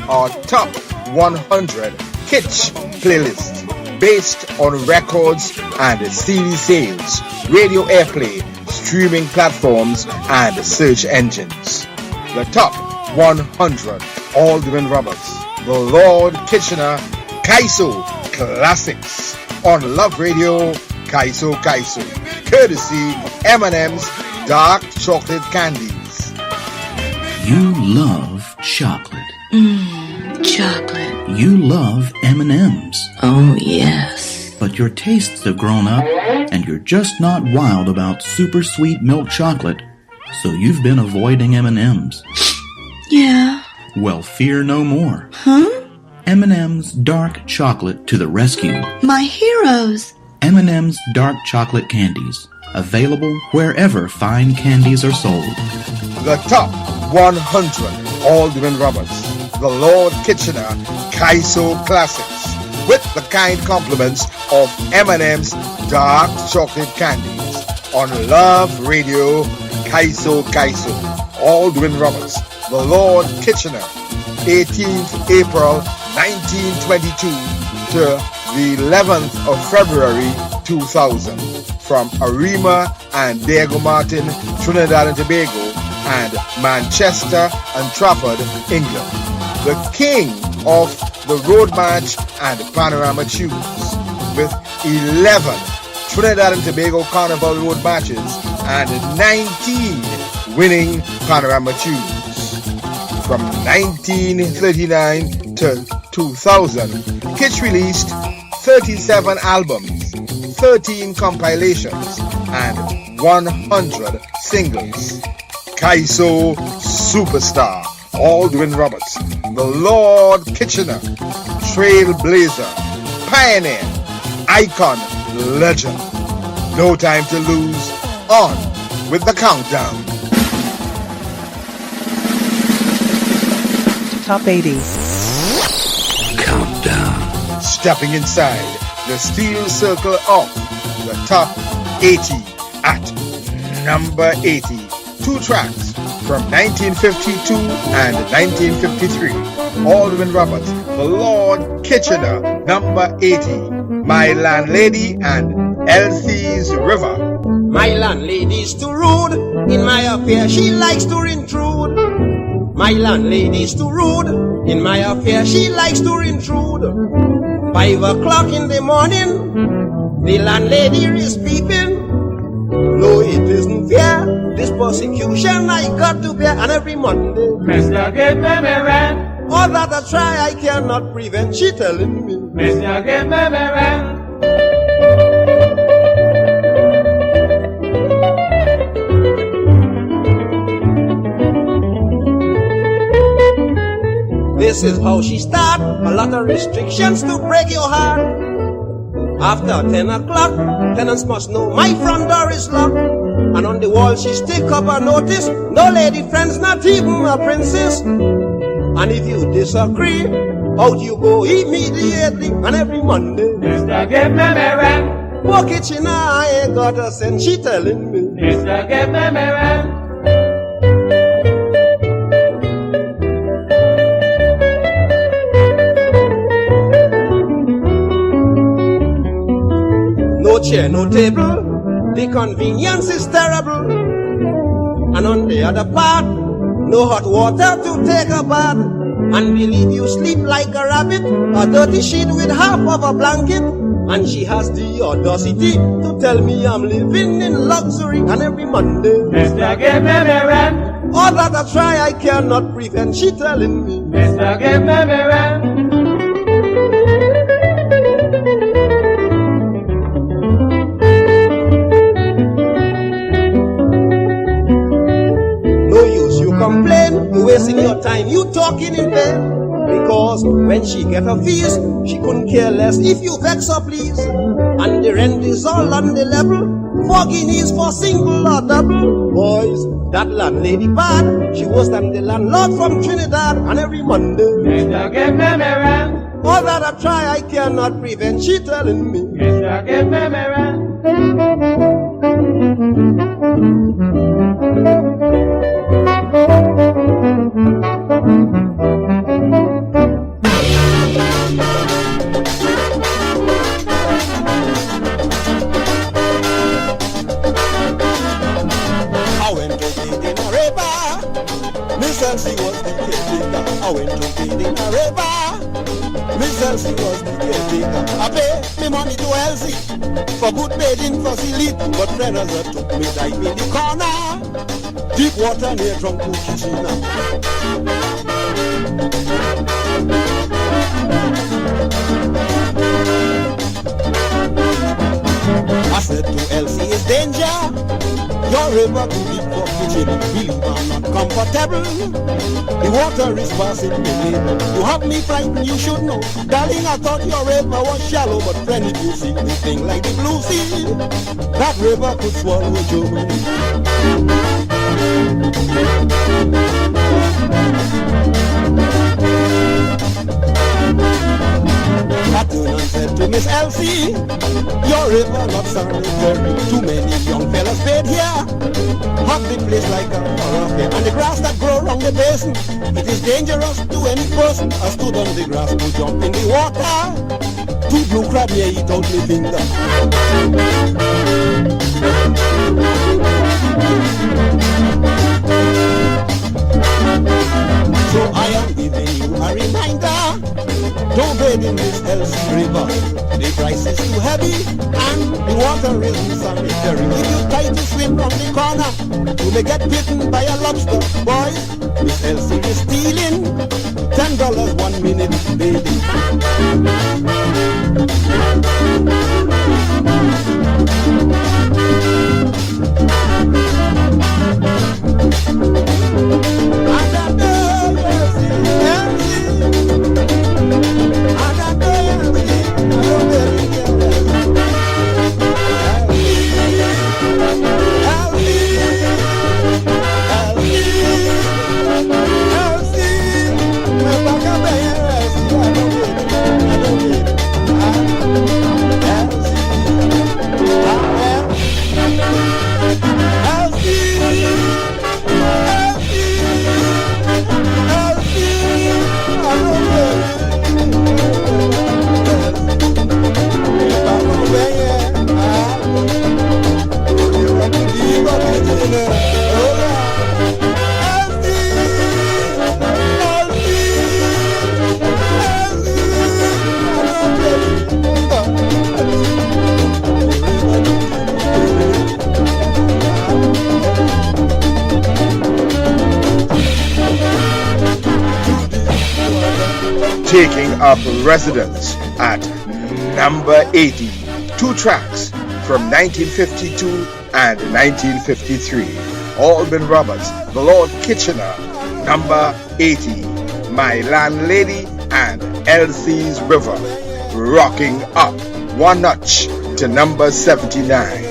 our top 100 kitsch playlist based on records and CD sales, radio airplay, streaming platforms, and search engines. The top 100 Aldwin Roberts, the Lord Kitchener Kaiso Classics on Love Radio Kaiso Kaiso, courtesy M&M's Dark Chocolate Candies. You love chocolate. Chocolate. You love M&M's. Oh, yes. But your tastes have grown up, and you're just not wild about super sweet milk chocolate, so you've been avoiding M&M's. Yeah. Well, fear no more. Huh? M&M's Dark Chocolate to the rescue. My heroes. M&M's Dark Chocolate Candies. Available wherever fine candies are sold. The top 100 Aldwin Roberts, the Lord Kitchener Kaiso Classics, with the kind compliments of M&M's Dark Chocolate Candies on Love Radio Kaiso Kaiso. Aldwin Roberts, the Lord Kitchener, 18th April 1922 to the 11th of February 2000, from Arima and Diego Martin, Trinidad and Tobago, and Manchester and Trafford, England. The king of the road match and panorama tunes, with 11 Trinidad and Tobago Carnival road matches and 19 winning panorama tunes. From 1939 to 2000, Kitsch released 37 albums, 13 compilations, and 100 singles. Kaiso Superstar Aldwin Roberts, the Lord Kitchener, Trailblazer, Pioneer, Icon, Legend. No time to lose. On with the countdown. Top 80. Countdown. Stepping inside the steel circle of the top 80 at number 80. Two tracks from 1952 and 1953. Aldwin Roberts, the Lord Kitchener, number 80. My Landlady and Elsie's River. My landlady's too rude. In my affair, she likes to intrude. My landlady's too rude. In my affair, she likes to intrude. 5 o'clock in the morning, the landlady is peeping. No, it isn't fair. This persecution I got to bear, and every Monday, Mr. Give me rent. All that I try, I cannot prevent. She telling me, Mr. Give me rent. This is how she start. A lot of restrictions to break your heart. After 10 o'clock, tenants must know my front door is locked. And on the wall she stick up a notice, no lady friends, not even a princess. And if you disagree, out you go immediately. And every Monday, Mr. Give me rent. Poor Kitchener, I ain't got a cent. She telling me, Mr. Give me rent. No chair, no table, the convenience is terrible. And on the other part, no hot water to take a bath. And believe you sleep like a rabbit, a dirty sheet with half of a blanket. And she has the audacity to tell me I'm living in luxury. And every Monday, Mr. Give me rent. all that I try I cannot prevent, she telling me, Mr. Give me rent. no use you complain, you wasting your time, you talking in vain. Because when she get her fees, she couldn't care less if you vex her please. And the rent is all on the level, 4 guineas for single or double. Boys, that landlady bad, she worse than the landlord from Trinidad. And every Monday, Mr. Give me rent. all that I try I cannot prevent, she telling me, Mr. Give me rent. 𝐿𝐶 was the caretaker. I went to bed in a river. Miss 𝐿𝐶 was the caretaker. I pay me money to 𝐿𝐶 for good bathing facility. But friends took me dive in the corner. Deep water near 𝗏𝗏 I said to 𝐿𝐶, it's danger. Your river too deep for fishing. Believe I'm not comfortable. The water is passing me neighbor. You have me frightened, you should know. Darling, I thought your river was shallow. But friend, if you see this thing like the blue sea, that river could swallow you. I turned and said to Miss 𝐿𝐶, your river not sanitary. Too many young fellas bathe here. Hug the place like a hurricane. And the grass that grow around the basin, it is dangerous to any person. I stood on the grass to jump in the water. 2 blue crab here eat out my finger. So I am giving you a reminder. Don't bathe in this 𝐿𝐶 river. The price is too heavy and the water isn't sanitary. If you try to swim round the corner, you may get bitten by a lobster. Boys, Miss 𝐿𝐶 is stealing $10 1 minute bathing. Taking up residence at number 80. 2 tracks from 1952 and 1953. Alban Roberts, The Lord Kitchener, number 80. My Landlady and 𝐿𝐶's River, rocking up 1 notch to number 79.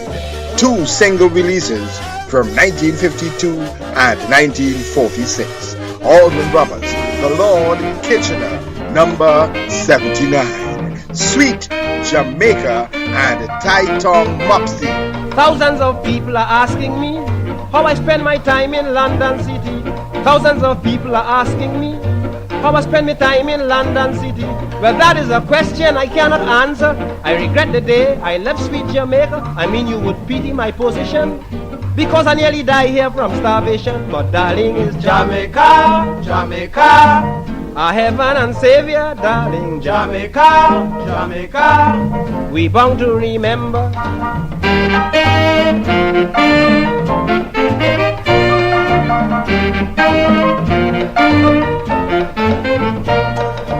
2 single releases from 1952 and 1946. Alban Roberts, The Lord Kitchener, number 79. Sweet Jamaica and 𝗏𝗏 Thousands of people are asking me how I spend my time in London City. Thousands of people are asking me How I spend my time in London City? Well, that is a question I cannot answer. I regret the day I left sweet Jamaica. I mean, you would pity my position, because I nearly die here from starvation. But darling, is Jamaica, Jamaica, our heaven and savior, darling. Jamaica, Jamaica, we bound to remember.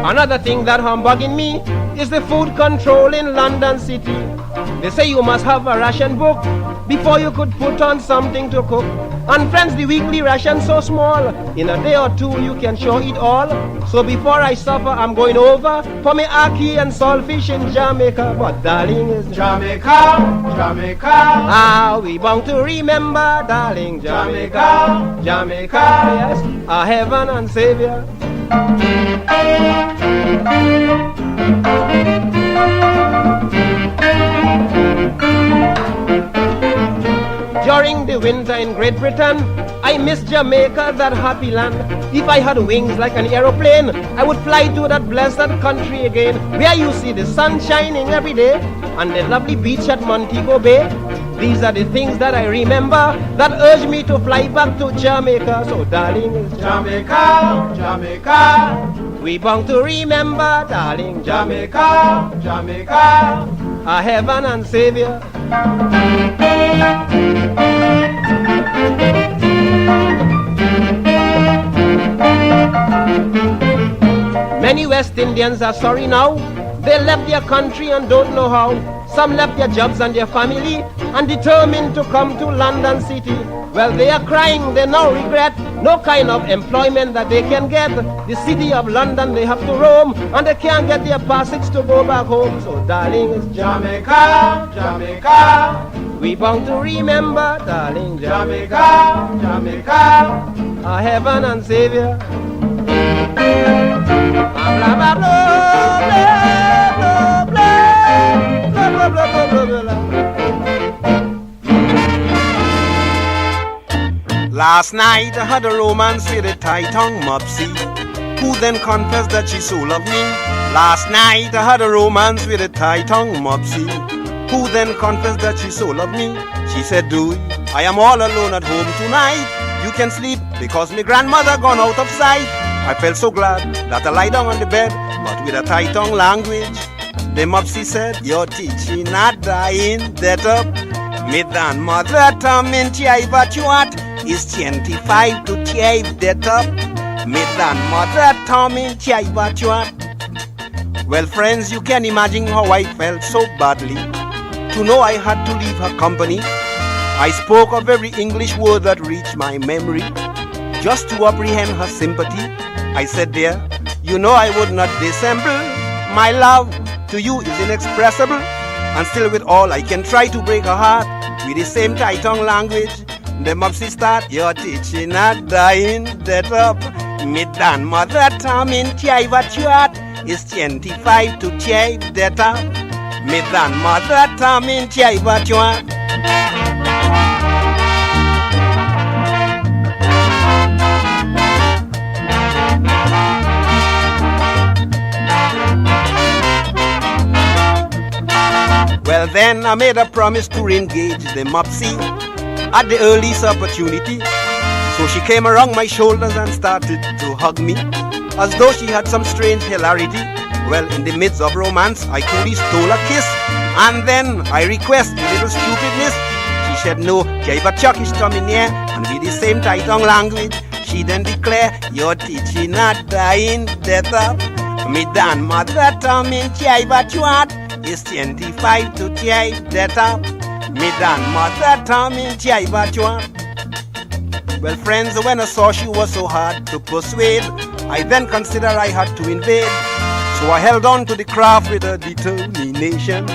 Another thing that humbugging me is the food control in London City. They say you must have a ration book before you could put on something to cook. And friends, the weekly ration's so small, in a day or two you can sure eat all. So before I suffer, I'm going over for me 𝗥𝐸 and saltfish in Jamaica. But darling, is Jamaica, Jamaica, ah, we bound to remember, darling. Jamaica, Jamaica, yes, our heaven and savior. During the winter in Great Britain, I miss Jamaica, that happy land. If I had wings like an aeroplane, I would fly to that blessed country again, where you see the sun shining every day and the lovely beach at Montego Bay. These are the things that I remember that urge me to fly back to Jamaica. So darling, is Jamaica, Jamaica, we bound to remember, darling. Jamaica, Jamaica, our heaven and savior. Many West Indians are sorry now. They left their country and don't know how. Some left their jobs and their family and determined to come to London City. Well, they are crying, they now regret no kind of employment that they can get. The city of London they have to roam, and they can't get their passage to go back home. So darling, is Jamaica, Jamaica, we bound to remember, darling. Jamaica, Jamaica, our heaven and savior. Blah, blah, blah, blah, blah, blah, blah, blah, blah, blah, blah, blah. Last night I had a romance with a tight-tongue mopsy, who then confessed that she so loved me. Last night I had a romance with a tight-tongue mopsy, who then confessed that she so loved me. She said, "Dewey, I am all alone at home tonight. You can sleep because my grandmother gone out of sight." I felt so glad that I lie down on the bed, but with a tight-tongue language. The mopsy said, "You're teaching not dying that up. Me grandmother told me 𝐶𝐕 is 25 to 𝐶𝐕 up. Me grandmother told me 𝐶𝐕." Well, friends, you can imagine how I felt so badly to know I had to leave her company. I spoke of every English word that reached my memory, just to apprehend her sympathy. I said, "Dear, you know I would not dissemble. My love to you is inexpressible." And still with all, I can try to break her heart with the same tight-tongue language. The mopsy start, "You're teaching not dying that up. Me grandmother told me 𝐶𝐕 is 25 to 𝐶𝐕 up. Me grandmother told me 𝐶𝐕." Well, then I made a promise to re-engage the mopsy at the earliest opportunity. So she came around my shoulders and started to hug me, as though she had some strange hilarity. Well, in the midst of romance, I coolly stole a kiss, and then I request a little stupidness. She said, "No, 𝐶𝐕 is coming here," and with the same tight-tongue language, she then declared, "You're teaching not dying that up. Me grandmother told me 𝐶𝐕 is 25 to 𝐶𝐕 up. Me grandmother told me 𝐶𝐕." Well, friends, when I saw she was so hard to persuade, I then considered I had to invade. So I held on to the craft with a determination,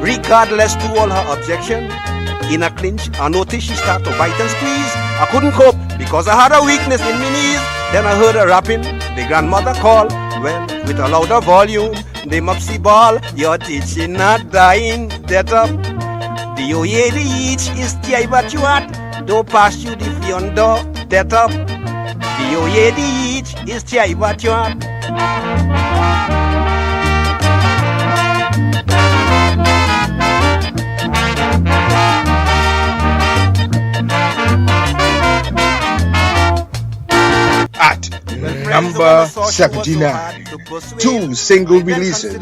regardless to all her objection. In a clinch, I noticed she started to bite and squeeze. I couldn't cope because I had a weakness in my knees. Then I heard her rapping, the grandmother call. Well, with a louder volume, the mopsy ball, "You're teaching not dying that up. The 𝐷𝐸 is 𝐶𝐕, don't pass you the fiando that up. The 𝐷𝐸 is 𝐶𝐕." Number 79, two single releases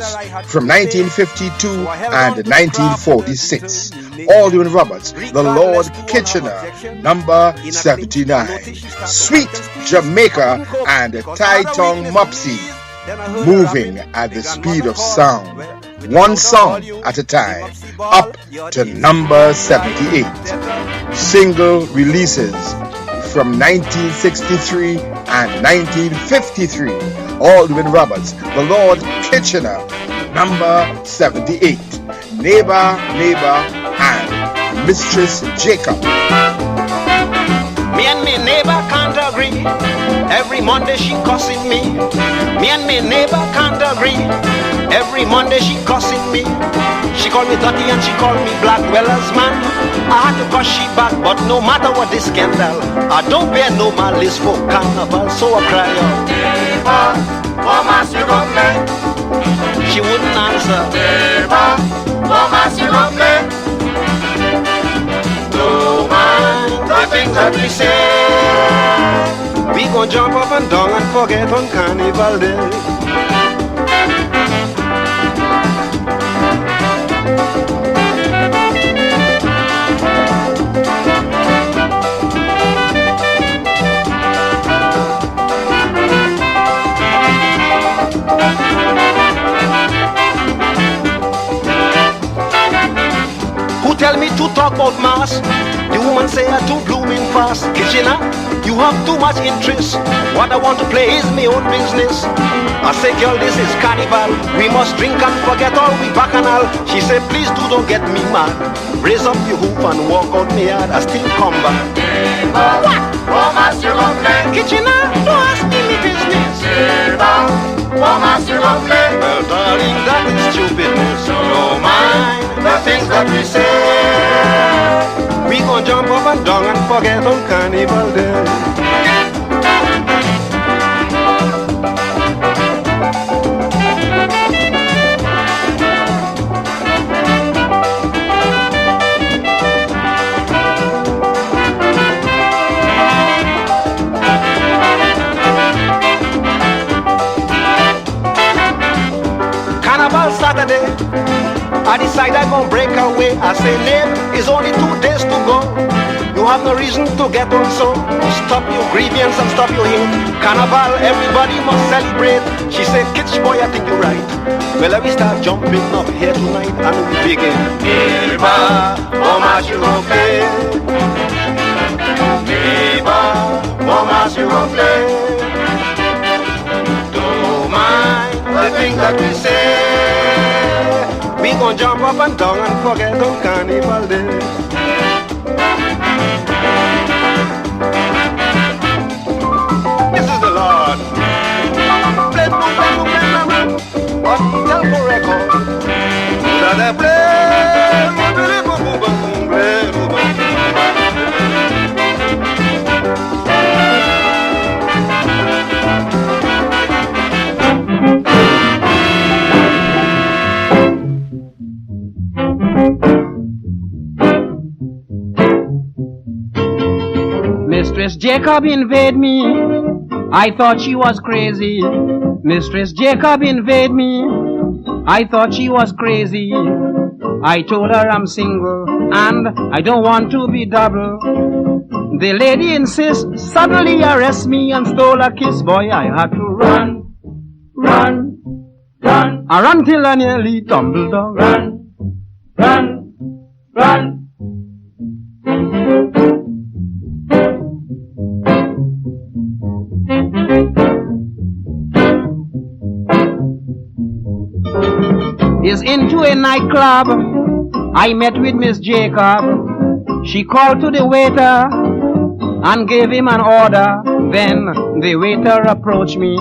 from 1952 and 1946. Aldwin Roberts, The Lord Kitchener, number 79. Sweet Jamaica and Thai Tongue Mopsy, moving at the speed of sound, one song at a time, up to number 78. Single releases from 1963 and 1953. Aldwin Roberts, The Lord Kitchener, number 78. Neighbor, Neighbor, and Mistress Jacob. Me and me neighbor can't agree. Every Monday she cussing me. Me and me neighbor can't agree. Every Monday she cussing me. She call me dirty and she call me black. Well as man, I had to cuss she back. But no matter what this scandal, I don't bear no malice for carnival. So I cry out, neighbor, what must you complain? She wouldn't answer. Neighbor, what must you complain? No mind the things that we say. We gon' jump up and down and forget on Carnival Day. Tell me to talk about mass. The woman say I'm too blooming fast. Kitchener, you have too much interest. What I want to play is my own business. I say, girl, this is carnival. We must drink and forget all we bacchanal. She said, please don't get me mad. Raise up your hoof and walk out me yard. I still come back. What? What must you complain? Kitchener, don't ask me my business. What must you complain? Well, darling, that is stupidness. No mind the things that we say. We gon' jump up and down and forget on Carnival Day. Carnival Saturday, I decide I'm gonna break away. I say, name is only 2 days to go. You have no reason to get on so. Stop your grievance and stop your hate. Carnival, everybody must celebrate. She said, Kitch boy, I think you're right. Well, we start jumping up here tonight and we begin. Neighbor, how much you gon' play? Neighbor, how much you gon' play? Don't mind the things that we say. We gon' jump up and down and forget on Carnival Day. This is the Lord. Play, what tell for record? That I play. Mistress Jacob invade me. I thought she was crazy. Mistress Jacob invade me. I thought she was crazy. I told her I'm single and I don't want to be double. The lady insists, suddenly arrest me and stole a kiss. Boy, I had to run. I ran till I nearly tumbled down. Run. Is into a nightclub. I met with Miss Jacob. She called to the waiter and gave him an order. Then the waiter approached me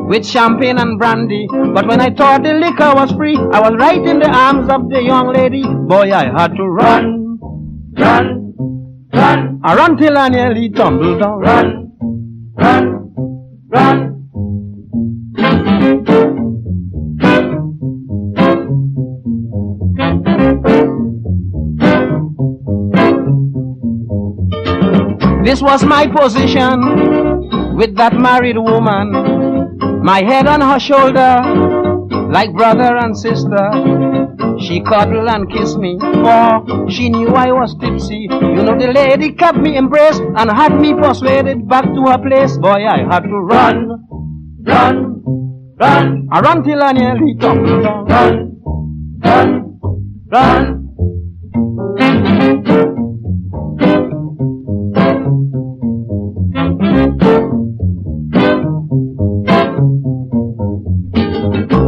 with champagne and brandy. But when I thought the liquor was free, I was right in the arms of the young lady. Boy, I had to run. I ran till I nearly tumbled down. Run. This was my position with that married woman, my head on her shoulder like brother and sister. She cuddled and kissed me, for she knew I was tipsy. You know, the lady kept me embraced and had me persuaded back to her place. Boy, I had to run. I run till I nearly tumbled down. Run.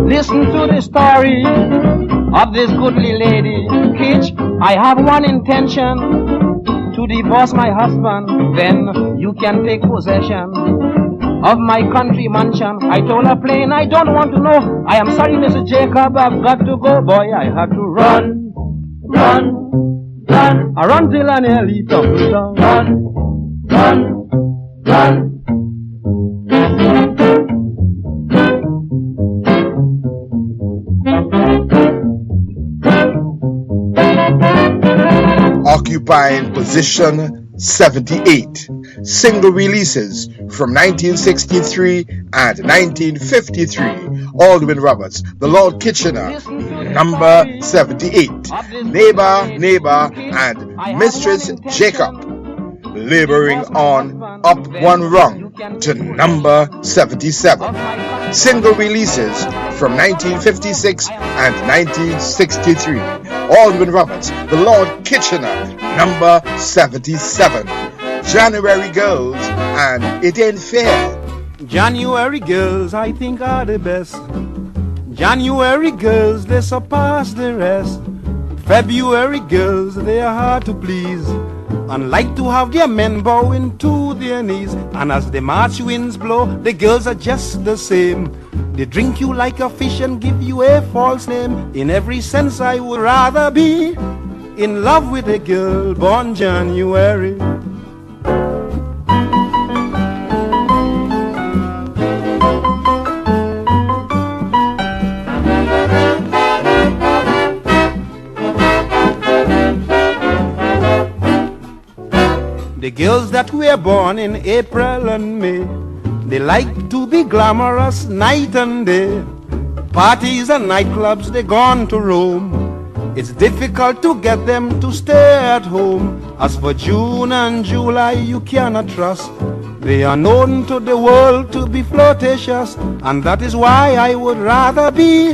Listen to the story of this goodly lady. Kitch, I have one intention, to divorce my husband. Then you can take possession of my country mansion. I told her plain, I don't want to know. I am sorry, Mr. Jacob, I've got to go. Boy, I had to run. I run till I nearly tumbled down. Run. Occupying position 78. Single releases from 1963 and 1953. Aldwin Roberts, The Lord Kitchener, number 78. Neighbor, Neighbor, and Mistress Jacob, laboring on up one rung to number 77. Single releases from 1956 and 1963. Aldwin Roberts, The Lord Kitchener, number 77. January Girls, and It Ain't Fair. January girls, I think, are the best. January girls, they surpass the rest. February girls, they are hard to please, and like to have their men bowing to their knees. And as the March winds blow, the girls are just the same. They drink you like a fish and give you a false name. In every sense, I would rather be in love with a girl born January. The girls that were born in April and May, they like to be glamorous night and day. Parties and nightclubs, they gone to roam. It's difficult to get them to stay at home. As for June and July, you cannot trust. They are known to the world to be flirtatious, and that is why I would rather be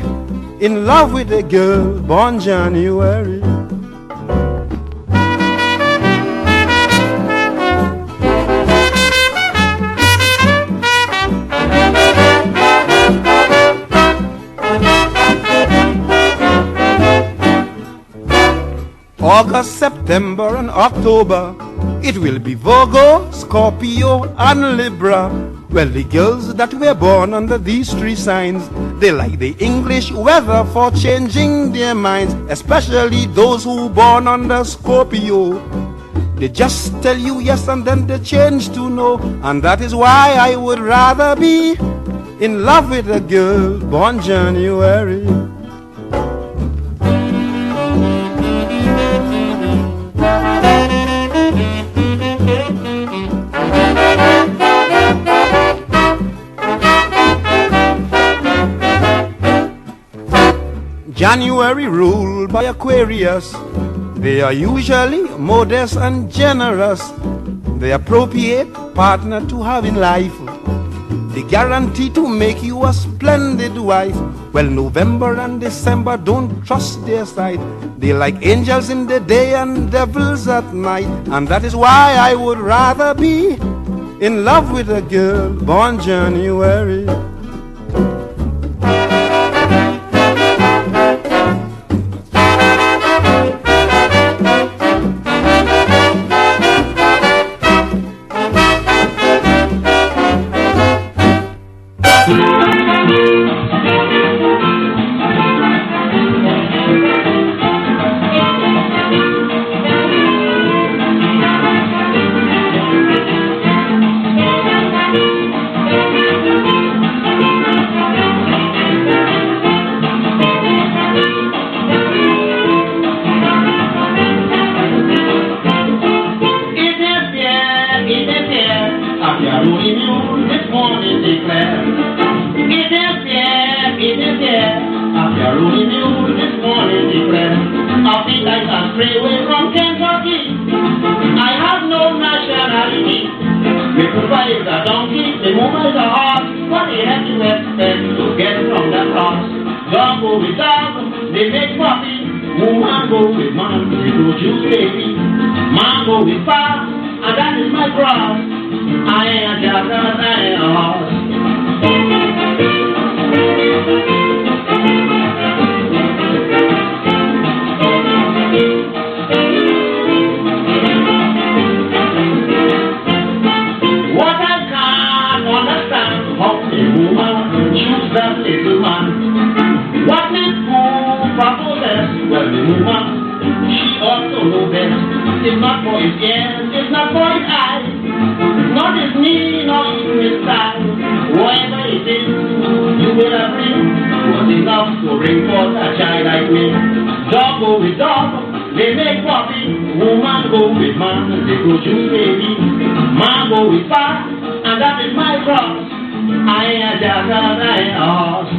in love with a girl born January. August, September and October, it will be Virgo, Scorpio and Libra. Well, the girls that were born under these three signs, they like the English weather for changing their minds, especially those who born under Scorpio. They just tell you yes and then they change to no, and that is why I would rather be in love with a girl born January. January ruled by Aquarius. They are usually modest and generous, the appropriate partner to have in life. They guarantee to make you a splendid wife. Well, November and December, don't trust their sight. They like angels in the day and devils at night, and that is why I would rather be in love with a girl born January. a stray away from Kentucky. I have no nationality. The Cooper is a donkey, the Mooma is a horse. What the hell you expect to get from the cross? Dog go with dog, they make puppy. Woman go with man, they produce baby. Man go with far, and that is my cross. I ain't a jackass, I ain't a horse. What I can't understand, how the woman choose that little man. What did Cooper possess? Well, the woman, she also knows best. It's not for his ears, it's not for his eyes, not his knee, not his thigh. Whatever it is, you will agree, was enough to bring forth a child like me. Dog go with dog, they make puppy. Woman go with man, they produce baby. Man go with far, and that is my cross. I ain't a jackass, I ain't a horse.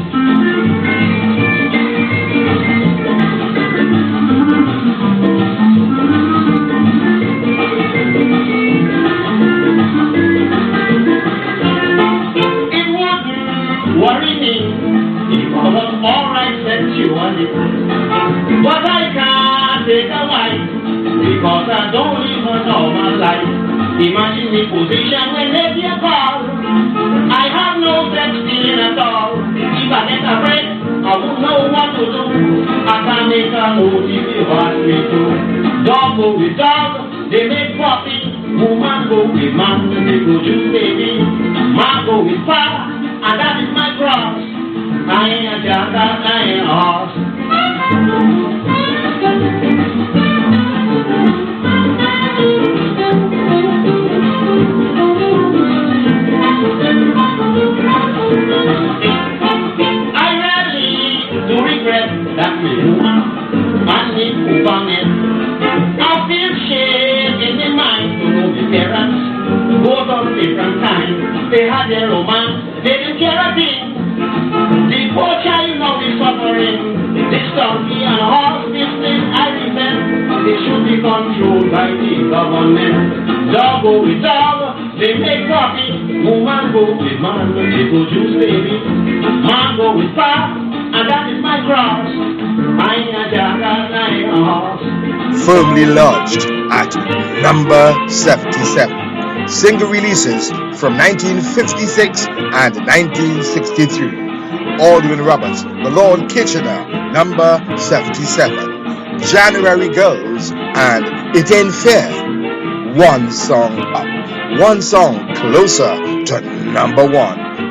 Worry me, if I was alright sexually, but I can't take a wife, because I don't live a normal life. Imagine the position when they be a call. I have no sex feeling at all. If I get a break, I won't know what to do. I can't make a note if you ask me to. Dog go with dog, they make puppy. Woman go with man, they produce baby. Man go with father, and that is my cross. I ain't a jackass, I ain't a horse. I really do regret that me woman and me Cooper. I feel shame in my mind to know the parents both on different times. They had their romance, they didn't care a thing. The poor child now is suffering. This donkey and horse business, I resent. They should be controlled by the government. Dog go with dog, they make puppy. Woman go with man, they produce baby. Man go with pop, and that is my cross. I ain't a jackass, I ain't a horse. Firmly lodged at number 77. Single releases from 1956 and 1963. Aldwin Roberts, The Lord Kitchener, number 77. January Girls and It Ain't Fair. One song up, one song closer to number 1,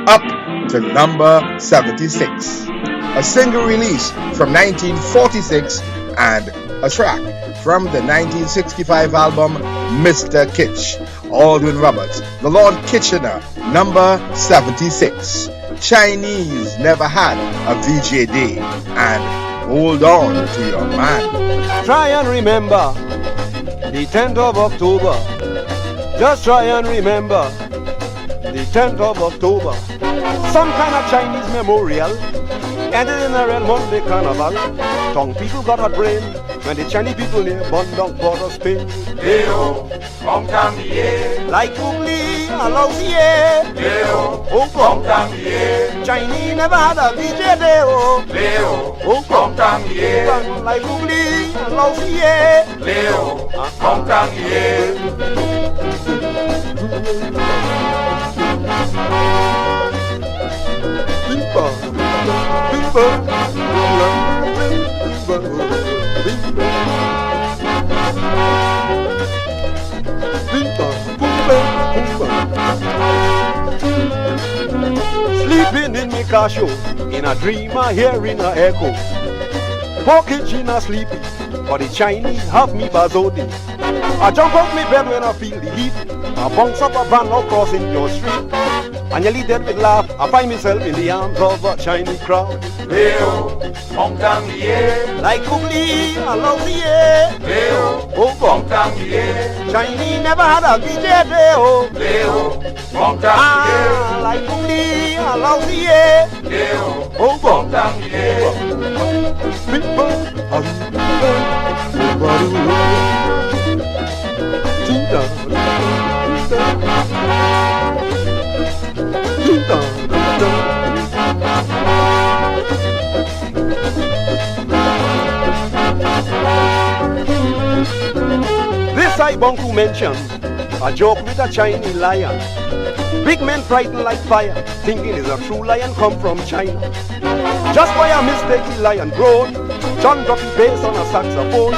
up to number 76. A single release from 1946 and a track from the 1965 album Mr. Kitsch. Aldwin Roberts, The Lord Kitchener, number 76. Chinese Never Had a VJ Day, and Hold On to Your Man. Try and remember the 10th of October. Just try and remember the 10th of October. Some kind of Chinese memorial ended in a real Monday carnival. Tongue people got a brain when the Chinese people near burn down Port of Spain. Leo, come down the air. Like ugly, I love the air. Leo, oh, come down the air. Chinese never had a VJ Day. Oh, Leo, oh, come down the air. Like ugly, I love the air. Leo, come down the air. Sleeping in me car show, in a dream I hearing a echo. Poor Kitchener sleepy, but the Chinese have me bazodi. I jump out me bed when I feel the heat. I bounce up a van now crossing your street. And nearly dead with laugh, I find myself in the arms of a Chinese crowd. Leo, come down the air. Like ugly, I love the air. Leo, oh, come down the air. Chinese never had a VJ Day. Oh, Leo, come down the air. Like ugly, I love the air. Leo, oh, come down the air. This I bound to mention a joke with a Chinese lion. Big men frightened like fire, thinking is a true lion come from China. Just by a mistake the lion grown, John dropped his bass on a saxophone.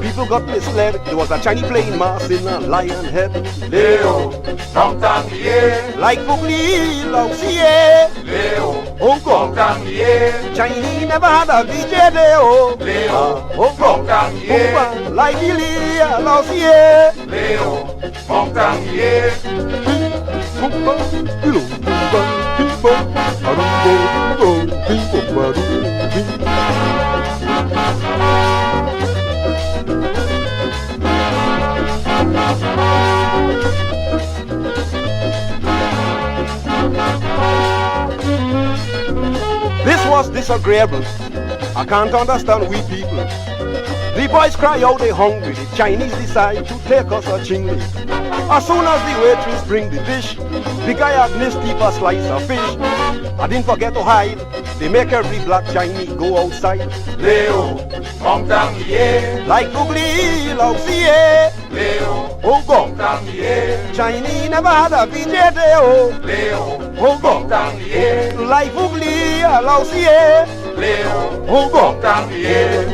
People got misled, there was a Chinese playing mass in a lion head. Leo, 𝐿&𝐿, like 𝗞𝗶𝘁𝐁𝐿, Leo, oh God, 𝗿&𝐿, Chinese never had a VJ day, oh. Leo, Oh God, 𝗿&𝐿, like 𝐿𝐿, Leo, 𝗿&𝐿. This was disagreeable. I can't understand we people. The boys cry out they hungry. The Chinese decide to take us a chingli. As soon as the waitress bring the dish, the guy had missed a slice of fish. I didn't forget to hide. They make every black Chinese go outside. Leo, 𝗿&𝐿, like 𝗞𝗶𝘁𝐿, Leo, oh God, 𝗿&𝐿, Chinese never had a VJ day, oh. Leo, Oh God, 𝗿&𝐿, like 𝗞𝗶𝘁𝐿, Leo, oh God, 𝗿&𝐿.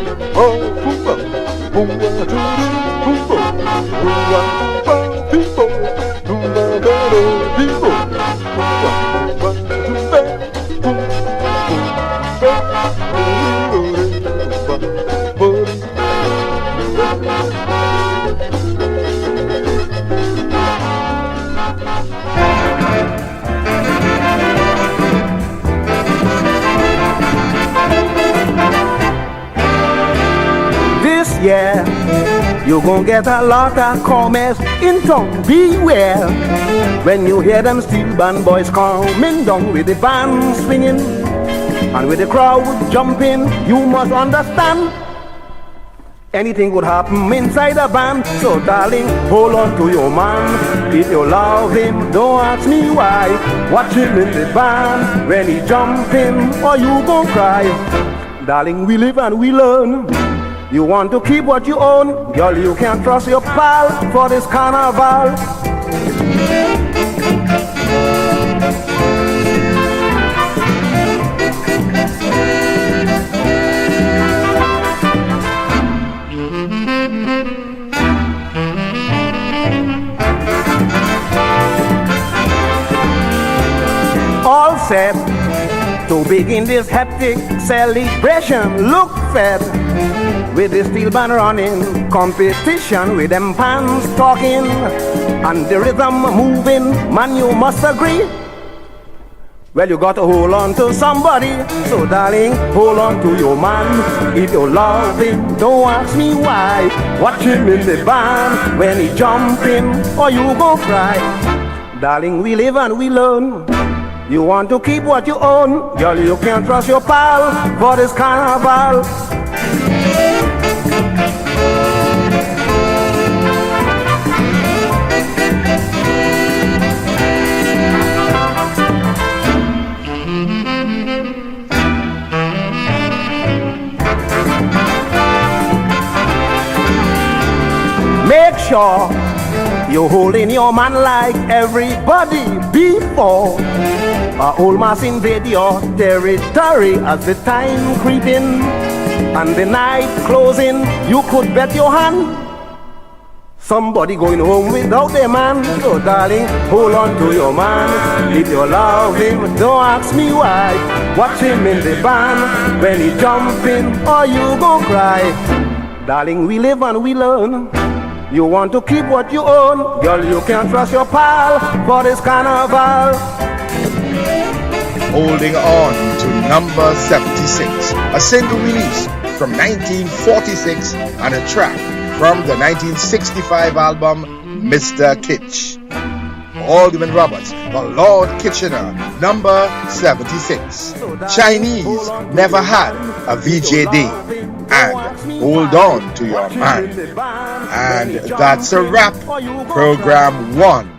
Yeah, you gon' get a lot of comments in town. Beware when you hear them steel band boys coming down with the band swinging and with the crowd jumping. You must understand, anything could happen inside a band. So darling, hold on to your man. If you love him, don't ask me why. Watch him in the band when he jumping, or you gon' cry. Darling, we live and we learn. You want to keep what you own, girl, you can't trust your pal for this carnival. All set to begin this hectic celebration. Look fed with the steel band running, competition with them pants talking, and the rhythm moving. Man, you must agree. Well, you got to hold on to somebody. So darling, hold on to your man. If you love him, don't ask me why. Watch him in the band when he jumping, or you gon' cry. Darling, we live and we learn. You want to keep what you own, girl, you can't trust your pal for this carnival. Make sure you holding your man like everybody before. A old mass invade your territory as the time creeping and the night closing. You could bet your hand somebody going home without their man. So darling, hold on to your man. If you love him, don't ask me why. Watch him in the band when he jumping, or you gon' cry. Darling, we live and we learn. You want to keep what you own, girl, you can't trust your pal for this carnival. Holding on to number 76, a single release from 1946 and a track from the 1965 album Mr. Kitsch. Alderman Roberts, the Lord Kitchener, number 76. Chinese never had a VJ day, and hold on to your man. And that's a wrap. Program 1.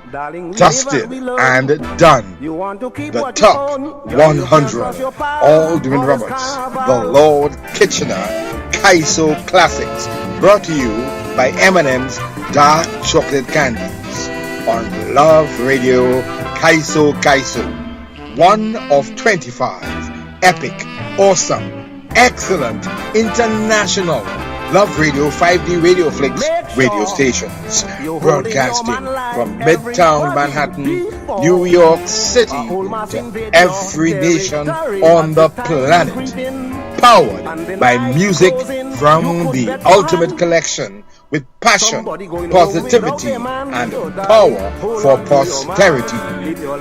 Dusted and done. The top 100 Aldrin Roberts, the Lord Kitchener 𝐂𝐤 Classics, brought to you by M&M's Dark Chocolate Candies on Love Radio 𝐂𝐤. One of 25 epic, awesome, excellent, international Love Radio 5D Radio Flicks radio stations, broadcasting from Midtown Manhattan, New York City to every nation on the planet. Powered by music from the Ultimate Collection with passion, positivity, and power for posterity.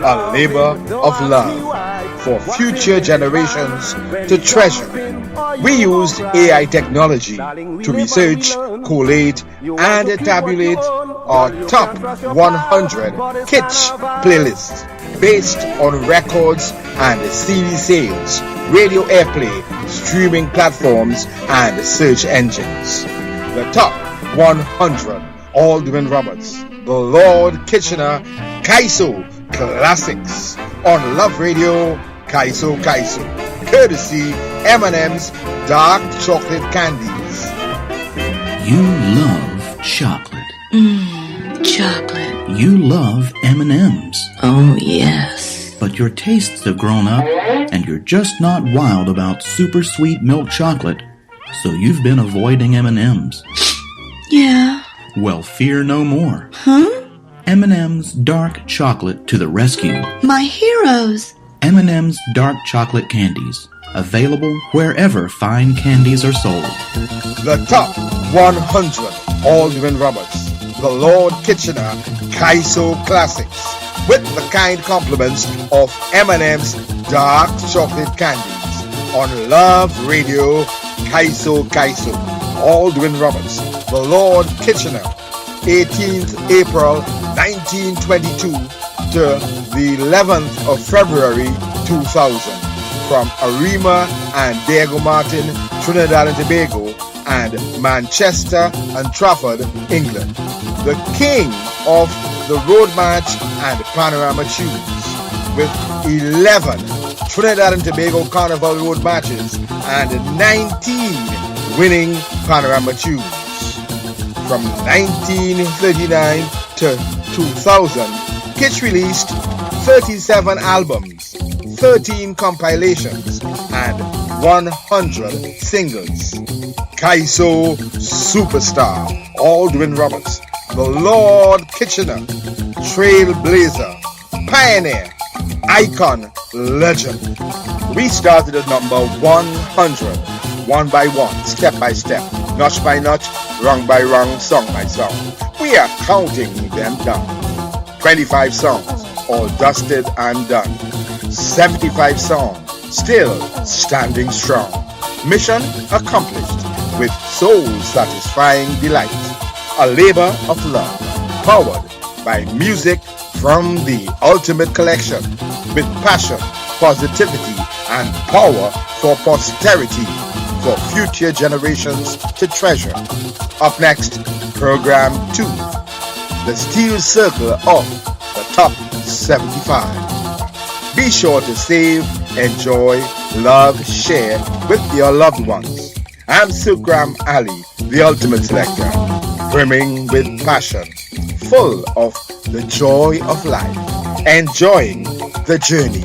A labor of love for future generations to treasure. We used AI technology to research, collate, and tabulate our top 100 kitsch playlists based on records and CD sales, radio airplay, streaming platforms, and search engines. The top 100 Aldrin Roberts, the Lord Kitchener 𝐂𝐤 Classics on Love Radio 𝐂𝐤, courtesy M&M's Dark Chocolate Candies. You love chocolate. Chocolate. You love M&M's. Oh, yes. But your tastes have grown up, and you're just not wild about super sweet milk chocolate, so you've been avoiding M&M's. Yeah. Well, fear no more. Huh? M&M's Dark Chocolate to the rescue. My heroes. M&M's Dark Chocolate Candies. Available wherever fine candies are sold. The top 100 Aldrin Roberts, the Lord Kitchener 𝐂𝐤 Classics, with the kind compliments of M&M's Dark Chocolate Candies on Love Radio 𝐂𝐤. Aldrin Roberts, the Lord Kitchener, 18th April 1922 to the 11th of February 2000, from Arima and Diego Martin, Trinidad and Tobago, and Manchester and Trafford, England. The king of the road match and panorama tunes, with 11 Trinidad and Tobago Carnival road matches and 19 winning panorama tunes. From 1939 to 2000, Kitsch released 37 albums, 13 compilations, and 100 singles. 𝐂𝐤 Superstar Aldrin Roberts, the Lord Kitchener, trailblazer, pioneer, icon, legend. We started at number 100, one by one, step by step, notch by notch, rung by rung, song by song. We are counting them down. 25 songs, all dusted and done. 75 songs, still standing strong. Mission accomplished with soul-satisfying delight. A labor of love, powered by music from the Ultimate Collection, with passion, positivity, and power for posterity, for future generations to treasure. Up next, Program 2, the Steel Circle of the Top 75. Be sure to save, enjoy, love, share with your loved ones. I'm Sukram Ali, the Ultimate Selector, brimming with passion, full of the joy of life, enjoying the journey.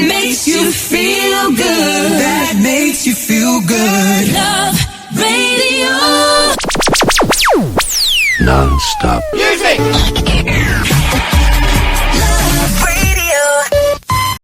makes you feel good. That makes you feel good. Love